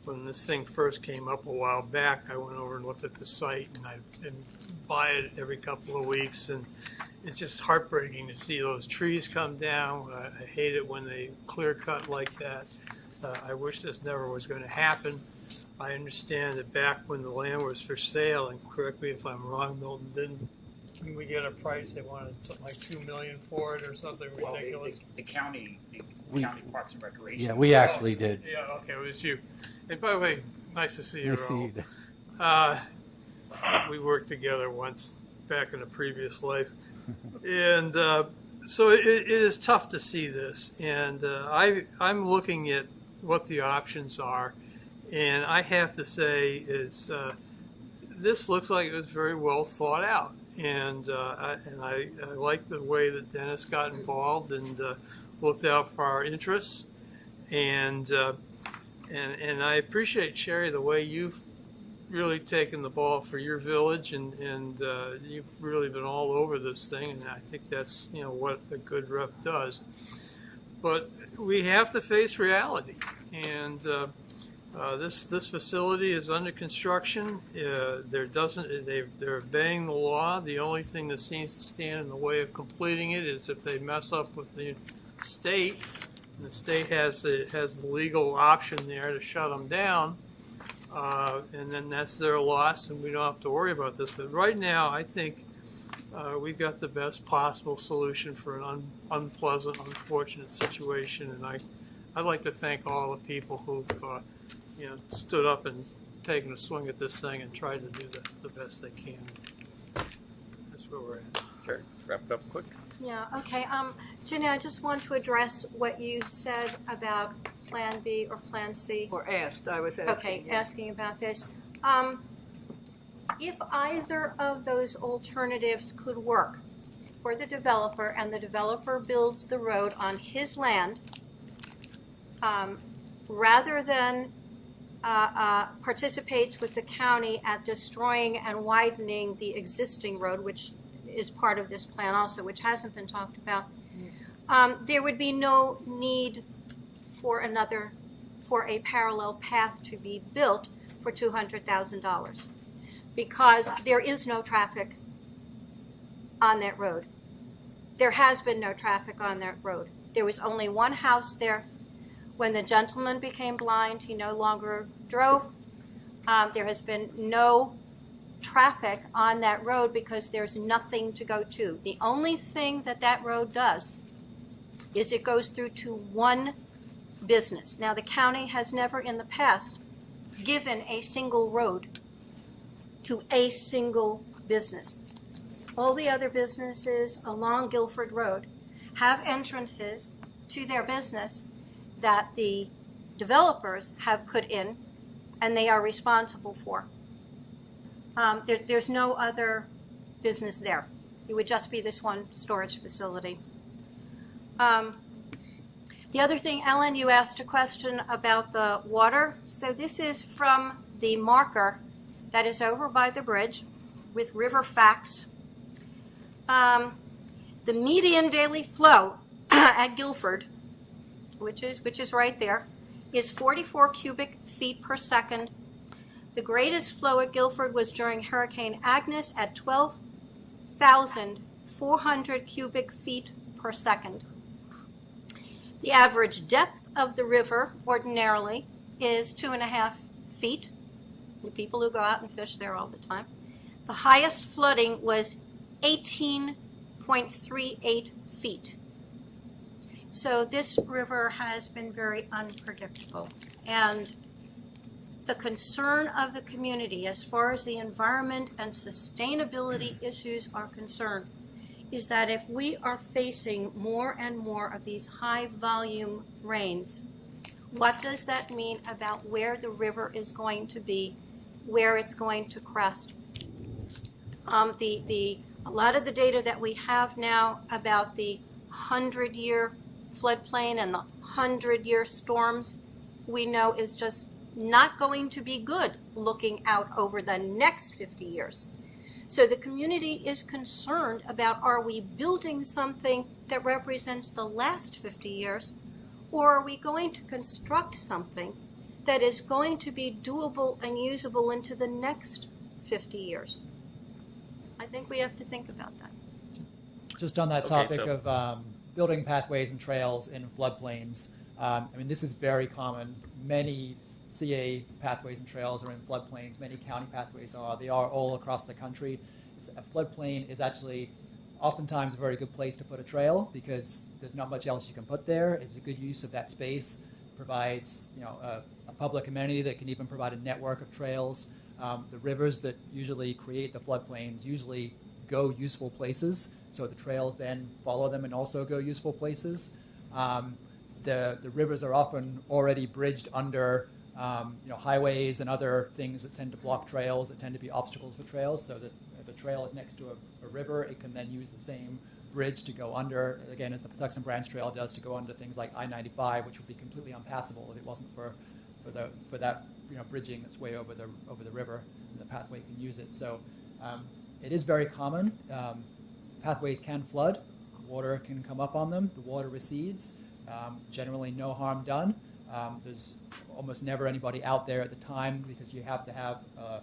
when this thing first came up a while back, I went over and looked at the site, and I've been by it every couple of weeks, and it's just heartbreaking to see those trees come down. I hate it when they clear cut like that. I wish this never was going to happen. I understand that back when the land was for sale, and correct me if I'm wrong, Milton, didn't we get a price? They wanted something like $2 million for it or something ridiculous. The county Parks and Recreation. Yeah, we actually did. Yeah, okay, it was you. And by the way, nice to see you, Nice to see Raoul. you. We worked together once back in a previous life. And so it is tough to see this. And I'm looking at what the options are. And I have to say this looks like it was very well thought out. And I like the way that Dennis got involved and looked out for our interests. And I appreciate, Sherry, the way you've really taken the ball for your village, and you've really been all over this thing, and I think that's what a good rep does. But we have to face reality, and this facility is under construction. They're obeying the law. The only thing that seems to stand in the way of completing it is if they mess up with the state. And the state has the legal option there to shut them down. And then that's their loss, and we don't have to worry about this. But right now, I think we've got the best possible solution for an unpleasant, unfortunate situation. And I'd like to thank all the people who've stood up and taken a swing at this thing and tried to do the best they can. That's where we're at. Sure. Wrap it up quick. Yeah, okay. Jenny, I just want to address what you said about Plan B or Plan C. Or asked, I was asking. Okay, asking about this. If either of those alternatives could work for the developer, and the developer builds the road on his land, rather than participates with the county at destroying and widening the existing road, which is part of this plan also, which hasn't been talked about, there would be no need for a parallel path to be built for $200,000, because there is no traffic on that road. There has been no traffic on that road. There was only one house there. When the gentleman became blind, he no longer drove. There has been no traffic on that road because there's nothing to go to. The only thing that road does is it goes through to one business. Now, the county has never in the past given a single road to a single business. All the other businesses along Guilford Road have entrances to their business that the developers have put in and they are responsible for. There's no other business there. It would just be this one storage facility. The other thing, Ellen, you asked a question about the water. So this is from the marker that is over by the bridge with river facts. The median daily flow at Guilford, which is right there, is 44 cubic feet per second. The greatest flow at Guilford was during Hurricane Agnes at 12,400 cubic feet per second. The average depth of the river ordinarily is 2.5 feet. The people who go out and fish there all the time. The highest flooding was 18.38 feet. So this river has been very unpredictable. And the concern of the community as far as the environment and sustainability issues are concerned is that if we are facing more and more of these high volume rains, what does that mean about where the river is going to be, where it's going to crest? A lot of the data that we have now about the 100-year floodplain and the 100-year storms, we know is just not going to be good looking out over the next 50 years. So the community is concerned about, are we building something that represents the last 50 years, or are we going to construct something that is going to be doable and usable into the next 50 years? I think we have to think about that. Just on that topic of building pathways and trails in floodplains, I mean, this is very common. Many CA pathways and trails are in floodplains. Many county pathways are. They are all across the country. A floodplain is actually oftentimes a very good place to put a trail because there's not much else you can put there. It's a good use of that space. Provides a public amenity that can even provide a network of trails. The rivers that usually create the floodplains usually go useful places, so the trails then follow them and also go useful places. The rivers are often already bridged under highways and other things that tend to block trails, that tend to be obstacles for trails, so that if a trail is next to a river, it can then use the same bridge to go under, again, as the Patuxent Branch Trail does, to go under things like I-95, which would be completely unpassable if it wasn't for that bridging that's way over the river, and the pathway can use it. So it is very common. Pathways can flood. Water can come up on them. The water recedes. Generally, no harm done. There's almost never anybody out there at the time because you have to have a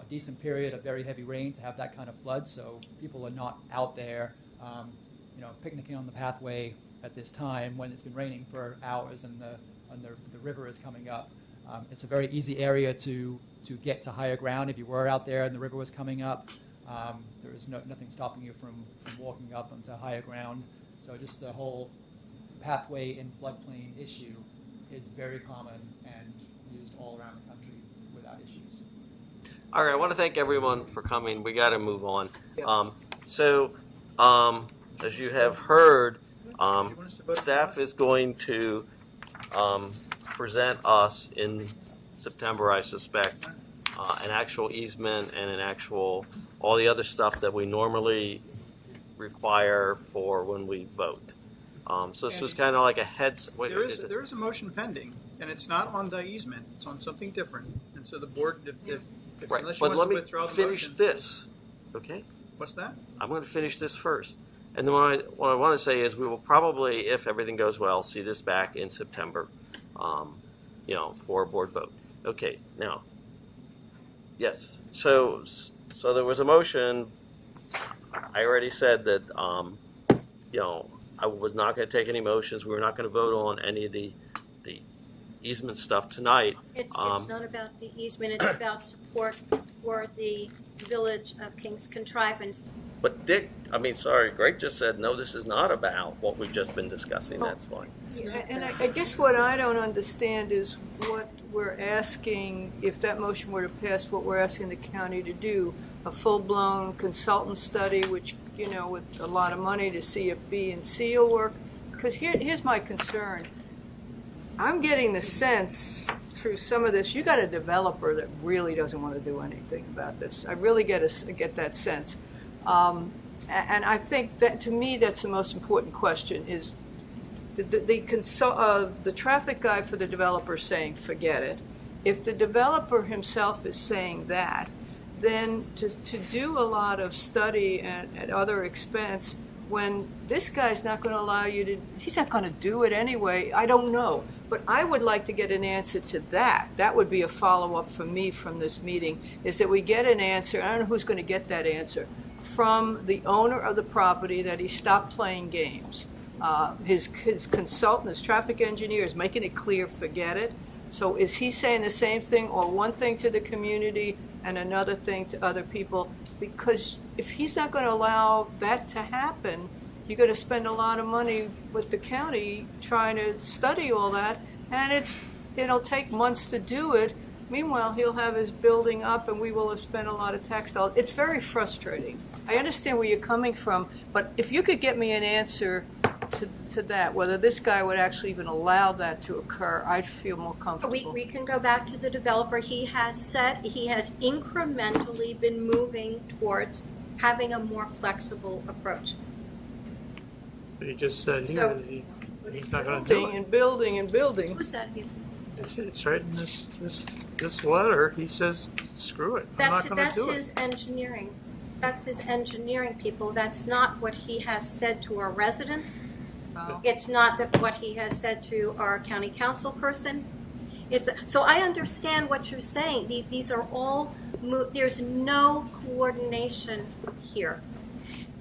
decent period of very heavy rain to have that kind of flood. So people are not out there, picnicking on the pathway at this time when it's been raining for hours and the river is coming up. It's a very easy area to get to higher ground. If you were out there and the river was coming up, there is nothing stopping you from walking up onto higher ground. So just the whole pathway in floodplain issue is very common and used all around the country without issues. All right, I want to thank everyone for coming. We got to move on. As you have heard, staff is going to present us in September, I suspect, an actual easement and an actual, all the other stuff that we normally require for when we vote. So this was kind of like a heads. There is a motion pending, and it's not on the easement. It's on something different. And so the board, Right, unless you but want let to me withdraw the finish motion. this, okay? What's that? I'm going to finish this first. And then what I want to say is we will probably, if everything goes well, see this back in September, for a board vote. Okay, now, yes. So there was a motion. I already said that, I was not going to take any motions. We were not going to vote on any of the easement stuff tonight. It's not about the easement, it's about support for the Village of King's Contrivance. But Greg just said, no, this is not about what we've just been discussing. That's fine. And I guess what I don't understand is we're asking, if that motion were to pass, what we're asking the county to do, a full-blown consultant study, which, you know, with a lot of money to see if B and C will work. Because here's my concern. I'm getting the sense through some of this, you got a developer that really doesn't want to do anything about this. I really get that sense. And I think that, to me, that's the most important question is the traffic guy for the developer saying, forget it. If the developer himself is saying that, then to do a lot of study at other expense when this guy's not going to allow you to, he's not going to do it anyway, I don't know. But I would like to get an answer to that. That would be a follow-up for me from this meeting, is that we get an answer. I don't know who's going to get that answer from the owner of the property that he stopped playing games. His consultant, his traffic engineer, is making it clear, forget it. So is he saying the same thing, or one thing to the community and another thing to other people? Because if he's not going to allow that to happen, you're going to spend a lot of money with the county trying to study all that, and it'll take months to do it. Meanwhile, he'll have his building up, and we will have spent a lot of tax dollars. It's very frustrating. I understand where you're coming from, but if you could get me an answer to that, whether this guy would actually even allow that to occur, I'd feel more comfortable. We can go back to the developer. He has said he has incrementally been moving towards having a more flexible approach. But he just said So- here that he's not going to do Building it. and building and building. Who said he's? It's right in this letter. He says, screw it. I'm not going to That's do his it. engineering. That's his engineering people. That's not what he has said to our residents. It's not what he has said to our county council person. So I understand what you're saying. These are all, there's no coordination here.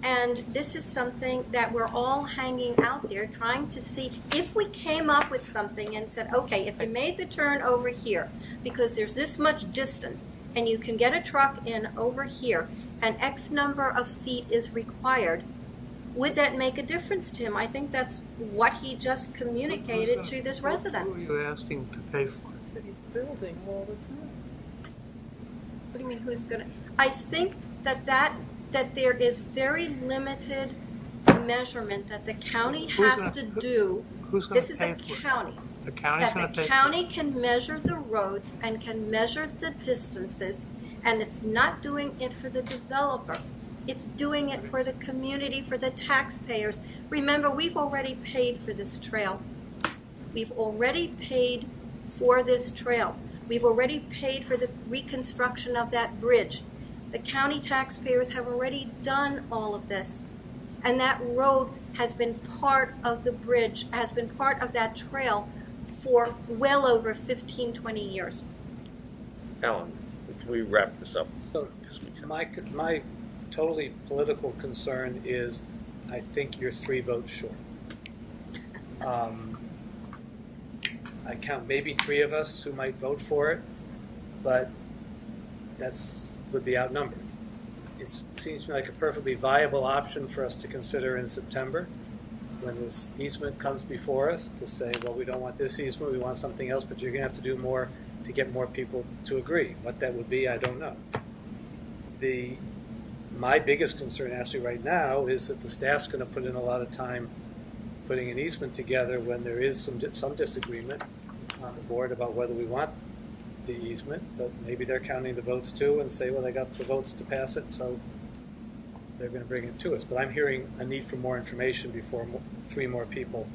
And this is something that we're all hanging out there trying to see if we came up with something and said, okay, if you made the turn over here, because there's this much distance, and you can get a truck in over here, and X number of feet is required, would that make a difference to him? I think that's what he just communicated to this resident. Who are you asking to pay for it? But he's building all the time. What do you mean, who's going to? I think that there is very limited measurement that the county has to do. Who's going This to is pay a for it? county. The county's That going to the pay county can measure the roads and can measure the distances, and it's not doing it for the developer. It's doing it for the community, for the taxpayers. Remember, we've already paid for this trail. We've already paid for this trail. We've already paid for the reconstruction of that bridge. The county taxpayers have already done all of this. And that road has been part of the bridge, has been part of that trail for well over 15, 20 years. Alan, can we wrap this up? So my totally political concern is I think you're 3 votes short. I count maybe 3 of us who might vote for it, but would be outnumbered. It seems to me like a perfectly viable option for us to consider in September when this easement comes before us to say, well, we don't want this easement, we want something else, but you're going to have to do more to get more people to agree. What that would be, I don't know. My biggest concern actually right now is that the staff's going to put in a lot of time putting an easement together when there is some disagreement on the board about whether we want the easement, but maybe they're counting the votes too and say, well, they got the votes to pass it, so they're going to bring it to us. But I'm hearing a need for more information before 3 more people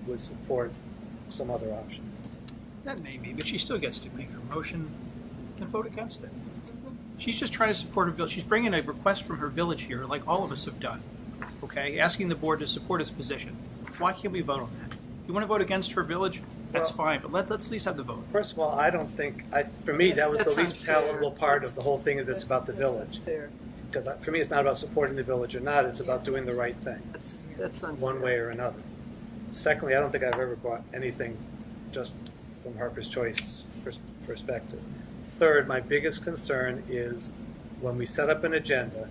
would support some other option. That may be, but she still gets to make her motion and vote against it. She's just trying to support her village. She's bringing a request from her village here, like all of us have done, okay, asking the board to support its position. Why can't we vote on that? You want to vote against her village? That's fine, but let's at least have the vote. First of all, I don't think, for me, that was That's the least unfair. palatable part of the whole thing of this about the village. Because for me, it's not about supporting the village or not, it's about doing the right thing. That's unfair. One way or another. Secondly, I don't think I've ever brought anything just from Harper's Choice perspective. Third, my biggest concern is when we set up an agenda,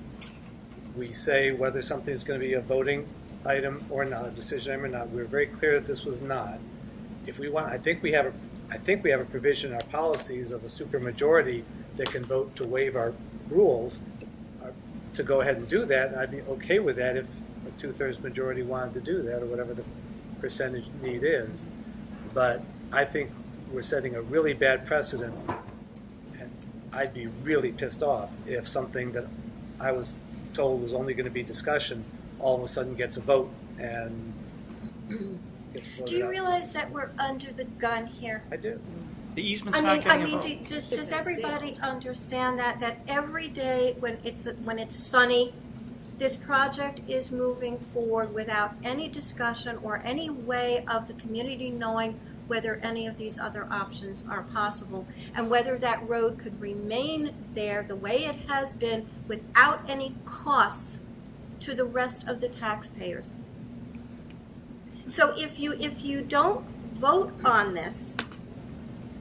we say whether something is going to be a voting item or not, a decision item or not. We were very clear that this was not. if we want, I think we have a provision in our policies of a supermajority that can vote to waive our rules to go ahead and do that, and I'd be okay with that if a 2/3 majority wanted to do that, or whatever the percentage need is. But I think we're setting a really bad precedent, and I'd be really pissed off if something that I was told was only going to be discussion all of a sudden gets a vote and gets voted Do you out. realize that we're under the gun here? I do. The easement's not getting a vote. Does everybody understand that every day when it's sunny, this project is moving forward without any discussion or any way of the community knowing whether any of these other options are possible, and whether that road could remain there the way it has been without any costs to the rest of the taxpayers. So if you don't vote on this,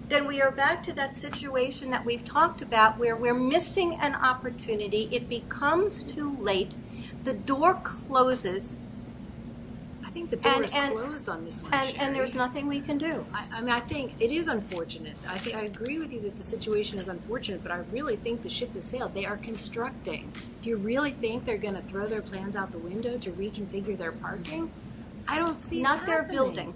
then we are back to that situation that we've talked about where we're missing an opportunity. It becomes too late. The door closes. I think the door is closed on this one, and there's nothing we can do. I mean, I think it is unfortunate. I agree with you that the situation is unfortunate, but I really think the ship has sailed. They are constructing. Do you really think they're going to throw their plans out the window to reconfigure their parking? I don't see Not it their happening. building.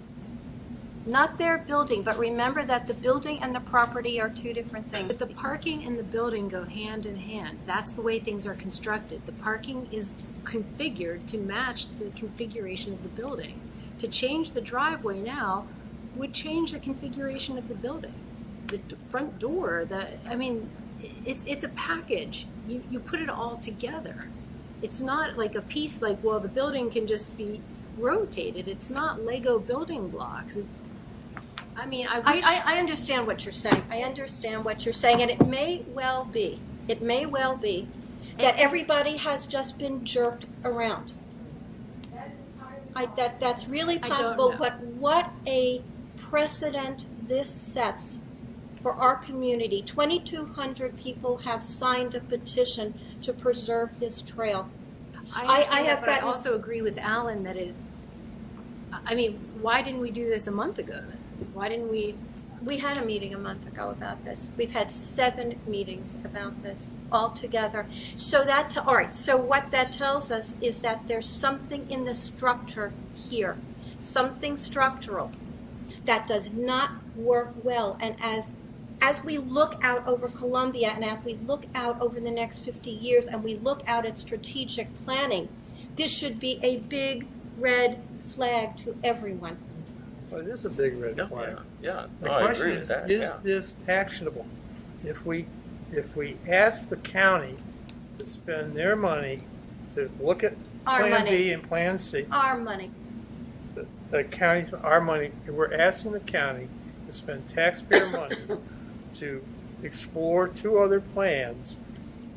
Not their building, but remember that the building and the property are two different things. But the parking and the building go hand in hand. That's the way things are constructed. The parking is configured to match the configuration of the building. To change the driveway now would change the configuration of the building. The front door, it's a package. You put it all together. It's not like a piece like, well, the building can just be rotated. It's not Lego building blocks. I mean, I understand what you're saying. I understand what you're saying, and it may well be that everybody has just been jerked around. That's really I don't possible. know. But what a precedent this sets for our community. 2,200 people have signed a petition to preserve this trail. I understand have that, but I gotten- also agree with Alan that why didn't we do this a month ago then? Why didn't we? We had a meeting a month ago about this. We've had 7 meetings about this altogether. So all right. So what that tells us is that there's something in the structure here, something structural that does not work well. And as we look out over Columbia, and as we look out over the next 50 years, and we look out at strategic planning, this should be a big red flag to everyone. Well, it is a big red flag. Yeah, The I question agree with that. is Yeah. this actionable? If we ask the county to spend their money to look at Our Plan money. B and Plan C, Our money. the county's, our money, we're asking the county to spend taxpayer money to explore 2 other plans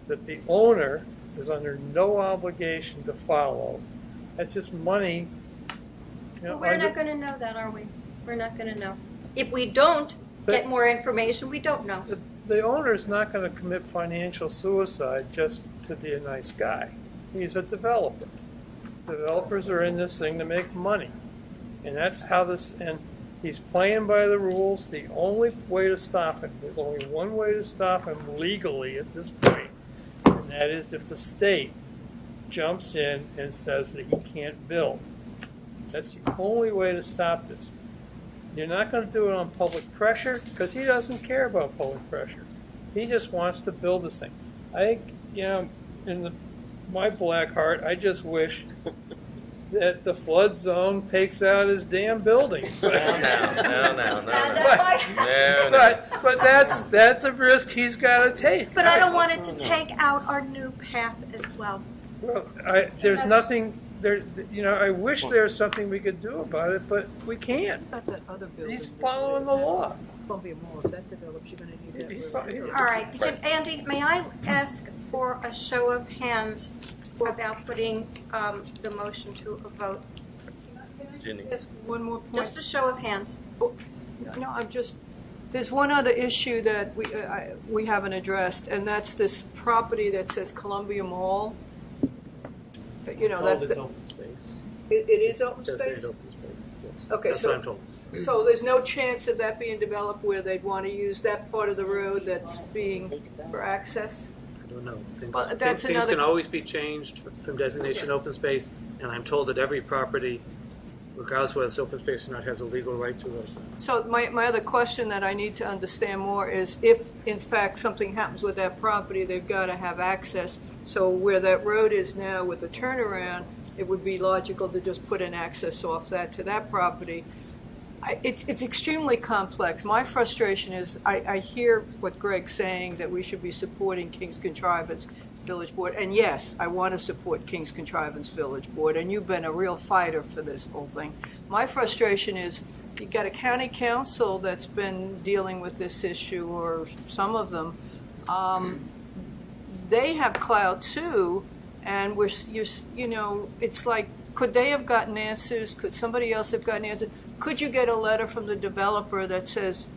that the owner is under no obligation to follow. That's just money. Well, we're not going to know that, are we? We're not going to know. If we don't get more information, we don't know. The owner is not going to commit financial suicide just to be a nice guy. He's a developer. Developers are in this thing to make money. And that's how and he's playing by the rules. The only way to stop him, there's only one way to stop him legally at this point, and that is if the state jumps in and says that he can't build. That's the only way to stop this. You're not going to do it on public pressure because he doesn't care about public pressure. He just wants to build this thing. I think, in my black heart, I just wish that the flood zone takes out his damn building. No. But that's a risk he's got to take. But I don't want it to take out our new path as well. Well, there's nothing there. I wish there's something we could do about it, but we can't. But that other building. He's following the law. Columbia Mall, if that develops, you're going to need that. All right. Andy, may I ask for a show of hands about putting the motion to a vote? Ginny. Just one more point. Just a show of hands. No, there's one other issue that we haven't addressed, and that's this property that says Columbia Mall. It's open space. It is open Designated space? open space, yes. Okay, That's so what I'm told. So there's no chance of that being developed where they'd want to use that part of the road that's being for access? I don't know. Things, Well, that's things another- can always be changed from designation open space, and I'm told that every property, regardless whether it's open space or not, has a legal right to it. So my other question that I need to understand more is if, in fact, something happens with that property, they've got to have access. So where that road is now with the turnaround, it would be logical to just put an access off that to that property. It's extremely complex. My frustration is I hear what Greg's saying, that we should be supporting King's Contrivance Village Board. And yes, I want to support King's Contrivance Village Board, and you've been a real fighter for this whole thing. My frustration is you've got a county council that's been dealing with this issue, or some of them. They have clout too, and it's like, could they have gotten answers? Could somebody else have gotten answers? Could you get a letter from the developer that says,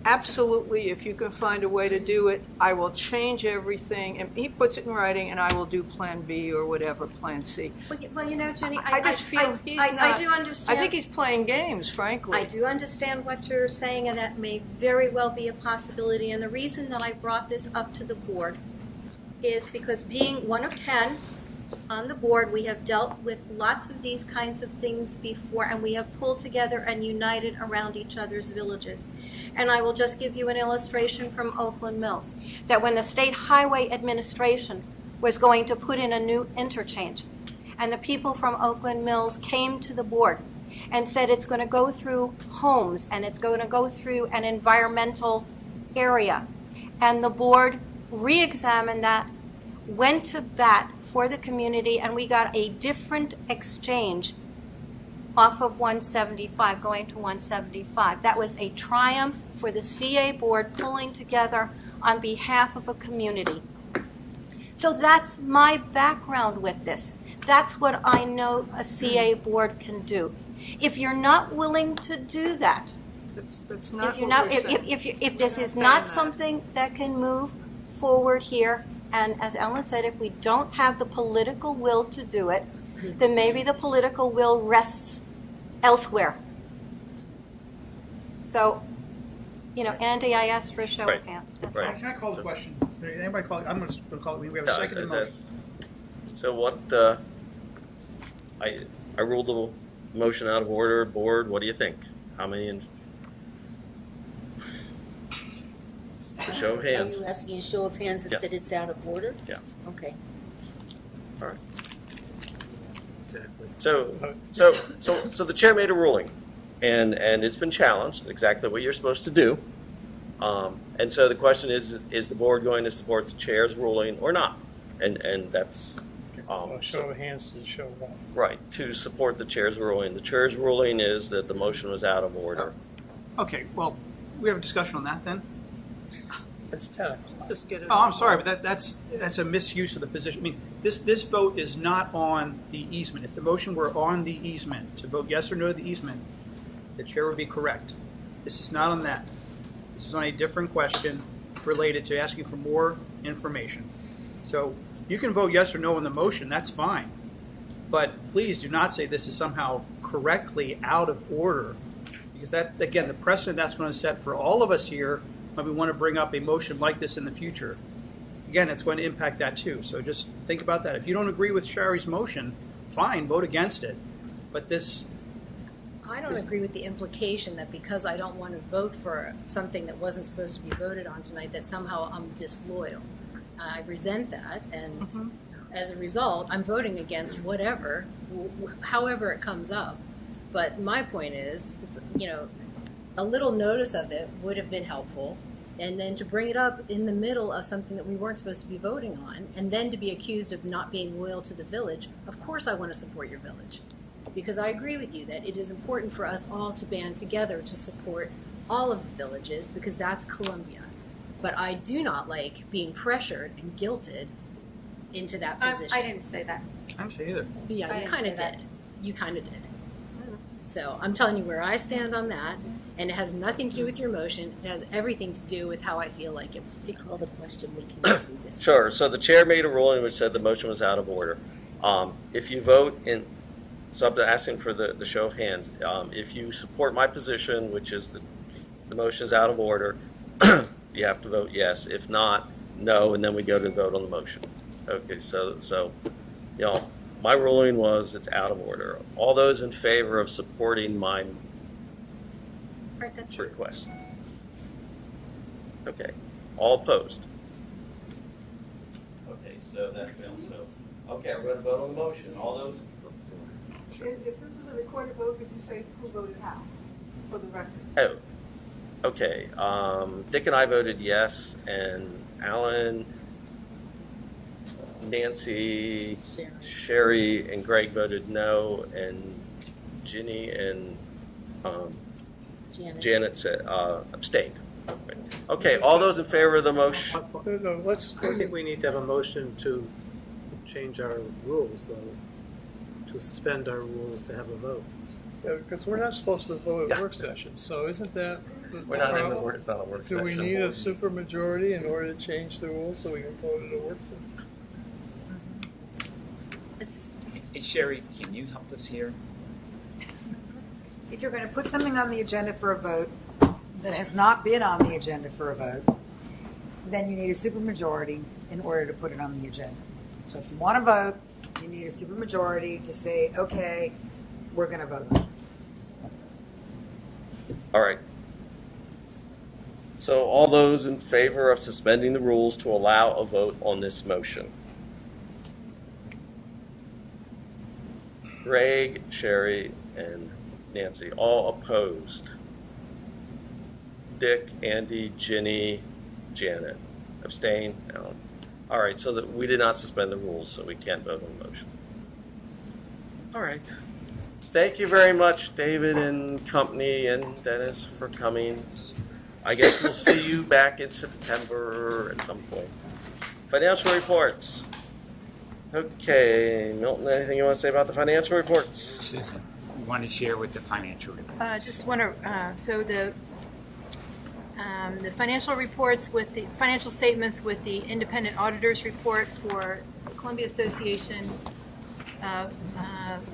absolutely, if you can find a way to do it, I will change everything, and he puts it in writing, and I will do Plan B or whatever, Plan C. Well, Jenny, I just feel he's not. I do understand. I think he's playing games, frankly. I do understand what you're saying, and that may very well be a possibility. And the reason that I brought this up to the board is because being one of 10 on the board, we have dealt with lots of these kinds of things before, and we have pulled together and united around each other's villages. And I will just give you an illustration from Oakland Mills, that when the State Highway Administration was going to put in a new interchange, and the people from Oakland Mills came to the board and said it's going to go through homes and it's going to go through an environmental area, and the board re-examined that, went to bat for the community, and we got a different exchange off of 175, going to 175. That was a triumph for the CA board pulling together on behalf of a community. So that's my background with this. That's what I know a CA board can do. If you're not willing to do that, that's not if you're what not, we're saying. if this is not something that can move forward here, and as Ellen said, if we don't have the political will to do it, then maybe the political will rests elsewhere. So, Andy, I asked for a show of hands. That's all. Can I call the question? Anybody call it? I'm going to call it. We have a No, second and motion. So what, I ruled the motion out of order. Board, what do you think? How many? A show of hands. Are you asking a show of hands Yes. that it's out of order? Yeah. Okay. All right. Exactly. So the chair made a ruling, and it's been challenged, exactly what you're supposed to do. And so the question is the board going to support the chair's ruling or not? And that's So a show of hands to show what? right, to support the chair's ruling. The chair's ruling is that the motion was out of order. Okay, well, we have a discussion on that then. It's 10 o'clock. Just get it. Oh, I'm sorry, but that's a misuse of the position. I mean, this vote is not on the easement. If the motion were on the easement, to vote yes or no to the easement, the chair would be correct. This is not on that. This is on a different question related to asking for more information. So you can vote yes or no on the motion, that's fine. But please do not say this is somehow correctly out of order, because that, again, the precedent that's going to set for all of us here when we want to bring up a motion like this in the future. Again, it's going to impact that too. So just think about that. If you don't agree with Sherry's motion, fine, vote against it. But this, I don't agree with the implication that because I don't want to vote for something that wasn't supposed to be voted on tonight, that somehow I'm disloyal. I resent that, and as a result, I'm voting against whatever, however it comes up. But my point is, it's, a little notice of it would have been helpful, and then to bring it up in the middle of something that we weren't supposed to be voting on, and then to be accused of not being loyal to the village. Of course I want to support your village, because I agree with you that it is important for us all to band together to support all of the villages, because that's Columbia. But I do not like being pressured and guilted into that position. I didn't say that. I don't say either. Yeah, I you didn't kind say of that. did. You kind of did. So I'm telling you where I stand on that, and it has nothing to do with your motion. It has everything to do with how I feel like it was. If you call the question, we can do this. Sure. So the chair made a ruling which said the motion was out of order. If you vote So I'm asking for the show of hands. If you support my position, which is the motion is out of order, you have to vote yes. If not, no, and then we go to vote on the motion. Okay, so my ruling was it's out of order. All those in favor of supporting my Right, that's request? Okay. All opposed? Okay, so that fails. So, okay, we're going to vote on the motion. All those. If this is a recorded vote, could you say who voted how, for the record? Oh, okay. Dick and I voted yes, and Alan, Nancy, Sherry, and Greg voted no, and Ginny and Janet said abstained. Okay, all those in favor of the motion? No, I think we need to have a motion to change our rules, though, to suspend our rules to have a vote. Yeah, because we're not supposed to vote at work sessions, so isn't that We're not in the problem? work. It's not a work Do session. we need a supermajority in order to change the rules so we can vote at a work session? Hey, Sherry, can you help us here? If you're going to put something on the agenda for a vote that has not been on the agenda for a vote, then you need a supermajority in order to put it on the agenda. So if you want to vote, you need a supermajority to say, okay, we're going to vote on this. All right. So all those in favor of suspending the rules to allow a vote on this motion? Greg, Sherry, and Nancy, all opposed. Dick, Andy, Ginny, Janet, abstain. Alan. All right, so that we did not suspend the rules, so we can't vote on the motion. All right. Thank you very much, David and company, and Dennis, for coming. I guess we'll see you back in September at some point. Financial reports. Okay, Milton, anything you want to say about the financial reports? Susan, you want to share with the financial report? Just want to, so the financial reports with the financial statements with the independent auditors report for Columbia Association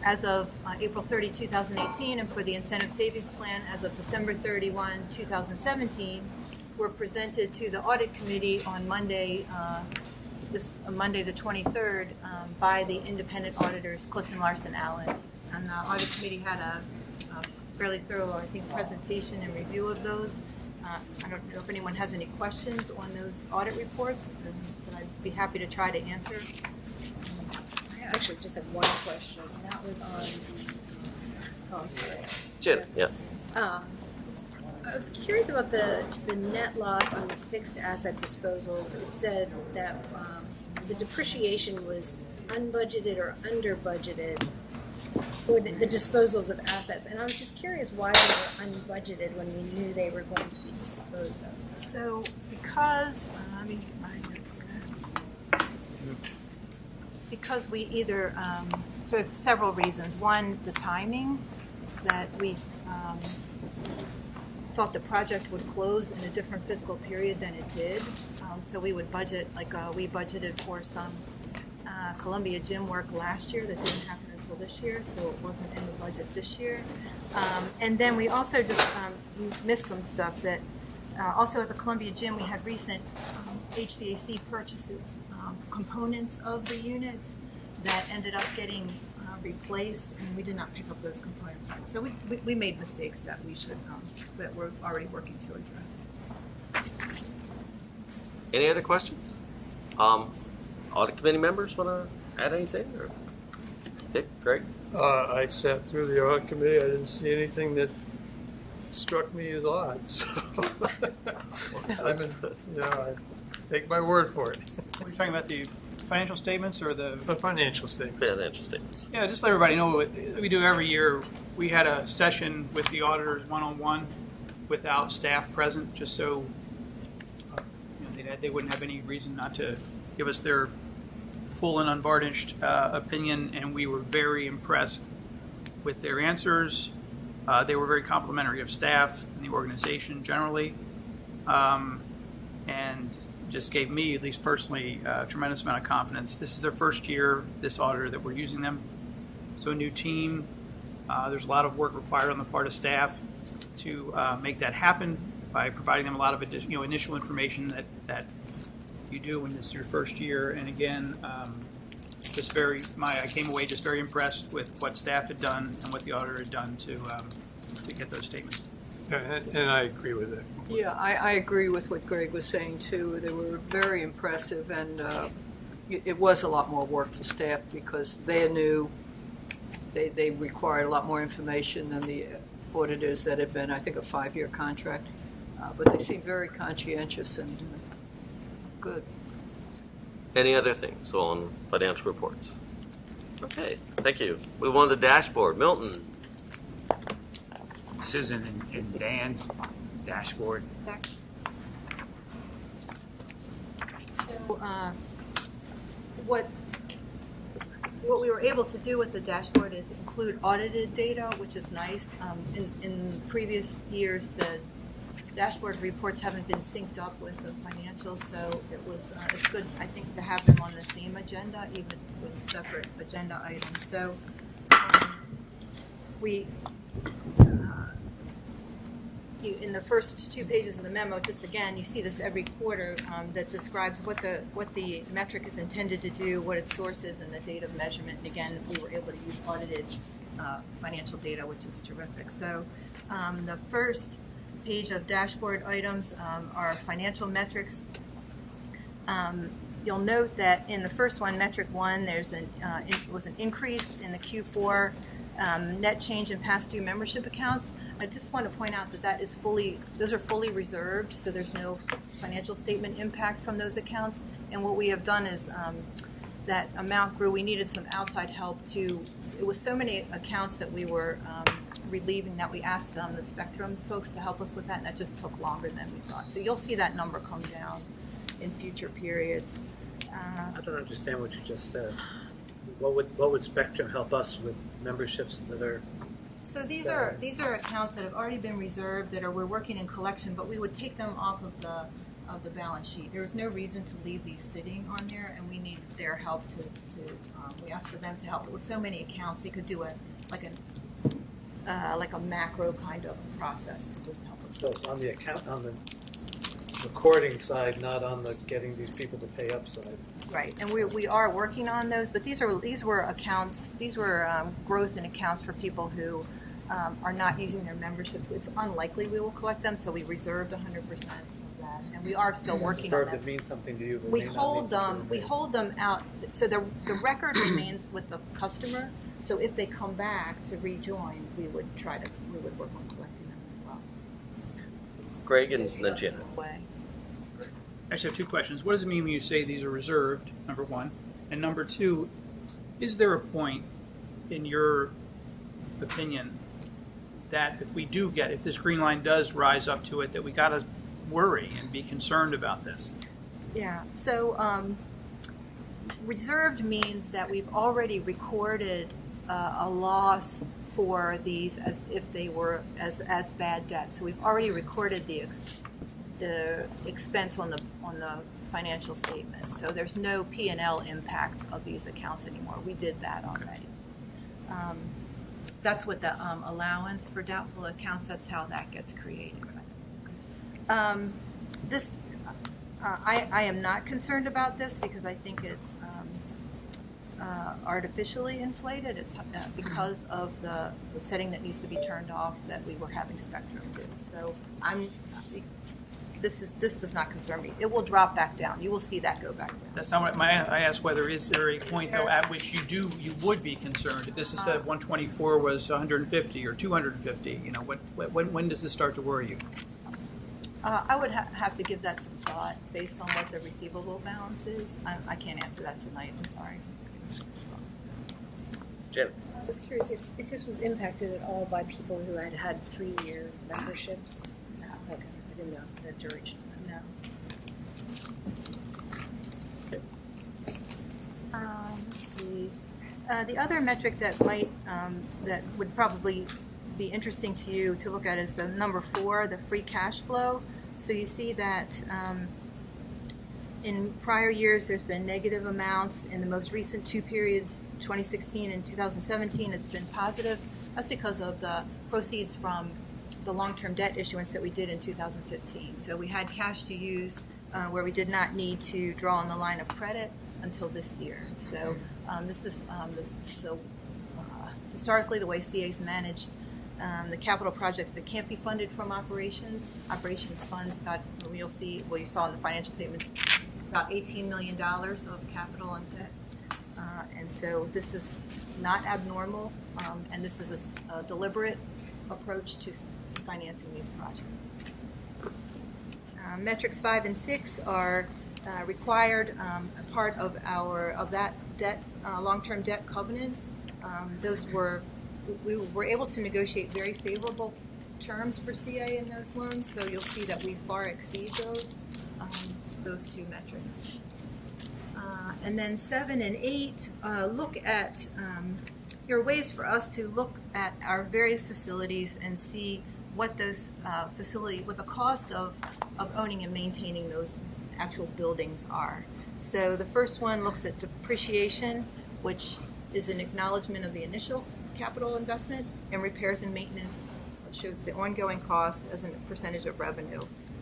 as of April 30, 2018, and for the incentive savings plan as of December 31, 2017, were presented to the audit committee on Monday, Monday the 23rd, by the independent auditors, Clifton Larson Allen. And the audit committee had a fairly thorough, I think, presentation and review of those. I don't know if anyone has any questions on those audit reports, but I'd be happy to try to answer. I actually just have one question, and that was on the, I'm sorry. Jim, yeah. I was curious about the net loss on the fixed asset disposals. It said that the depreciation was unbudgeted or under budgeted for the disposals of assets. And I was just curious why they were unbudgeted when we knew they were going to be disposed of. So because, let me get my notes here. Because we either, for several reasons. One, the timing, that we thought the project would close in a different fiscal period than it did. So we would budget, we budgeted for some Columbia gym work last year that didn't happen until this year, so it wasn't in the budgets this year. And then we also just missed some stuff that, also at the Columbia gym, we had recent HVAC purchases, components of the units that ended up getting replaced, and we did not pick up those component parts. So we made mistakes that we should, that we're already working to address. Any other questions? Audit committee members want to add anything? Or Dick, Greg? I sat through the audit committee. I didn't see anything that struck me as odd. So I take my word for it. Are you talking about the financial statements or the financial statements? Financial statements. Yeah, just let everybody know what we do every year. We had a session with the auditors one-on-one without staff present, just so they wouldn't have any reason not to give us their full and unvarnished opinion, and we were very impressed with their answers. They were very complimentary of staff and the organization generally, and just gave me, at least personally, a tremendous amount of confidence. This is their first year, this auditor, that we're using them, So a new team, there's a lot of work required on the part of staff to make that happen by providing them a lot of initial information that you do when this is your first year. And again, I came away just very impressed with what staff had done and what the auditor had done to get those statements. And I agree with that. Yeah, I agree with what Greg was saying too. They were very impressive, and it was a lot more work for staff because they knew they required a lot more information than the auditors that had been, I think, a 5-year contract. But they seem very conscientious and good. Any other things on financial reports? Okay, thank you. Move on to the dashboard. Milton. Susan and Dan, dashboard. So, what we were able to do with the dashboard is include audited data, which is nice. In previous years, the dashboard reports haven't been synced up with the financials, so it's good, I think, to have them on the same agenda, even with separate agenda items. So in the first 2 pages of the memo, just again, you see this every quarter that describes what the metric is intended to do, what its source is, and the date of measurement. And again, we were able to use audited financial data, which is terrific. So the first page of dashboard items are financial metrics. You'll note that in the first one, metric 1, was an increase in the Q4 net change in past due membership accounts. I just want to point out that those are fully reserved, so there's no financial statement impact from those accounts. And what we have done is that amount grew. We needed some outside help it was so many accounts that we were relieving that we asked the Spectrum folks to help us with that, and that just took longer than we thought. So you'll see that number come down in future periods. I don't understand what you just said. What would Spectrum help us with memberships that are? So these are accounts that have already been reserved we're working in collection, but we would take them off of the balance sheet. There was no reason to leave these sitting on there, and we need their help we asked for them to help. It was so many accounts, they could do like a macro kind of process to just help us. So it's on the recording side, not on the getting these people to pay up side. Right, and we are working on those, but these were accounts. These were growth in accounts for people who are not using their memberships. It's unlikely we will collect them, so we reserved 100% of that, and we are still working on them. That means something to you. But We hold them out, so the record remains with the customer. So if they come back to rejoin, we would work on collecting them as well. Greg and then Janet. I actually have 2 questions. What does it mean when you say these are reserved, number 1? And number 2, is there a point, in your opinion, that if this green line does rise up to it, that we got to worry and be concerned about this? Yeah, so reserved means that we've already recorded a loss for these as if they were as bad debt. So we've already recorded the expense on the financial statement. So there's no P&L impact of these accounts anymore. We did that already. That's what the allowance for doubtful accounts, that's how that gets created. I am not concerned about this because I think it's artificially inflated. It's because of the setting that needs to be turned off that we were having Spectrum do. So this does not concern me. It will drop back down. You will see that go back down. That's not what I asked. Whether is there a point though at which you would be concerned if this instead of 124 was 150 or 250? You know, when does this start to worry you? I would have to give that some thought based on what the receivable balance is. I can't answer that tonight. I'm sorry. Janet. I was curious if this was impacted at all by people who had 3-year memberships. No. Okay, I didn't know the duration. No. Okay. Let's see. The other metric that would probably be interesting to you to look at is the number 4, the free cash flow. So you see that In prior years, there's been negative amounts. In the most recent two periods, 2016 and 2017, it's been positive. That's because of the proceeds from the long-term debt issuance that we did in 2015. So we had cash to use where we did not need to draw on the line of credit until this year. So this is historically the way CA's managed the capital projects that can't be funded from operations. Operations funds about, you saw in the financial statements, about $18 million of capital and debt. And so this is not abnormal, and this is a deliberate approach to financing these projects. Metrics 5 and 6 are required part of that debt, long-term debt covenants. We were able to negotiate very favorable terms for CA in those loans, so you'll see that we far exceed those two metrics. And then 7 and 8 look at, there are ways for us to look at our various facilities and see what those what the cost of owning and maintaining those actual buildings are. So the first one looks at depreciation, which is an acknowledgement of the initial capital investment, and repairs and maintenance, which shows the ongoing cost as a percentage of revenue.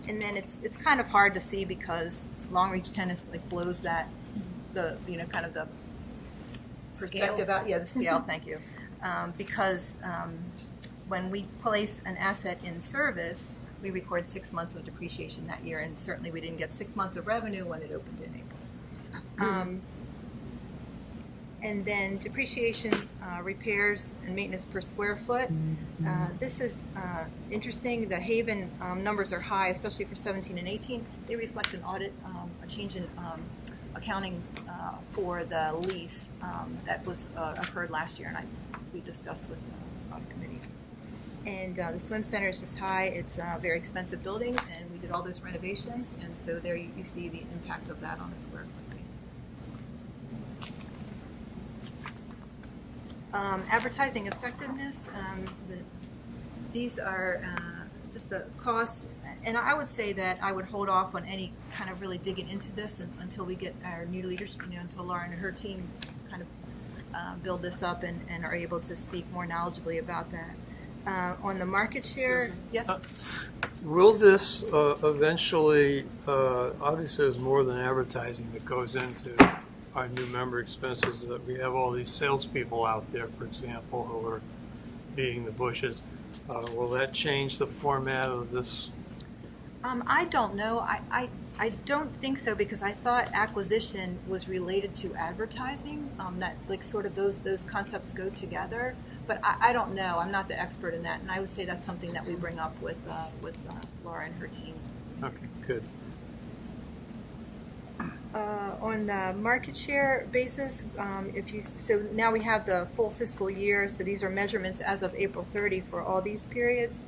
And then it's kind of hard to see because Long Reach Tennis blows that the perspective out. Yeah, the scale. Thank you. Because when we place an asset in service, we record 6 months of depreciation that year, and certainly we didn't get 6 months of revenue when it opened in April. And then depreciation, repairs, and maintenance per square foot. This is interesting. The Haven numbers are high, especially for 17 and 18. They reflect an audit, a change in accounting for the lease that was occurred last year, and we discussed with the audit committee. And the swim center is just high. It's a very expensive building, and we did all those renovations, and so there you see the impact of that on a square foot basis. Advertising effectiveness, these are just the costs, and I would say that I would hold off on any kind of really digging into this until we get our new leadership, until Laura and her team kind of build this up and are able to speak more knowledgeably about that. On the market share, Susan? yes? Will this eventually, obviously there's more than advertising that goes into our new member expenses, that we have all these salespeople out there, for example, who are beating the bushes. Will that change the format of this? I don't know. I don't think so, because I thought acquisition was related to advertising, that sort of those concepts go together. But I don't know. I'm not the expert in that, and I would say that's something that we bring up with Laura and her team. Okay, good. On the market share basis, so now we have the full fiscal year, so these are measurements as of April 30 for all these periods.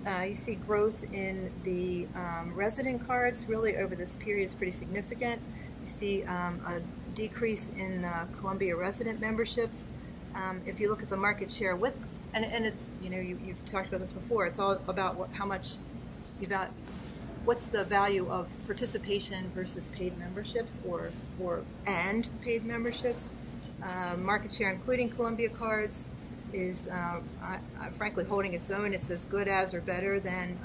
You see growth in the resident cards really over this period is pretty significant. You see a decrease in the Columbia resident memberships. If you look at the market share with, and it's, you've talked about this before, it's all about what's the value of participation versus paid memberships and paid memberships. Market share, including Columbia cards, is frankly holding its own. It's as good as or better than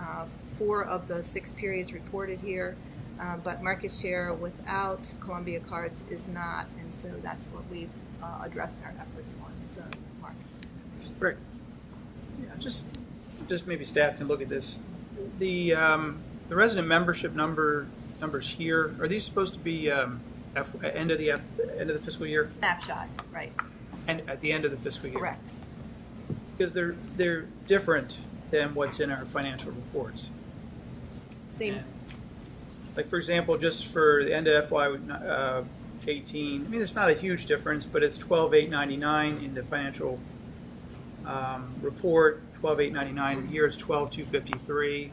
4 of the 6 periods reported here. But market share without Columbia cards is not, and so that's what we've addressed our efforts on the market. Great. Yeah, just maybe staff can look at this. The resident membership numbers here, are these supposed to be end of the fiscal year? Snapshot, right? And at the end of the fiscal year, Correct. Because they're different than what's in our financial reports. Like, for example, just for the end of FY 18, I mean, it's not a huge difference, but it's $12,899 in the financial report, $12,899 here, it's $12,253.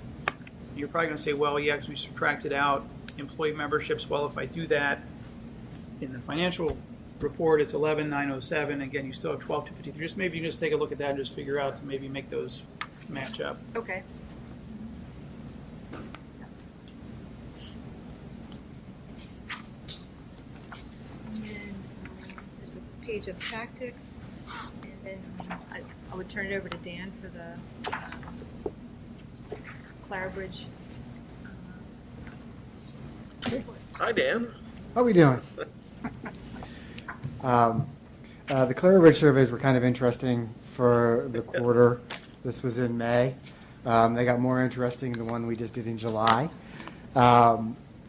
You're probably going to say, well, yeah, because we subtracted out employee memberships. Well, if I do that in the financial report, it's $11,907. Again, you still have $12,253. Just maybe you can just take a look at that and just figure out to maybe make those match up. Okay. page of tactics, and then I would turn it over to Dan for the Clara Bridge. Hi, Dan. How we doing? The Clara Bridge surveys were kind of interesting for the quarter. This was in May. They got more interesting than the one we just did in July. It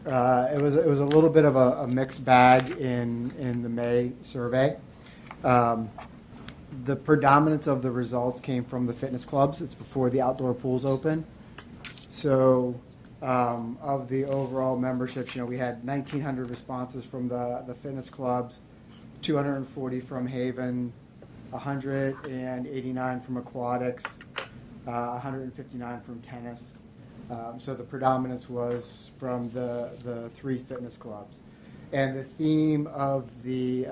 was a little bit of a mixed bag in the May survey. The predominance of the results came from the fitness clubs. It's before the outdoor pools open. So of the overall memberships, we had 1,900 responses from the fitness clubs, 240 from Haven, 189 from aquatics, 159 from tennis. So the predominance was from the 3 fitness clubs. And the theme of the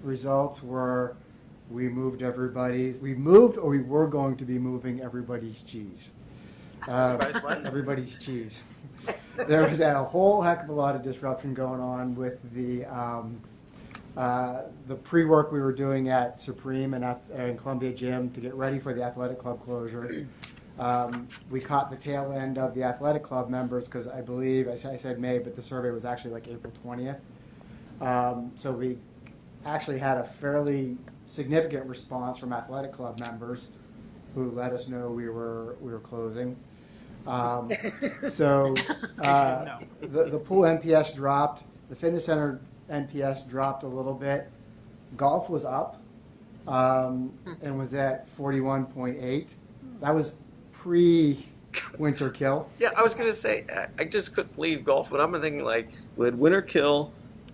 results were we were going to be moving everybody's cheese. Everybody's cheese. There was a whole heck of a lot of disruption going on with the pre-work we were doing at Supreme and Columbia Gym to get ready for the athletic club closure. We caught the tail end of the athletic club members because I believe, I said May, but the survey was actually like April 20th. So we actually had a fairly significant response from athletic club members who let us know we were closing. So the pool NPS dropped. The fitness center NPS dropped a little bit. Golf was up and was at 41.8. That was pre-winter kill. Yeah, I was going to say, I just couldn't believe golf, but I'm thinking like we had winter kill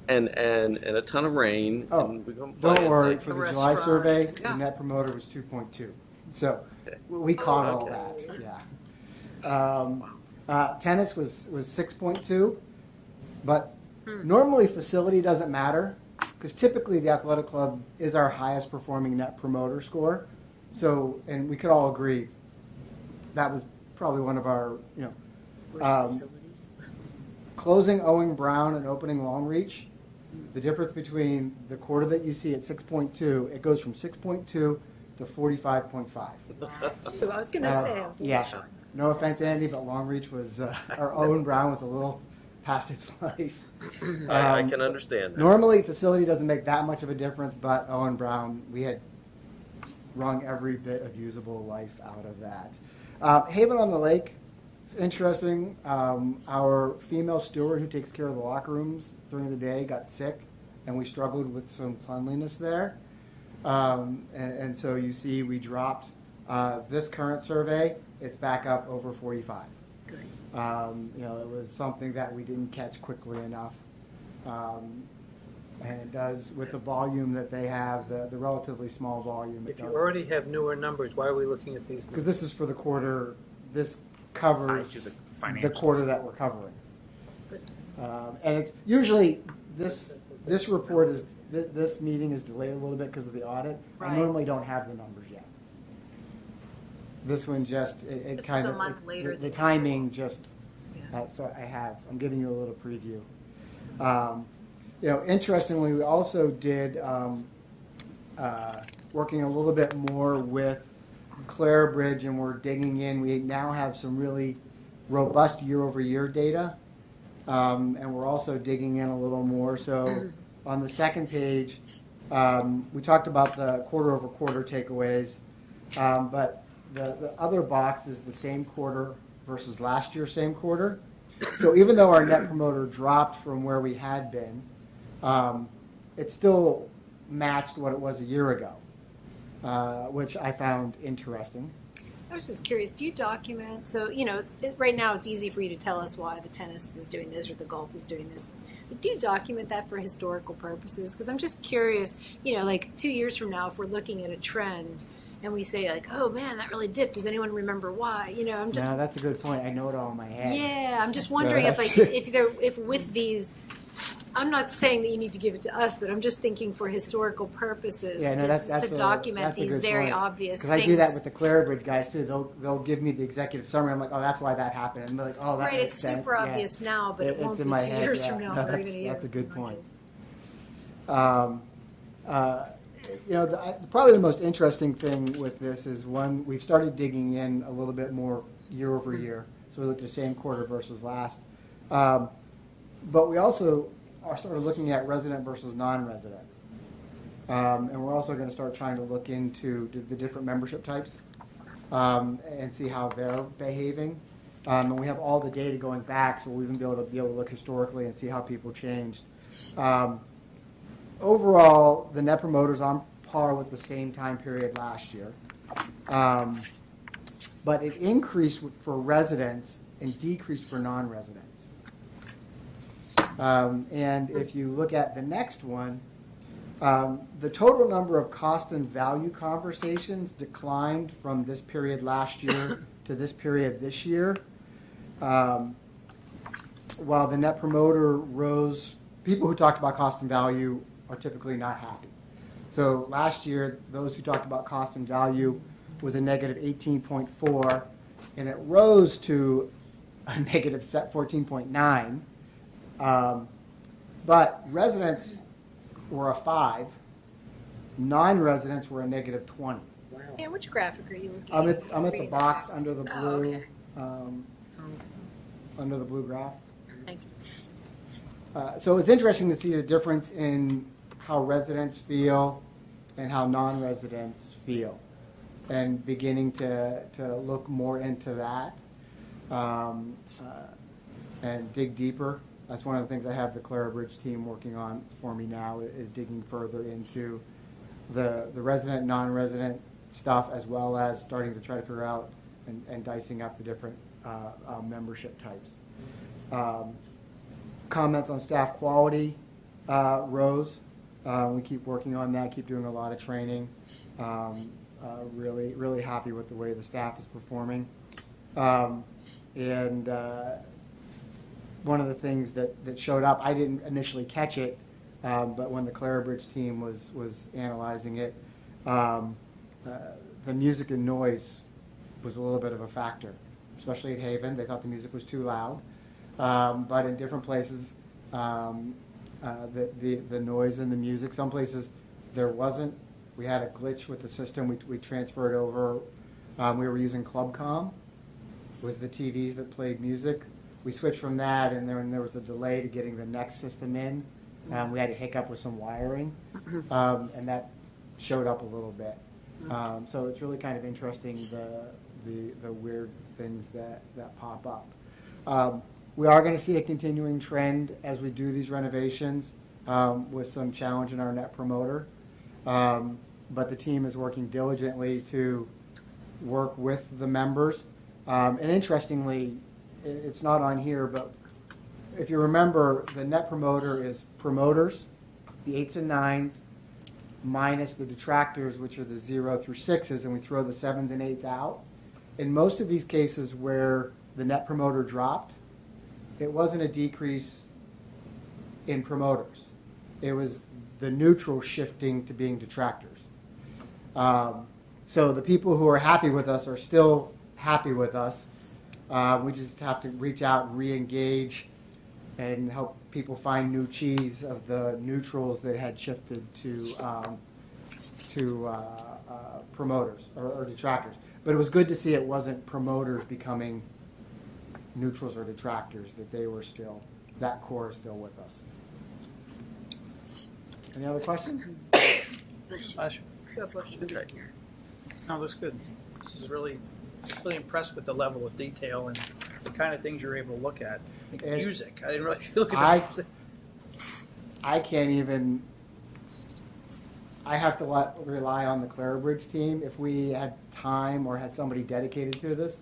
and a ton of rain. Oh, and we don't worry. For the July survey, the net promoter was 2.2. So we caught all that. Yeah. Tennis was 6.2, but normally facility doesn't matter because typically the athletic club is our highest performing net promoter score. So, and we could all agree that was probably one of our, closing Owen Brown and opening Long Reach. The difference between the quarter that you see at 6.2, it goes from 6.2 to 45.5. I was going to say. I was Yeah. No offense, Andy, but Long Reach was, our Owen Brown was a little past its life. I can understand that. Normally, facility doesn't make that much of a difference, but Owen Brown, we had wrung every bit of usable life out of that. Haven on the Lake, it's interesting. Our female steward who takes care of the locker rooms during the day got sick, and we struggled with some cleanliness there. And so you see we dropped this current survey. It's back up over 45. Good. It was something that we didn't catch quickly enough. And it does, with the volume that they have, the relatively small volume. If you already have newer numbers, why are we looking at these numbers? Because this is for the quarter, this covers the quarter that we're covering. And it's usually, this report is, this meeting is delayed a little bit because of the audit. Right. I normally don't have the numbers yet. This one just, it This kind is of, a month later the than timing just, so I'm giving you a little preview. Interestingly, we also did, working a little bit more with Clara Bridge, and we're digging in. We now have some really robust year-over-year data, and we're also digging in a little more. So on the second page, we talked about the quarter-over-quarter takeaways, but the other box is the same quarter versus last year's same quarter. So even though our net promoter dropped from where we had been, it still matched what it was a year ago, which I found interesting. I was just curious, do you document, so, right now it's easy for you to tell us why the tennis is doing this or the golf is doing this. But do you document that for historical purposes? Because I'm just curious, like 2 years from now, if we're looking at a trend and we say like, oh man, that really dipped, does anyone remember why? I'm just... No, that's a good point. I know it all in my head. Yeah, I'm just wondering if with these, I'm not saying that you need to give it to us, but I'm just thinking for historical purposes to document these very obvious things. Because I do that with the Clara Bridge guys too. They'll give me the executive summary. I'm like, oh, that's why that happened. And they're like, oh, that right, makes it's sense. super obvious now, but it won't be 2 years from now or even a year. That's a good point. Probably the most interesting thing with this is we've started digging in a little bit more year over year. So we looked at the same quarter versus last. But we also are sort of looking at resident versus non-resident. And we're also going to start trying to look into the different membership types and see how they're behaving. And we have all the data going back, so we'll even be able to look historically and see how people changed. Overall, the Net Promoter's on par with the same time period last year. But it increased for residents and decreased for non-residents. And if you look at the next one, the total number of cost and value conversations declined from this period last year to this period this year. While the Net Promoter rose, people who talked about cost and value are typically not happy. So last year, those who talked about cost and value was a negative 18.4, and it rose to a negative 14.9. But residents were a 5, non-residents were a negative 20. And which graphic are you looking I'm at? at the box under the Oh, blue, okay. under the blue graph. Thank you. So it's interesting to see the difference in how residents feel and how non-residents feel, and beginning to look more into that and dig deeper. That's one of the things I have the Clara Bridge team working on for me now, is digging further into the resident, non-resident stuff, as well as starting to try to figure out and dicing up the different membership types. Comments on staff quality rose. We keep working on that, keep doing a lot of training. Really happy with the way the staff is performing. And one of the things that showed up, I didn't initially catch it, but when the Clara Bridge team was analyzing it, the music and noise was a little bit of a factor, especially at Haven. They thought the music was too loud. But in different places, the noise and the music, some places there wasn't. We had a glitch with the system. We transferred over. We were using Clubcom. It was the TVs that played music. We switched from that, and then there was a delay to getting the next system in. We had a hiccup with some wiring, and that showed up a little bit. So it's really kind of interesting, the weird things that pop up. We are going to see a continuing trend as we do these renovations with some challenge in our Net Promoter. But the team is working diligently to work with the members. And interestingly, it's not on here, but if you remember, the Net Promoter is promoters, the 8s and 9s, minus the detractors, which are the 0 through 6s, and we throw the 7s and 8s out. In most of these cases where the Net Promoter dropped, it wasn't a decrease in promoters. It was the neutral shifting to being detractors. So the people who are happy with us are still happy with us. We just have to reach out and re-engage and help people find new cheese of the neutrals that had shifted to promoters or detractors. But it was good to see it wasn't promoters becoming neutrals or detractors, that they were still, that core is still with us. Any other questions? Okay. No, looks good. This is really impressed with the level of detail and the kind of things you're able to look at. Like music. I didn't really look at the music. I can't even. I have to rely on the Clara Bridge team. If we had time or had somebody dedicated to this,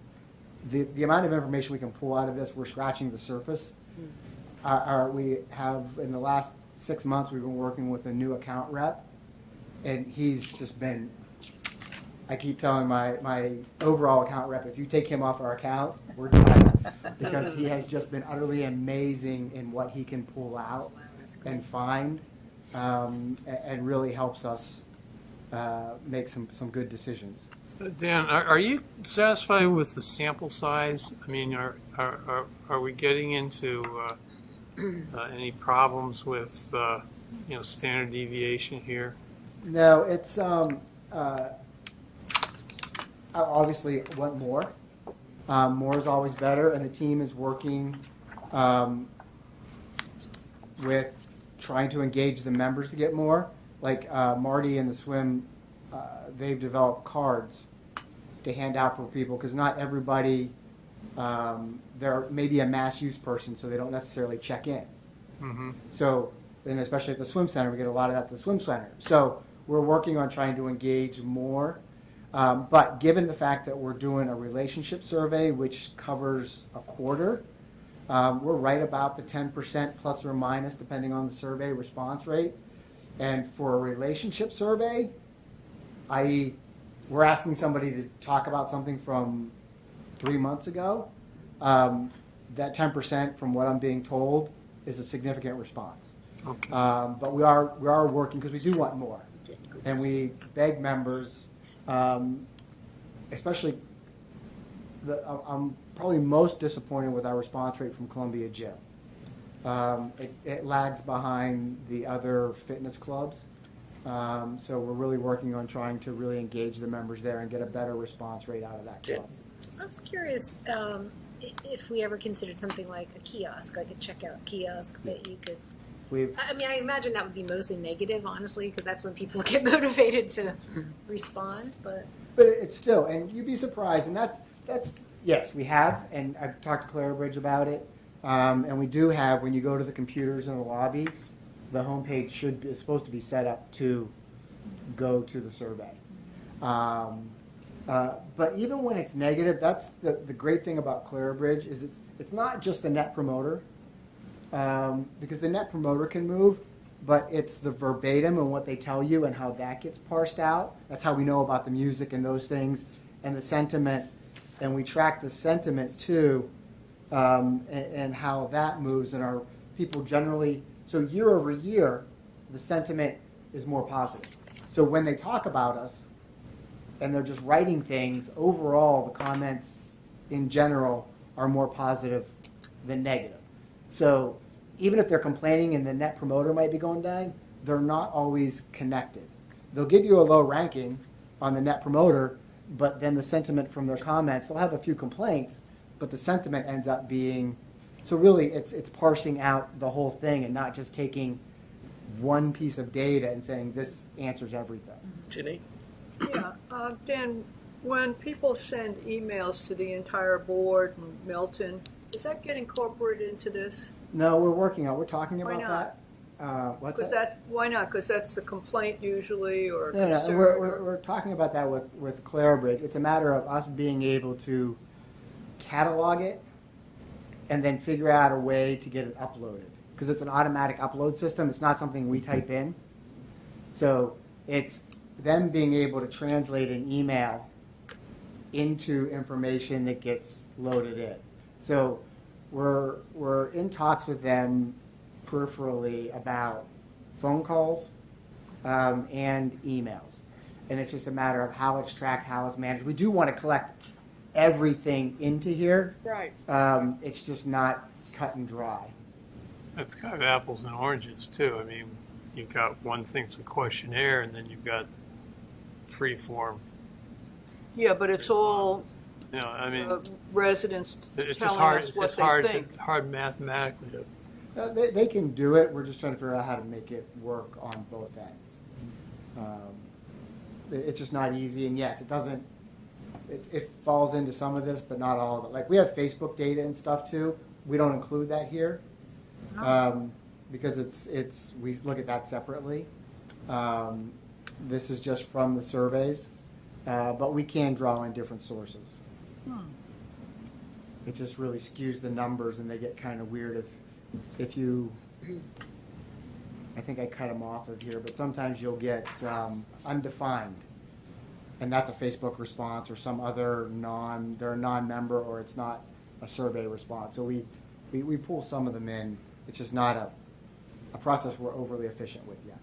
the amount of information we can pull out of this, we're scratching the surface. We have, in the last 6 months, we've been working with a new account rep, and he's just been, I keep telling my overall account rep, if you take him off our account, we're done. Because he has just been utterly amazing in what he can pull out and find, and really helps us make some good decisions. Dan, are you satisfied with the sample size? I mean, are we getting into any problems with standard deviation here? No, it's I obviously want more. More is always better, and the team is working with trying to engage the members to get more. Like Marty and the swim, they've developed cards to hand out for people because not everybody, they're maybe a mass use person, so they don't necessarily check in. Mm-hmm. So, and especially at the swim center, we get a lot of that at the swim center. So we're working on trying to engage more. But given the fact that we're doing a relationship survey, which covers a quarter, we're right about the 10% plus or minus, depending on the survey response rate. And for a relationship survey, i.e., we're asking somebody to talk about something from 3 months ago, that 10%, from what I'm being told, is a significant response. Okay. But we are working because we do want more, and we beg members, especially. I'm probably most disappointed with our response rate from Columbia Gym. It lags behind the other fitness clubs, so we're really working on trying to really engage the members there and get a better response rate out of that club. I was curious if we ever considered something like a kiosk, like a checkout kiosk that you could. I mean, I imagine that would be mostly negative, honestly, because that's when people get motivated to respond. But it's still, and you'd be surprised, and that's yes, we have, and I've talked to Clara Bridge about it, and we do have. When you go to the computers in the lobby, the homepage is supposed to be set up to go to the survey. But even when it's negative, that's the great thing about Clara Bridge is it's not just the net promoter, because the net promoter can move, but it's the verbatim and what they tell you and how that gets parsed out. That's how we know about the music and those things and the sentiment, and we track the sentiment too, and how that moves. And our people generally, so year over year, the sentiment is more positive. So when they talk about us, and they're just writing things, overall, the comments in general are more positive than negative. So even if they're complaining and the net promoter might be going down, they're not always connected. They'll give you a low ranking on the net promoter, but then the sentiment from their comments, they'll have a few complaints, but the sentiment ends up being, so really it's parsing out the whole thing and not just taking one piece of data and saying this answers everything. Ginny? Yeah, Dan, when people send emails to the entire board and Milton, does that get incorporated into this? No, we're talking Why about not? that. What's Because that? why not? Because that's the complaint usually, or No, concern. we're talking about that with Clara Bridge. It's a matter of us being able to catalog it and then figure out a way to get it uploaded. Because it's an automatic upload system. It's not something we type in. So it's them being able to translate an email into information that gets loaded in. So we're in talks with them peripherally about phone calls and emails. And it's just a matter of how it's tracked, how it's managed. We do want to collect everything into here. Right. It's just not cut and dry. That's kind of apples and oranges too. I mean, you've got one thing's a questionnaire, and then you've got free form. Yeah, but it's all You know, I mean, residents it's telling just hard. us It's what just they hard. think. It's hard mathematically to. They can do it. We're just trying to figure out how to make it work on both ends. It's just not easy. And yes, it doesn't. It falls into some of this, but not all of it. Like we have Facebook data and stuff too. We don't include that here because it's we look at that separately. This is just from the surveys, but we can draw in different sources. It just really skews the numbers, and they get kind of weird if you. I think I cut them off of here, but sometimes you'll get undefined, and that's a Facebook response or some other they're a non-member, or it's not a survey response. So we pull some of them in. It's just not a process we're overly efficient with yet.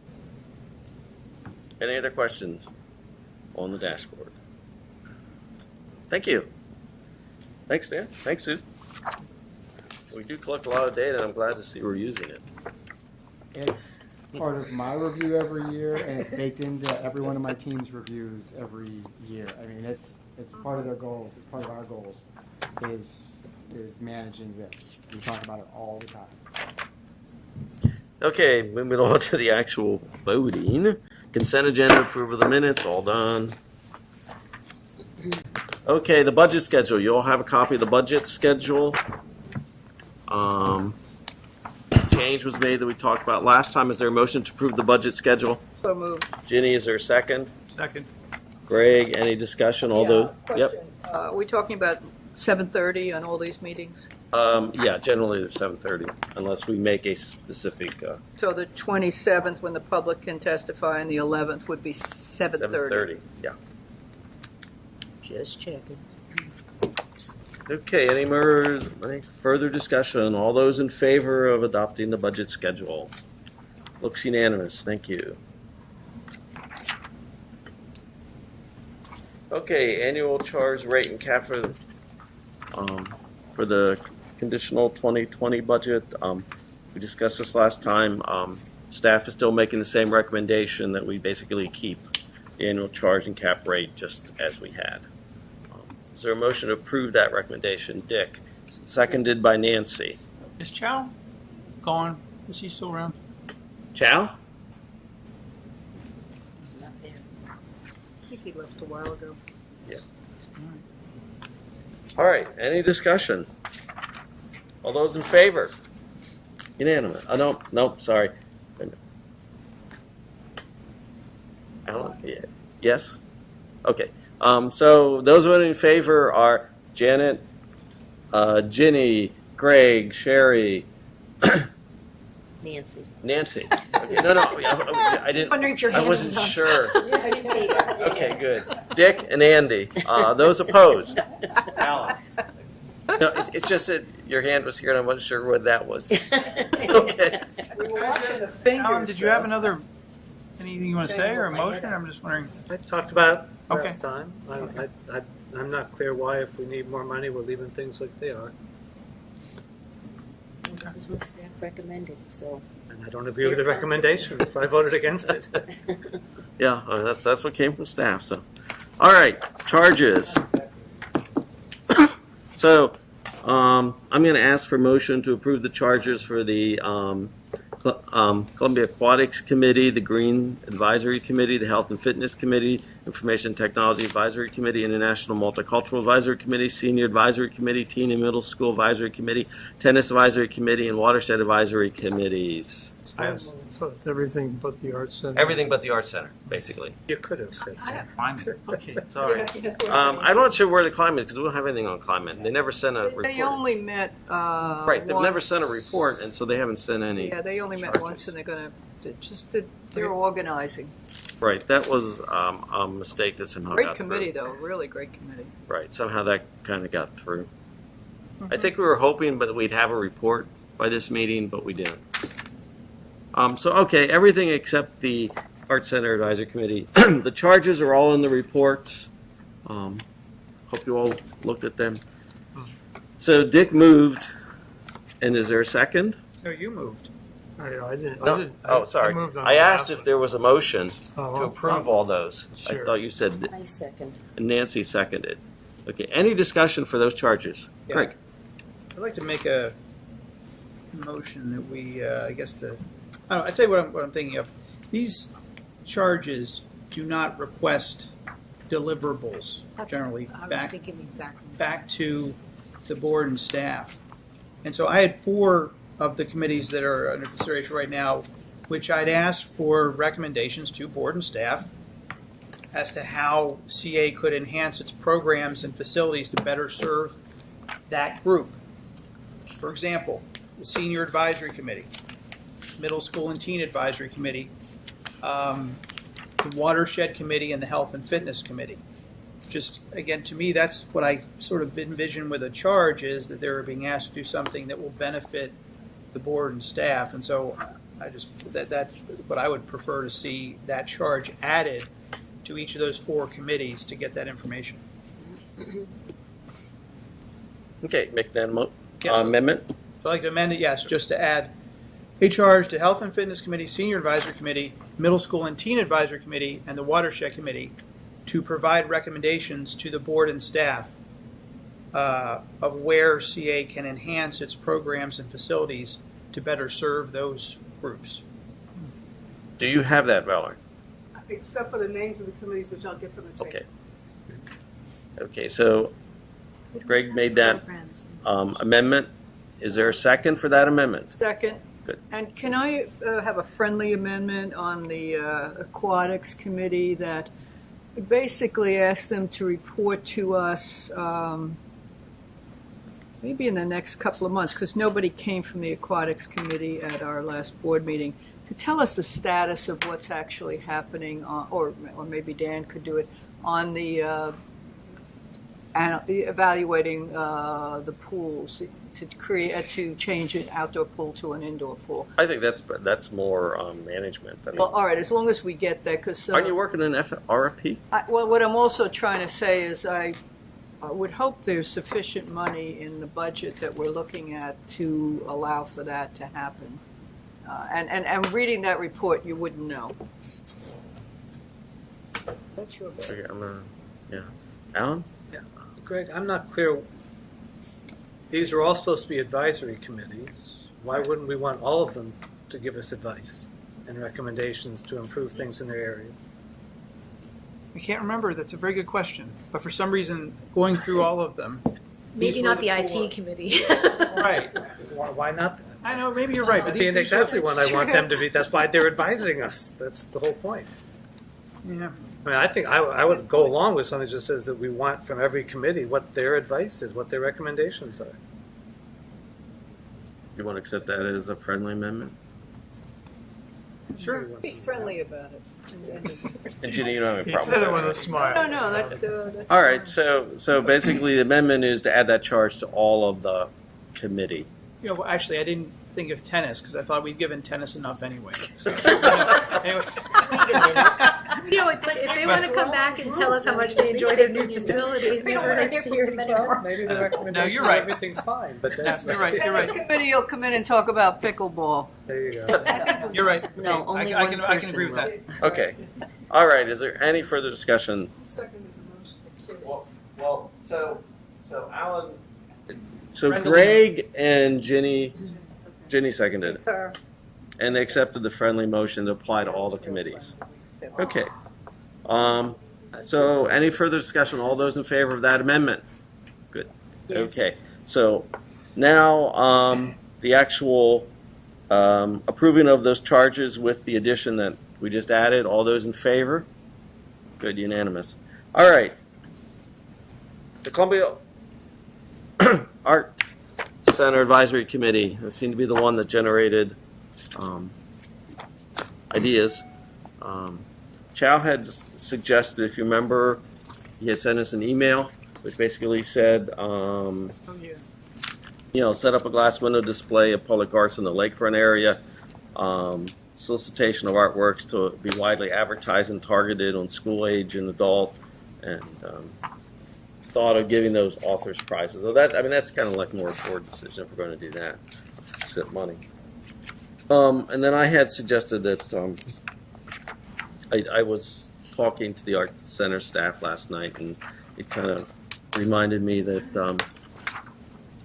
Any other questions on the dashboard? Thank you. Thanks, Dan. Thanks, Sue. We do collect a lot of data, and I'm glad to see we're using it. part of my review every year, and it's baked into every one of my team's reviews every year. I mean, it's part of their goals. It's part of our goals. Is managing this. We talk about it all the time. Okay, moving on to the actual voting. Consent agenda, approval of the minutes, all done. Okay, the budget schedule. You all have a copy of the budget schedule. Change was made that we talked about last time. Is there a motion to approve the budget schedule? So moved. Ginny, is there a second? Second. Greg, any discussion? Although, yep. Are we talking about 7:30 on all these meetings? Yeah, generally they're 7:30, unless we make a specific. So the 27th, when the public can testify, and the 11th would be 7:30. 7:30. Yeah. Just checking. Okay. Any further discussion? All those in favor of adopting the budget schedule? Looks unanimous. Thank you. Okay. Annual charge rate and cap for the conditional 2020 budget. We discussed this last time. Staff is still making the same recommendation that we basically keep the annual charge and cap rate just as we had. Is there a motion to approve that recommendation? Dick, seconded by Nancy. Is Chow gone? Is he still around? Chow? He's not there. I think he left a while ago. Yeah. All right. Any discussion? All those in favor? Unanimous. Oh, no, sorry. Alan? Yeah. Yes? Okay. So those voting in favor are Janet, Ginny, Greg, Sherry, Nancy. Nancy. Okay, no, I didn't. Wondering if your I hand wasn't was up. sure. Okay, good. Dick and Andy. Those opposed? Alan. No, it's just that your hand was here, and I wasn't sure what that was. Okay. We were watching the fingers. Alan, did you have anything you want to say or a motion? I'm just wondering. I talked about Okay. last time. I'm not clear why, if we need more money, we're leaving things like they are. This is what staff recommended, so. And I don't agree with the recommendation, that's why I voted against it. Yeah, that's what came from staff. So, all right, charges. So, I'm going to ask for motion to approve the charges for the Columbia Aquatics Committee, the Green Advisory Committee, the Health and Fitness Committee, Information Technology Advisory Committee, International Multicultural Advisory Committee, Senior Advisory Committee, Teen and Middle School Advisory Committee, Tennis Advisory Committee, and Watershed Advisory Committees. So it's everything but the Arts Center. Everything but the Arts Center, basically. You could have said that. Climate. Okay, sorry. I'm not sure where the climate is because we don't have anything on climate. They never sent a report. They only met Right, they've never once. sent a report, and so they haven't sent any. Yeah, they only met charges. once, and they're going to they're organizing. Right, that was a mistake that somehow Great got committee, through. though, really great committee. Right, somehow that kind of got through. I think we were hoping that we'd have a report by this meeting, but we didn't. Okay, everything except the Arts Center Advisory Committee. The charges are all in the reports. Hope you all looked at them. So Dick moved, and is there a second? No, you moved. I didn't. No. I didn't. Oh, sorry. moved on I asked behalf if there was a motion Oh, to approve all those. I Sure. thought you said I second. Nancy seconded. Okay, any discussion for those charges? Yeah. Greg? I'd like to make a motion that we, I guess I tell you what I'm thinking of. These charges do not request deliverables generally I was back thinking the exact same. back to the board and staff. And so I had 4 of the committees that are under consideration right now, which I'd asked for recommendations to board and staff as to how CA could enhance its programs and facilities to better serve that group. For example, the Senior Advisory Committee, Middle School and Teen Advisory Committee, the Watershed Committee, and the Health and Fitness Committee. Just, again, to me, that's what I sort of envision with a charge, is that they're being asked to do something that will benefit the board and staff. And so I just, that's what I would prefer to see, that charge added to each of those 4 committees to get that information. Okay, make that Yes. amendment. So I'd like to amend it, yes, just to add a charge to Health and Fitness Committee, Senior Advisory Committee, Middle School and Teen Advisory Committee, and the Watershed Committee to provide recommendations to the board and staff of where CA can enhance its programs and facilities to better serve those groups. Do you have that, Valerie? Except for the names of the committees, which I'll get from the tape. Okay. Okay, so Greg made that amendment. Is there a second for that amendment? Second. Good. And can I have a friendly amendment on the Aquatics Committee that basically asks them to report to us maybe in the next couple of months, because nobody came from the Aquatics Committee at our last board meeting, to tell us the status of what's actually happening, or maybe Dan could do it, on the evaluating the pools to change an outdoor pool to an indoor pool. I think that's more management. I mean, Well, all right, as long as we get that, because aren't you working on RFP? well, what I'm also trying to say is I would hope there's sufficient money in the budget that we're looking at to allow for that to happen. And reading that report, you wouldn't know. That's your bet. Okay, yeah. Alan? Yeah. Greg, I'm not clear. These are all supposed to be advisory committees. Why wouldn't we want all of them to give us advice and recommendations to improve things in their areas? I can't remember. That's a very good question. But for some reason, going through all of them. Maybe not the IT committee. Right. Why not? I know, maybe you're right. But Being these exactly are- what I want them to be. That's why they're advising us. That's the whole point. Yeah. I mean, I think I would go along with something that just says that we want from every committee what their advice is, what their recommendations are. You want to accept that as a friendly amendment? Sure. Be friendly about it. And Ginny, you don't have a He problem said it with with a smile. No, that's All right, so basically the amendment is to add that charge to all of the committee. You know, actually, I didn't think of tennis because I thought we'd given tennis enough anyway. So, anyway. You know, but if they want to come back and tell us how much they enjoy their new facility, it never hurts to hear it anymore. Maybe the recommendation No, you're right. everything's fine, but that's You're right. You're right. committee will come in and talk about pickleball. There you go. You're right. No, Okay, only I one can agree person with will. that. Okay. All right, is there any further discussion? Well, so Alan. So Greg and Ginny seconded it. And they accepted the friendly motion to apply to all the committees. Okay. So any further discussion? All those in favor of that amendment? Good. Yes. Okay. So now the actual approving of those charges with the addition that we just added. All those in favor? Good. Unanimous. All right. The Columbia Art Center Advisory Committee. That seemed to be the one that generated ideas. Chow had suggested, if you remember, he had sent us an email which basically said, set up a glass window display of public arts in the lakefront area, solicitation of artworks to be widely advertised and targeted on school age and adult, and thought of giving those authors prizes. So that's kind of like more a board decision if we're going to do that. Accept money. And then I had suggested that I was talking to the Art Center staff last night, and it kind of reminded me that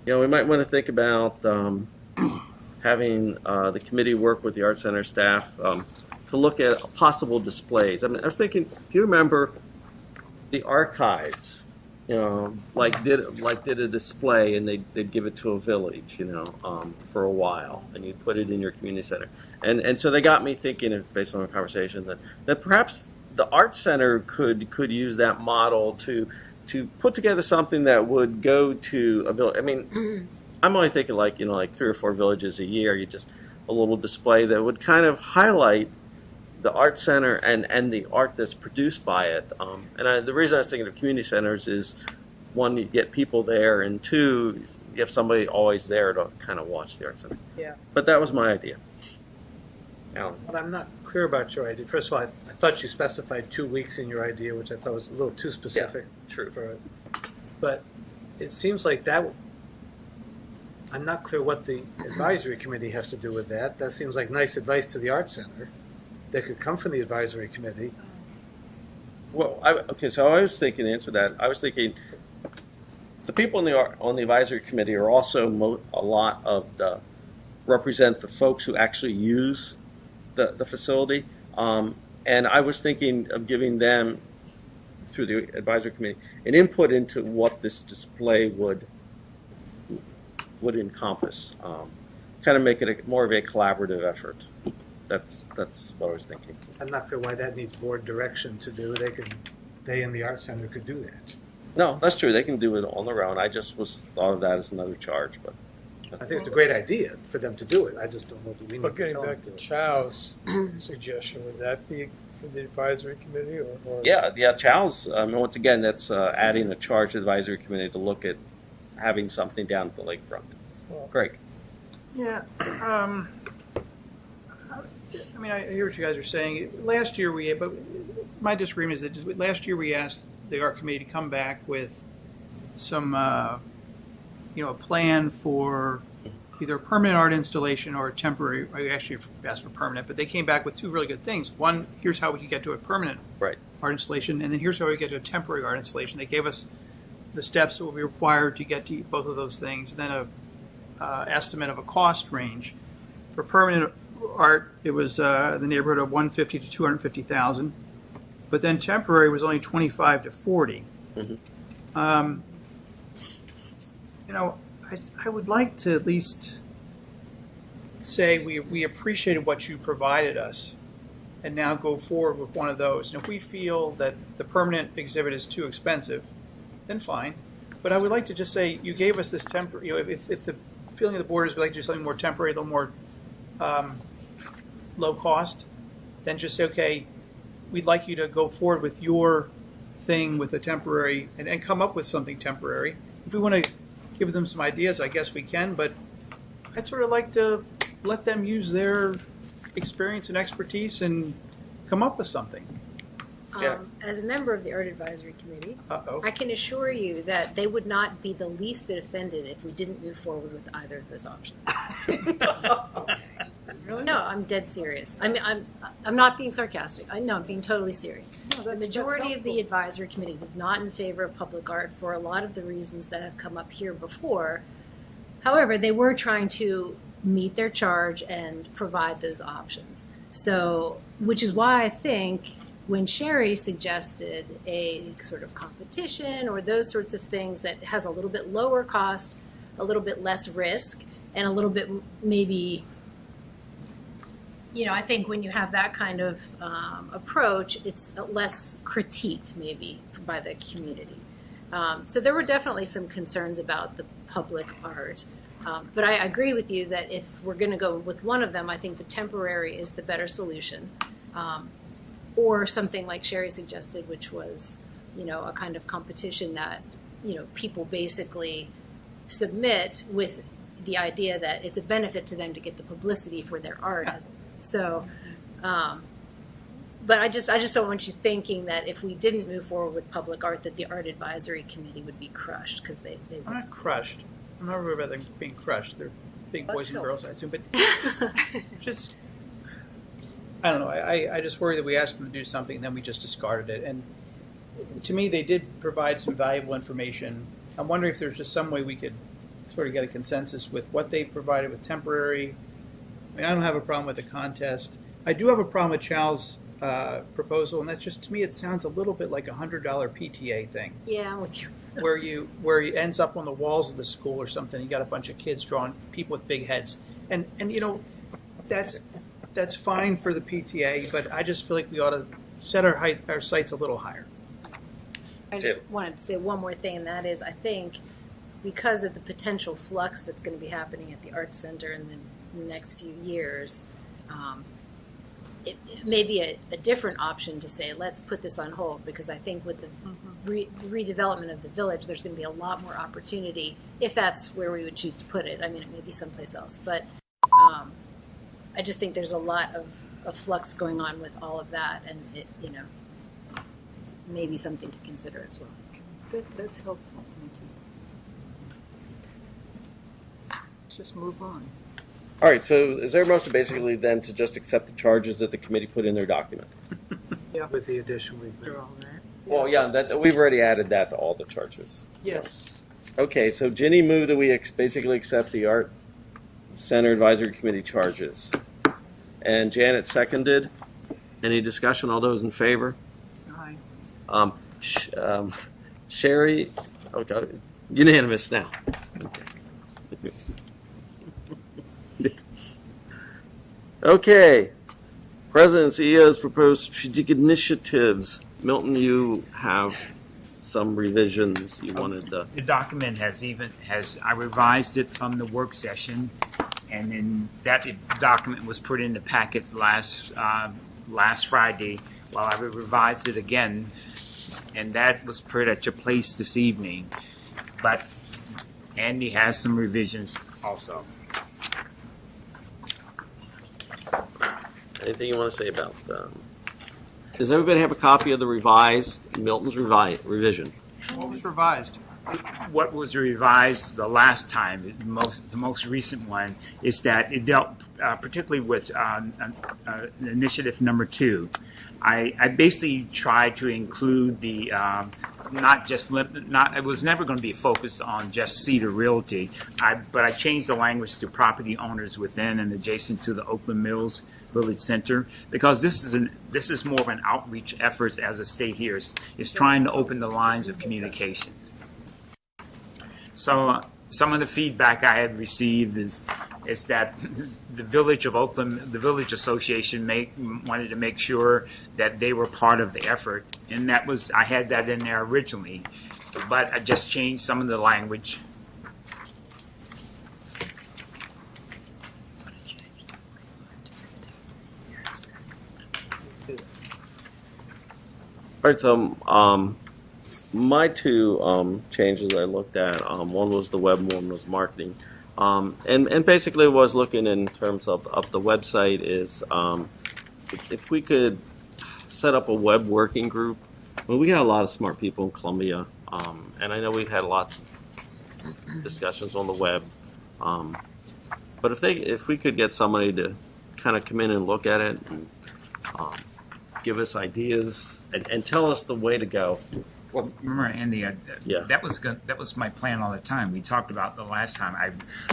we might want to think about having the committee work with the Art Center staff to look at possible displays. I was thinking, if you remember, the archives, did a display and they'd give it to a village, for a while, and you'd put it in your community center. And so they got me thinking, based on our conversation, that perhaps the Art Center could use that model to put together something that would go to a village. I mean, I'm only thinking like 3 or 4 villages a year. You just a little display that would kind of highlight the Art Center and the art that's produced by it. The reason I was thinking of community centers is, 1, you get people there, and 2, you have somebody always there to kind of watch the Art Center. Yeah. But that was my idea. Alan. But I'm not clear about your idea. First of all, I thought you specified 2 weeks in your idea, which I thought was a little too specific. Yeah, true. For it. But it seems like that I'm not clear what the advisory committee has to do with that. That seems like nice advice to the Art Center that could come from the advisory committee. Well, okay, so I was thinking, to answer that, I was thinking the people on the advisory committee are also a lot of represent the folks who actually use the facility. And I was thinking of giving them, through the advisory committee, an input into what this display would encompass. Kind of make it more of a collaborative effort. That's what I was thinking. I'm not clear why that needs board direction to do. They in the Art Center could do that. No, that's true. They can do it on their own. I just thought of that as another charge, but I think it's a great idea for them to do it. I just don't know do we need But to getting tell back them to to. Chow's suggestion, would that be for the advisory committee or? yeah. Chow's once again, that's adding a charge to the advisory committee to look at having something down at the lakefront. Greg. Yeah. I mean, I hear what you guys are saying. Last year but my disagreement is that last year we asked the art committee to come back with some, a plan for either a permanent art installation or a temporary. I actually asked for permanent, but they came back with two really good things. One, here's how we could get to a permanent art installation, and then here's how we get to a temporary art installation. They gave us the steps that will be required to get to both of those things, and then a estimate of a cost range. For permanent art, it was the neighborhood of $150,000 to $250,000, but then temporary was only $25,000 to $40,000. I would like to at least say we appreciated what you provided us, and now go forward with one of those. And if we feel that the permanent exhibit is too expensive, then fine. But I would like to just say you gave us this temporary. If the feeling of the board is we'd like to do something more temporary, a little more low cost, then just say, okay, we'd like you to go forward with your thing with a temporary and come up with something temporary. If we want to give them some ideas, I guess we can, but I'd sort of like to let them use their experience and expertise and come up with something. As a member of the Art Advisory Committee, I can assure you that they would not be the least bit offended if we didn't move forward with either of those options. Really? No, I'm dead serious. I mean, I'm not being sarcastic. I'm being totally serious. The majority of the advisory committee was not in favor of public art for a lot of the reasons that have come up here before. However, they were trying to meet their charge and provide those options. So, which is why I think when Sherry suggested a sort of competition or those sorts of things that has a little bit lower cost, a little bit less risk, and a little bit maybe, I think when you have that kind of approach, it's less critiqued maybe by the community. So there were definitely some concerns about the public art. But I agree with you that if we're going to go with one of them, I think the temporary is the better solution. Or something like Sherry suggested, which was, a kind of competition that, people basically submit with the idea that it's a benefit to them to get the publicity for their art. So, but I just don't want you thinking that if we didn't move forward with public art, that the Art Advisory Committee would be crushed, because they I'm not crushed. I'm not worried about them being crushed. They're big boys and girls, I assume. But just I don't know. I just worry that we asked them to do something and then we just discarded it. And to me, they did provide some valuable information. I'm wondering if there's just some way we could sort of get a consensus with what they provided with temporary. I mean, I don't have a problem with the contest. I do have a problem with Chow's proposal, and that's just, to me, it sounds a little bit like a $100 PTA thing. Yeah, I'm with you. where he ends up on the walls of the school or something. You got a bunch of kids drawing people with big heads, and that's fine for the PTA, but I just feel like we ought to set our sights a little higher. I just wanted to say one more thing, and that is, I think because of the potential flux that's going to be happening at the Arts Center in the next few years, it may be a different option to say, let's put this on hold, because I think with the redevelopment of the village, there's going to be a lot more opportunity, if that's where we would choose to put it. I mean, it may be someplace else, but I just think there's a lot of flux going on with all of that, and it, it's maybe something to consider as well. That's helpful. Thank you. let's just move on. All right, so is there a motion basically then to just accept the charges that the committee put in their document? Yeah. With the addition we've made. Well, yeah, that, we've already added that to all the charges. Yes. Okay, so Ginny moved that we basically accept the Art Center Advisory Committee charges. And Janet seconded. Any discussion? All those in favor? Aye. Sherry, okay, unanimous now. Okay, President CEO's proposed strategic initiatives. Milton, you have some revisions you wanted to. The document I revised it from the work session, and then that document was put in the packet last Friday. While I revised it again, and that was put at your place this evening. But Andy has some revisions also. Anything you want to say about does everybody have a copy of the revised, Milton's revision? What was revised? What was revised the last time, the most recent one, is that it dealt particularly with initiative number 2. I basically tried to include the it was never going to be focused on just Cedar Realty, but I changed the language to property owners within and adjacent to the Oakland Mills Village Center, because this is more of an outreach effort as a state here. It's trying to open the lines of communication. So some of the feedback I had received is that the Village of Oakland, the Village Association wanted to make sure that they were part of the effort, and I had that in there originally, but I just changed some of the language. All right, so my two changes I looked at, one was the web, one was marketing. And basically was looking in terms of the website is if we could set up a web working group. Well, we got a lot of smart people in Columbia, and I know we've had lots of discussions on the web. But if we could get somebody to kind of come in and look at it and give us ideas and tell us the way to go. Well, remember, Andy, that was my plan all the time. We talked about the last time.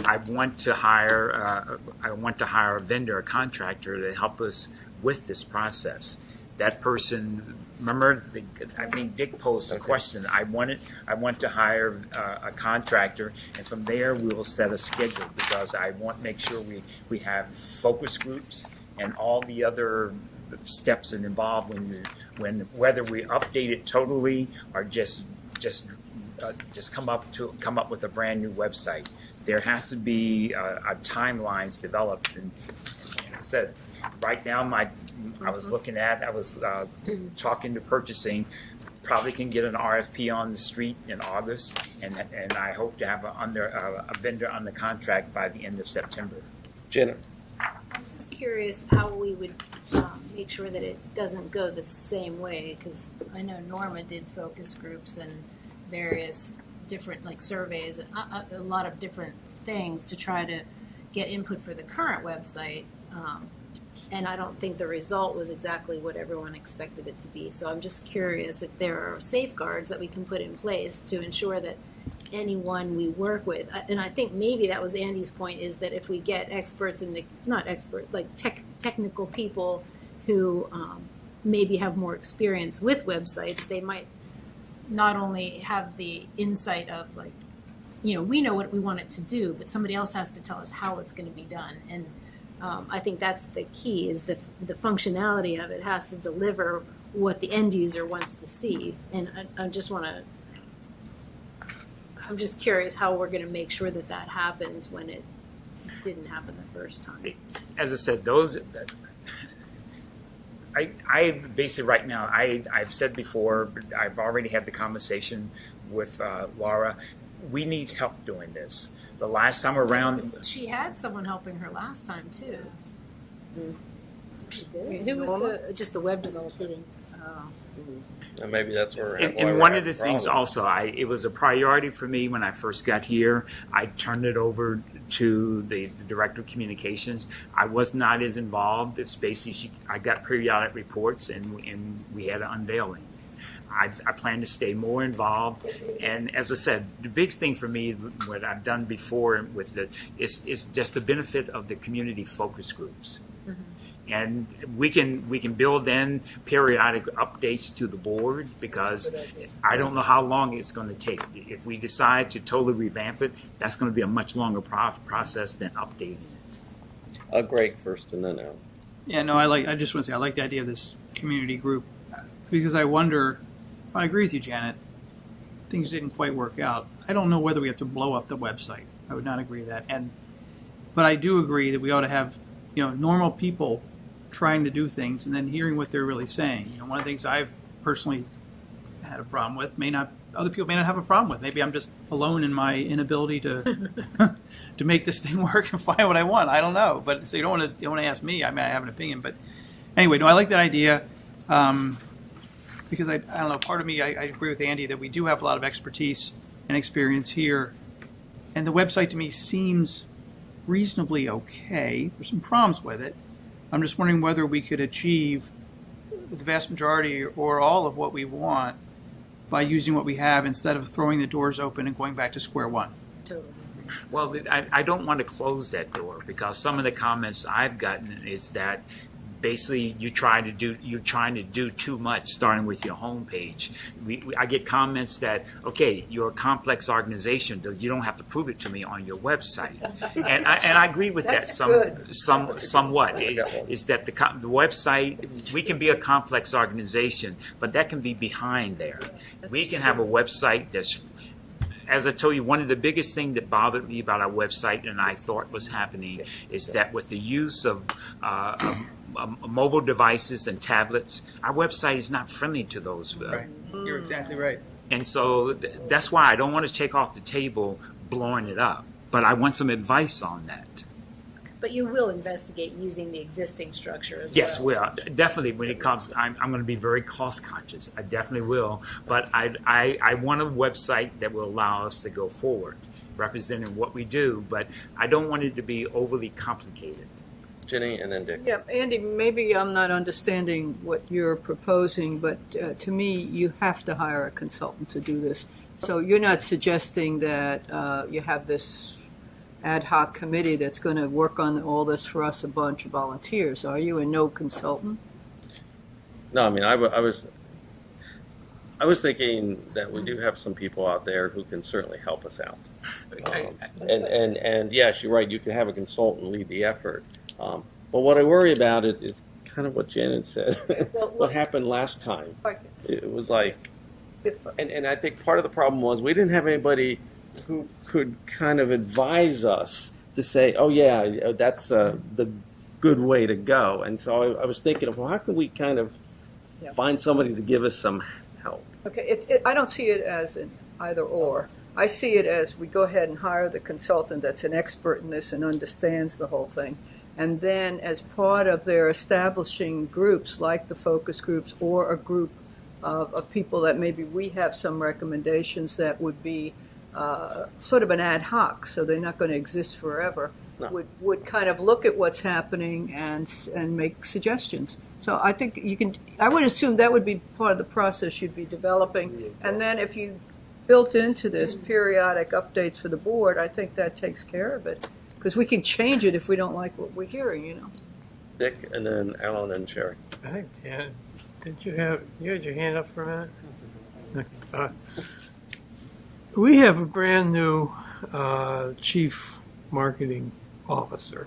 I want to hire a vendor, a contractor to help us with this process. That person, remember, I think Dick posed a question. I want to hire a contractor, and from there we will set a schedule, because I want to make sure we have focus groups and all the other steps that involved when whether we update it totally or just come up with a brand new website. There has to be a timelines developed, and as I said, right now I was talking to purchasing. Probably can get an RFP on the street in August, and I hope to have a vendor on the contract by the end of September. Jenna. I'm just curious how we would make sure that it doesn't go the same way, because I know Norma did focus groups and various different surveys, a lot of different things to try to get input for the current website. And I don't think the result was exactly what everyone expected it to be. So I'm just curious if there are safeguards that we can put in place to ensure that anyone we work with, and I think maybe that was Andy's point, is that if we get experts technical people who maybe have more experience with websites, they might not only have the insight of we know what we want it to do, but somebody else has to tell us how it's going to be done. And I think that's the key, is the functionality of it has to deliver what the end user wants to see. And I'm just curious how we're going to make sure that happens when it didn't happen the first time. As I said, I basically right now, I've said before, I've already had the conversation with Laura. We need help doing this. The last time around, she had someone helping her last time too. She did. Who was just the web developing? And maybe that's where. And one of the things also, it was a priority for me when I first got here. I turned it over to the director of communications. I was not as involved. It's basically, I got periodic reports and we had an unveiling. I plan to stay more involved. And as I said, the big thing for me, what I've done before with is just the benefit of the community focus groups. Mm-hmm. And we can build in periodic updates to the board, because I don't know how long it's going to take. If we decide to totally revamp it, that's going to be a much longer process than updating it. Greg first, and then Al. Yeah, no, I just want to say I like the idea of this community group, because I wonder. I agree with you, Janet. Things didn't quite work out. I don't know whether we have to blow up the website. I would not agree with that. But I do agree that we ought to have, normal people trying to do things and then hearing what they're really saying. One of the things I've personally had a problem with, other people may not have a problem with. Maybe I'm just alone in my inability to to make this thing work and find what I want. I don't know. But so you don't want to ask me. I mean, I have an opinion. But anyway, no, I like that idea. Because I don't know, part of me, I agree with Andy that we do have a lot of expertise and experience here. And the website to me seems reasonably okay. There's some problems with it. I'm just wondering whether we could achieve the vast majority or all of what we want by using what we have instead of throwing the doors open and going back to square one. Well, I don't want to close that door, because some of the comments I've gotten is that basically you're trying to do too much, starting with your homepage. I get comments that, okay, you're a complex organization, you don't have to prove it to me on your website, and I agree with that somewhat. Is that the website? We can be a complex organization, but that can be behind there. We can have a website that's, as I told you, one of the biggest things that bothered me about our website, and I thought was happening, is that with the use of mobile devices and tablets, our website is not friendly to those. Right. You're exactly right. And so that's why I don't want to take off the table blowing it up, but I want some advice on that. But you will investigate using the existing structure as yes, well. Yes, we are. Definitely when it comes, I'm going to be very cost conscious. I definitely will. But I want a website that will allow us to go forward, representing what we do, but I don't want it to be overly complicated. Jenny and then Dick. Yeah, Andy, maybe I'm not understanding what you're proposing, but to me, you have to hire a consultant to do this. So you're not suggesting that you have this ad hoc committee that's going to work on all this for us, a bunch of volunteers, are you, and no consultant? No, I mean, I was thinking that we do have some people out there who can certainly help us out. And yes, you're right, you can have a consultant lead the effort. But what I worry about is kind of what Janet said. What happened last time? It was like, and I think part of the problem was we didn't have anybody who could kind of advise us to say, oh yeah, that's the good way to go. And so I was thinking of, well, how can we kind of find somebody to give us some help? Okay, I don't see it as an either or. I see it as we go ahead and hire the consultant that's an expert in this and understands the whole thing. And then as part of their establishing groups like the focus groups or a group of people that maybe we have some recommendations that would be sort of an ad hoc, so they're not going to exist forever, would kind of look at what's happening and make suggestions. So I think I would assume that would be part of the process you'd be developing. And then if you built into this periodic updates for the board, I think that takes care of it. Because we can change it if we don't like what we're hearing, Dick, and then Alan and Sherry. I think, Dan, you had your hand up for a minute? We have a brand new chief marketing officer.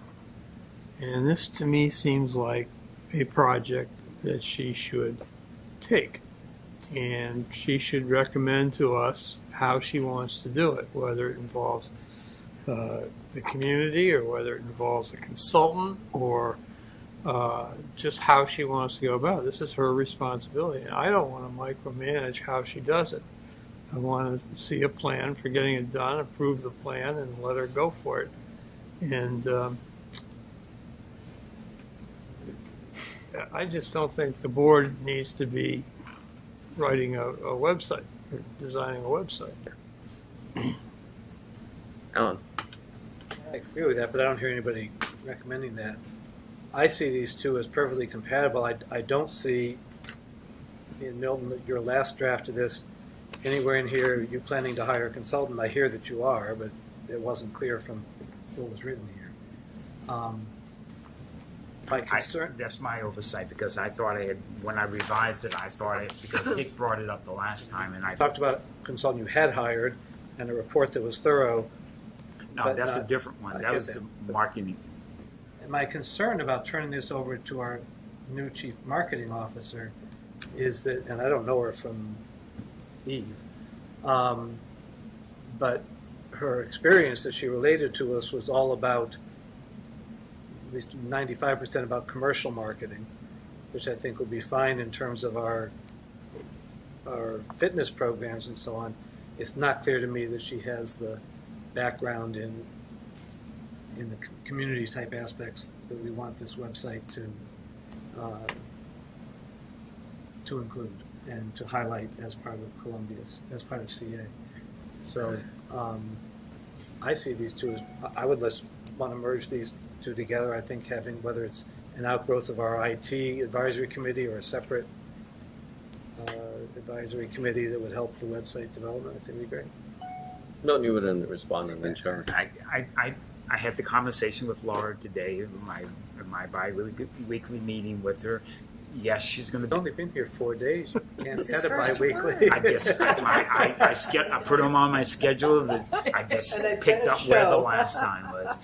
And this to me seems like a project that she should take. And she should recommend to us how she wants to do it, whether it involves the community or whether it involves a consultant or just how she wants to go about it. This is her responsibility. And I don't want to micromanage how she does it. I want to see a plan for getting it done, approve the plan, and let her go for it. And I just don't think the board needs to be writing a website, or designing a website. Alan? I agree with that, but I don't hear anybody recommending that. I see these two as perfectly compatible. I don't see, in Milton, your last draft of this, anywhere in here, you planning to hire a consultant. I hear that you are, but it wasn't clear from what was written here. My concern. That's my oversight, because I thought I had, when I revised it, I thought it, because Dick brought it up the last time, and I talked about a consultant you had hired and a report that was thorough. No, that's a different one. That was the marketing. And my concern about turning this over to our new chief marketing officer is that, and I don't know her from Eve, but her experience that she related to us was all about, at least 95% about commercial marketing, which I think would be fine in terms of our fitness programs and so on. It's not clear to me that she has the background in the community type aspects that we want this website to include and to highlight as part of Columbia's, as part of CA. So I see these two as, I would want to merge these two together. I think having, whether it's an outgrowth of our IT advisory committee or a separate advisory committee that would help the website development, I think would be great. Milton, you wouldn't respond and then Sharon. I had the conversation with Laura today in my bi-weekly meeting with her. Yes, she's going to be. I've only been here 4 days. You can't set it bi-weekly. I guess I put them on my schedule. That I just picked up where the last time was.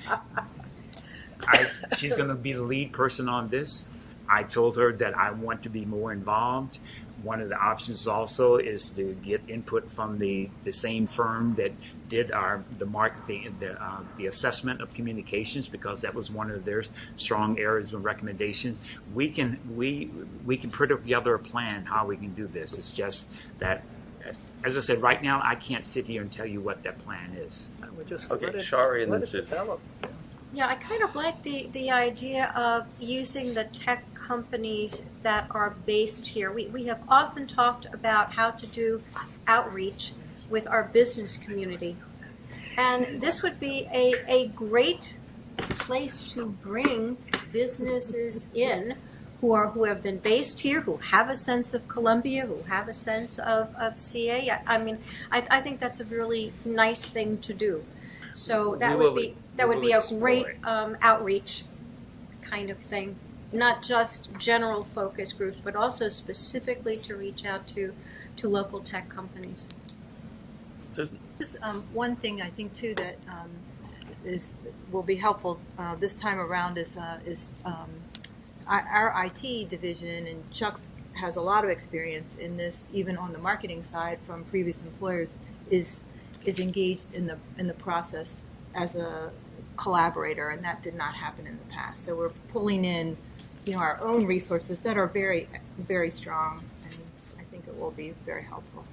She's going to be the lead person on this. I told her that I want to be more involved. One of the options also is to get input from the same firm that did the assessment of communications, because that was one of their strong areas of recommendation. We can put together a plan how we can do this. It's just that, as I said, right now I can't sit here and tell you what that plan is. Okay, Shari, and then Sid. Develop. Yeah, I kind of like the idea of using the tech companies that are based here. We have often talked about how to do outreach with our business community. And this would be a great place to bring businesses in who have been based here, who have a sense of Columbia, who have a sense of CA. I mean, I think that's a really nice thing to do. So that would be a great outreach kind of thing, not just general focus groups, but also specifically to reach out to local tech companies. Susan. Just one thing I think too that will be helpful this time around is our IT division, and Chuck's has a lot of experience in this, even on the marketing side from previous employers, is engaged in the process as a collaborator, and that did not happen in the past. So we're pulling in, our own resources that are very, very strong, and I think it will be very helpful.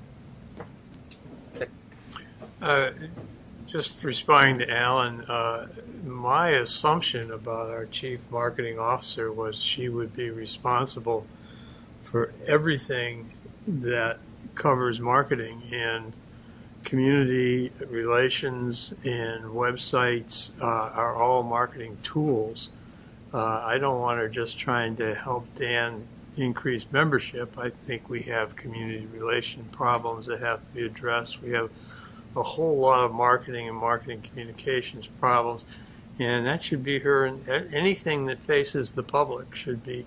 Just responding to Alan, my assumption about our chief marketing officer was she would be responsible for everything that covers marketing, and community relations and websites are all marketing tools. I don't want her just trying to help Dan increase membership. I think we have community relation problems that have to be addressed. We have a whole lot of marketing and marketing communications problems, and that should be her. Anything that faces the public should be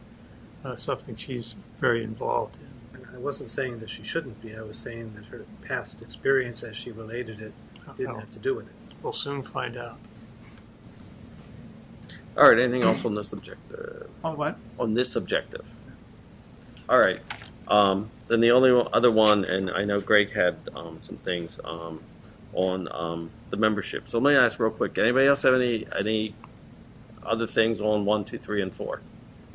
something she's very involved in. I wasn't saying that she shouldn't be. I was saying that her past experience as she related it didn't have to do with it. We'll soon find out. All right, anything else on this objective? On what? On this objective. All right. Then the only other one, and I know Greg had some things on the membership. So let me ask real quick. Anybody else have any other things on 1, 2, 3, and 4?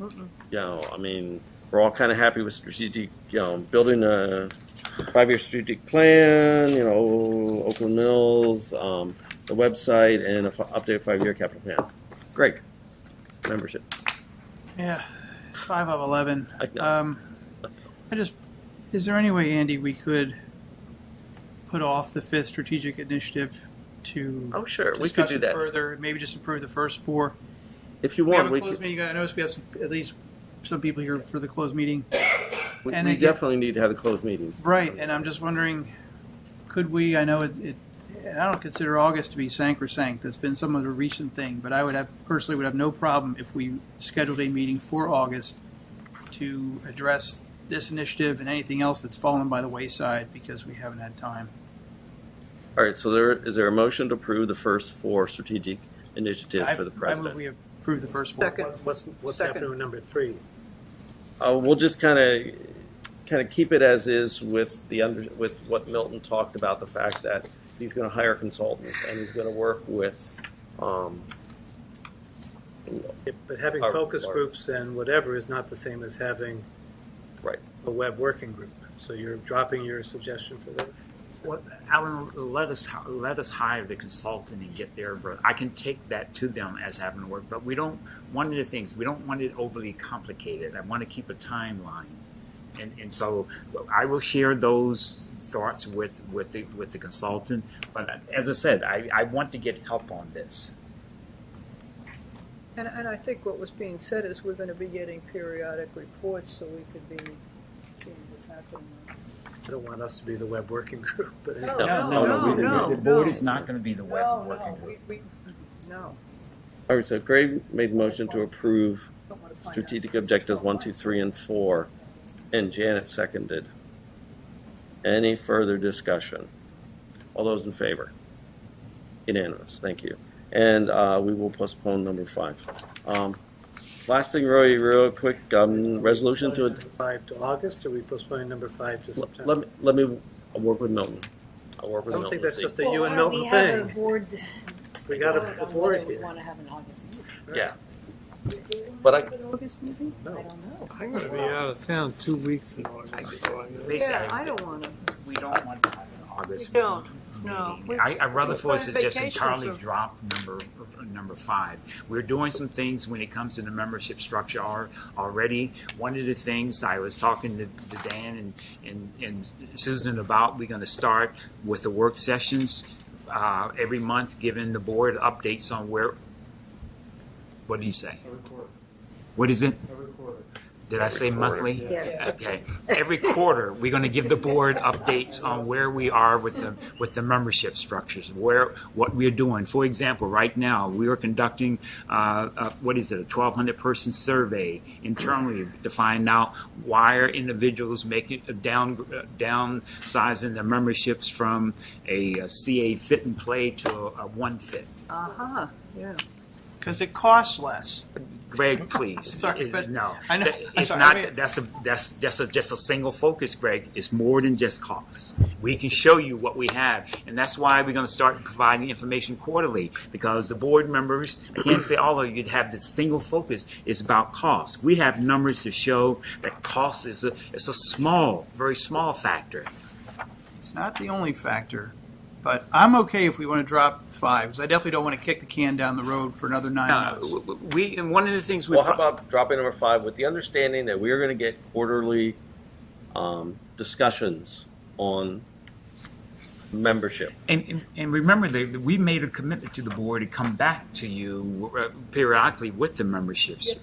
I mean, we're all kind of happy with strategic, building a 5-year strategic plan, Oakland Mills, the website, and an updated 5-year capital plan. Greg, membership. Yeah, It's 5 of 11. I know. Is there any way, Andy, we could put off the 5th strategic initiative to Oh, sure, we could discuss do it that. further, maybe just approve the first 4? If you We have want, a we closed could, meeting. I noticed we have at least some people here for the closed meeting. we and we again- definitely need to have a closed meeting. Right, and I'm just wondering, could we, I know I don't consider August to be sacrosanct. That's been some of the recent thing, but I personally would have no problem if we scheduled a meeting for August to address this initiative and anything else that's fallen by the wayside because we haven't had time. All right, so is there a motion to approve the first 4 strategic initiatives for the I move president? we approve the first 4. What's Second. happening with number 3? We'll just kind of keep it as is with with what Milton talked about, the fact that he's going to hire a consultant and he's going to work with. But having Our- focus our- groups and whatever is not the same as having Right. a web working group. So you're dropping your suggestion for that? What, Alan, let us hire the consultant and get their. I can take that to them as having to work, but we don't. One of the things we don't want it overly complicated. I want to keep a timeline, and so I will share those thoughts with the consultant. But as I said, I want to get help on this. And I think what was being said is we're going to be getting periodic reports so we could be seeing what's happening. I don't want us to be the web working group, but No, The board is not going to be the web working group. No. All right, so Greg made the motion to approve strategic objectives 1, 2, 3, and 4, and Janet seconded. Any further discussion? All those in favor? Unanimous. Thank you. And we will postpone number 5. Last thing, Roy, real quick, resolution to. 5 to August, or are we postponing number 5 to September? Let me work with Milton. I'll work with I don't Milton. think that's see. just a you and Why don't Milton we have thing. a board We got vote a on board whether we here. want to have an August meeting? Yeah. But I, August meeting? No. I don't know. I'm going to be out of town 2 weeks in August. So Yeah, I don't want to. We don't want to have an August. We don't. No. meeting. I'd rather for us to just Vacations entirely are- drop number 5. We're doing some things when it comes to the membership structure already. One of the things I was talking to Dan and Susan about, we're going to start with the work sessions every month, giving the board updates on where. What do you say? Every quarter. What is it? Every quarter. Did I say quarter. monthly? Yes. Okay. Every quarter, we're going to give the board updates on where we are with the membership structures, what we're doing. For example, right now we are conducting a 1,200 person survey internally to find out why are individuals making downsizing their memberships from a CA Fit and Play to a One Fit. Uh-huh, yeah. Because it costs less. Greg, please. Sorry, but no, I know- it's sorry, not. I mean- That's just a single focus, Greg. It's more than just costs. We can show you what we have, and that's why we're going to start providing information quarterly. Because the board members, I can't say all of you'd have this single focus. It's about cost. We have numbers to show that cost is a small, very small factor. It's not the only factor, but I'm okay if we want to drop 5, because I definitely don't want to kick the can down the road for another 9 months. And one of the things we. well, how about dropping number 5 with the understanding that we are going to get quarterly discussions on membership. And remember that we made a commitment to the board to come back to you periodically with the memberships.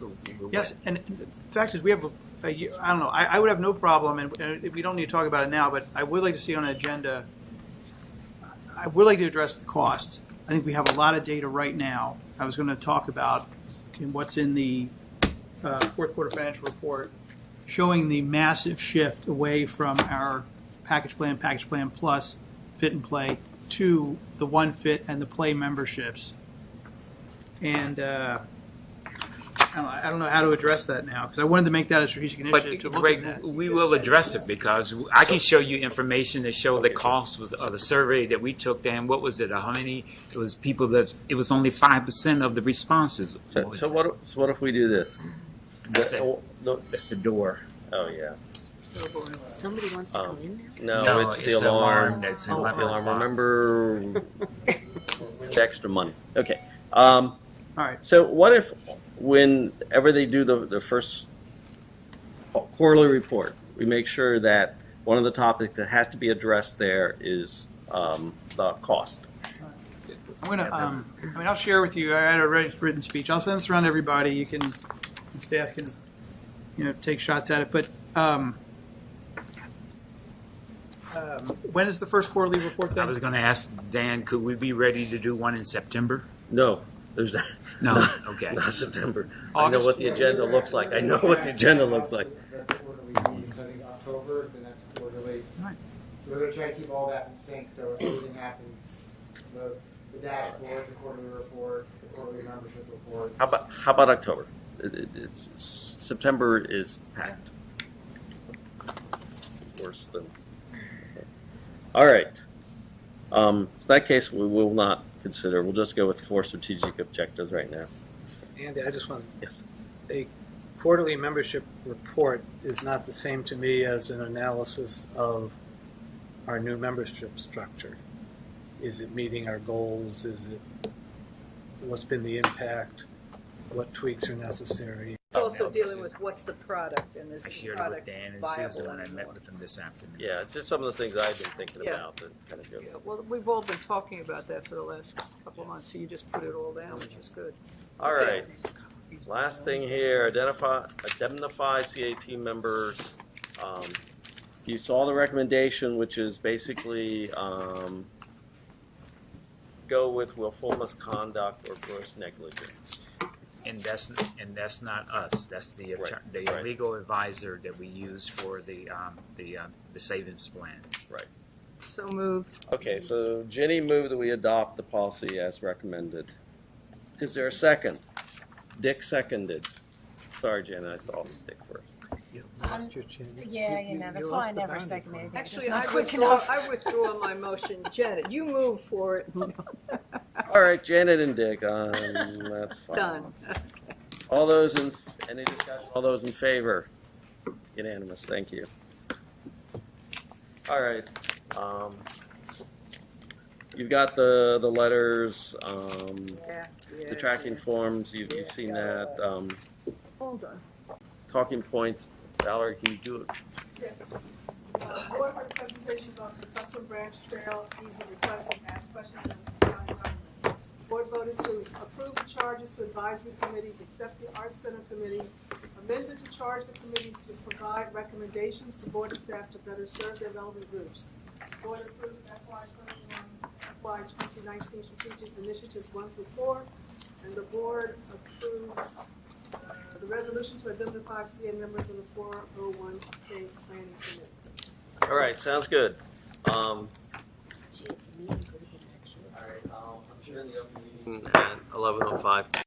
Yes, and the fact is, we have I don't know. I would have no problem, and we don't need to talk about it now, but I would like to see on an agenda. I would like to address the cost. I think we have a lot of data right now. I was going to talk about what's in the fourth quarter financial report, showing the massive shift away from our package plan plus, Fit and Play, to the One Fit and the Play memberships. And I don't know how to address that now, because I wanted to make that a strategic initiative to But look at Greg, that. we will address it because I can show you information that show the cost was of the survey that we took. Dan, what was it? How many? It was people that it was only 5% of the responses. So what if we do this? That's it. Oh, no. That's the door. Oh yeah. Somebody wants to come in there? No, it's the alarm. That's It's the 11 alarm. o'clock. Remember the extra money. Okay. All right. So what if whenever they do the first quarterly report, we make sure that one of the topics that has to be addressed there is the cost. I'm gonna. I'll share with you. I had a written speech. I'll send this around to everybody. You can, and staff can, take shots at it. But when is the first quarterly report? Then I was going to ask Dan, could we be ready to do one in September? No, there's No. Okay. not September. I August? know what the agenda looks like. I know what the agenda looks like. Quarterly meetings, I think October is the next quarterly. Right. We're going to try to keep all that in sync, so if anything happens, the dashboard, the quarterly report, the quarterly membership report. How about October? September is packed. It's worse than. All right. In that case, we will not consider. We'll just go with 4 strategic objectives right now. Andy, I just want Yes. a quarterly membership report is not the same to me as an analysis of our new membership structure. Is it meeting our goals? Is it what's been the impact? What tweaks are necessary? It's also dealing with what's the product and is I the shared it with product Dan and viable Susan when I anymore. met with them this afternoon. Yeah, it's just some of the things I've been thinking Yeah. about that kind of go. Yeah, well, we've all been talking about that for the last couple of months, so you just put it all down, which is good. All right. Last thing here, indemnify CAT members. You saw the recommendation, which is basically go with willful misconduct or gross negligence. And that's not us. That's the Right. legal advisor that we use for the savings plan. Right. So moved. Okay, so Jenny moved that we adopt the policy as recommended. Is there a second? Dick seconded. Sorry, Jenny, I saw Dick first. Yeah, that's why I never second anything. Actually, I withdraw my motion. Janet, you move for it. All right, Janet and Dick, that's fine. Done. All those any discussion? All those in favor? Unanimous, thank you. All right. You've got the letters, the tracking forms, you've seen that. Hold on. Talking points. Valerie, can you do it? Yes. Board heard presentation about the Tuxton Branch Trail easement request and asked questions of the county government. Board voted to approve the charges to advisory committees, accept the Arts Center Committee, amended to charge the committees to provide recommendations to board and staff to better serve their relevant groups. Board approved FY 2019 strategic initiatives 1 through 4, and the board approved the resolution to identify CA members of the 401K planning committee. All right, sounds good. Gee, it's a meeting, could have been extra. All right, I'm sure in the open meeting at 11:05.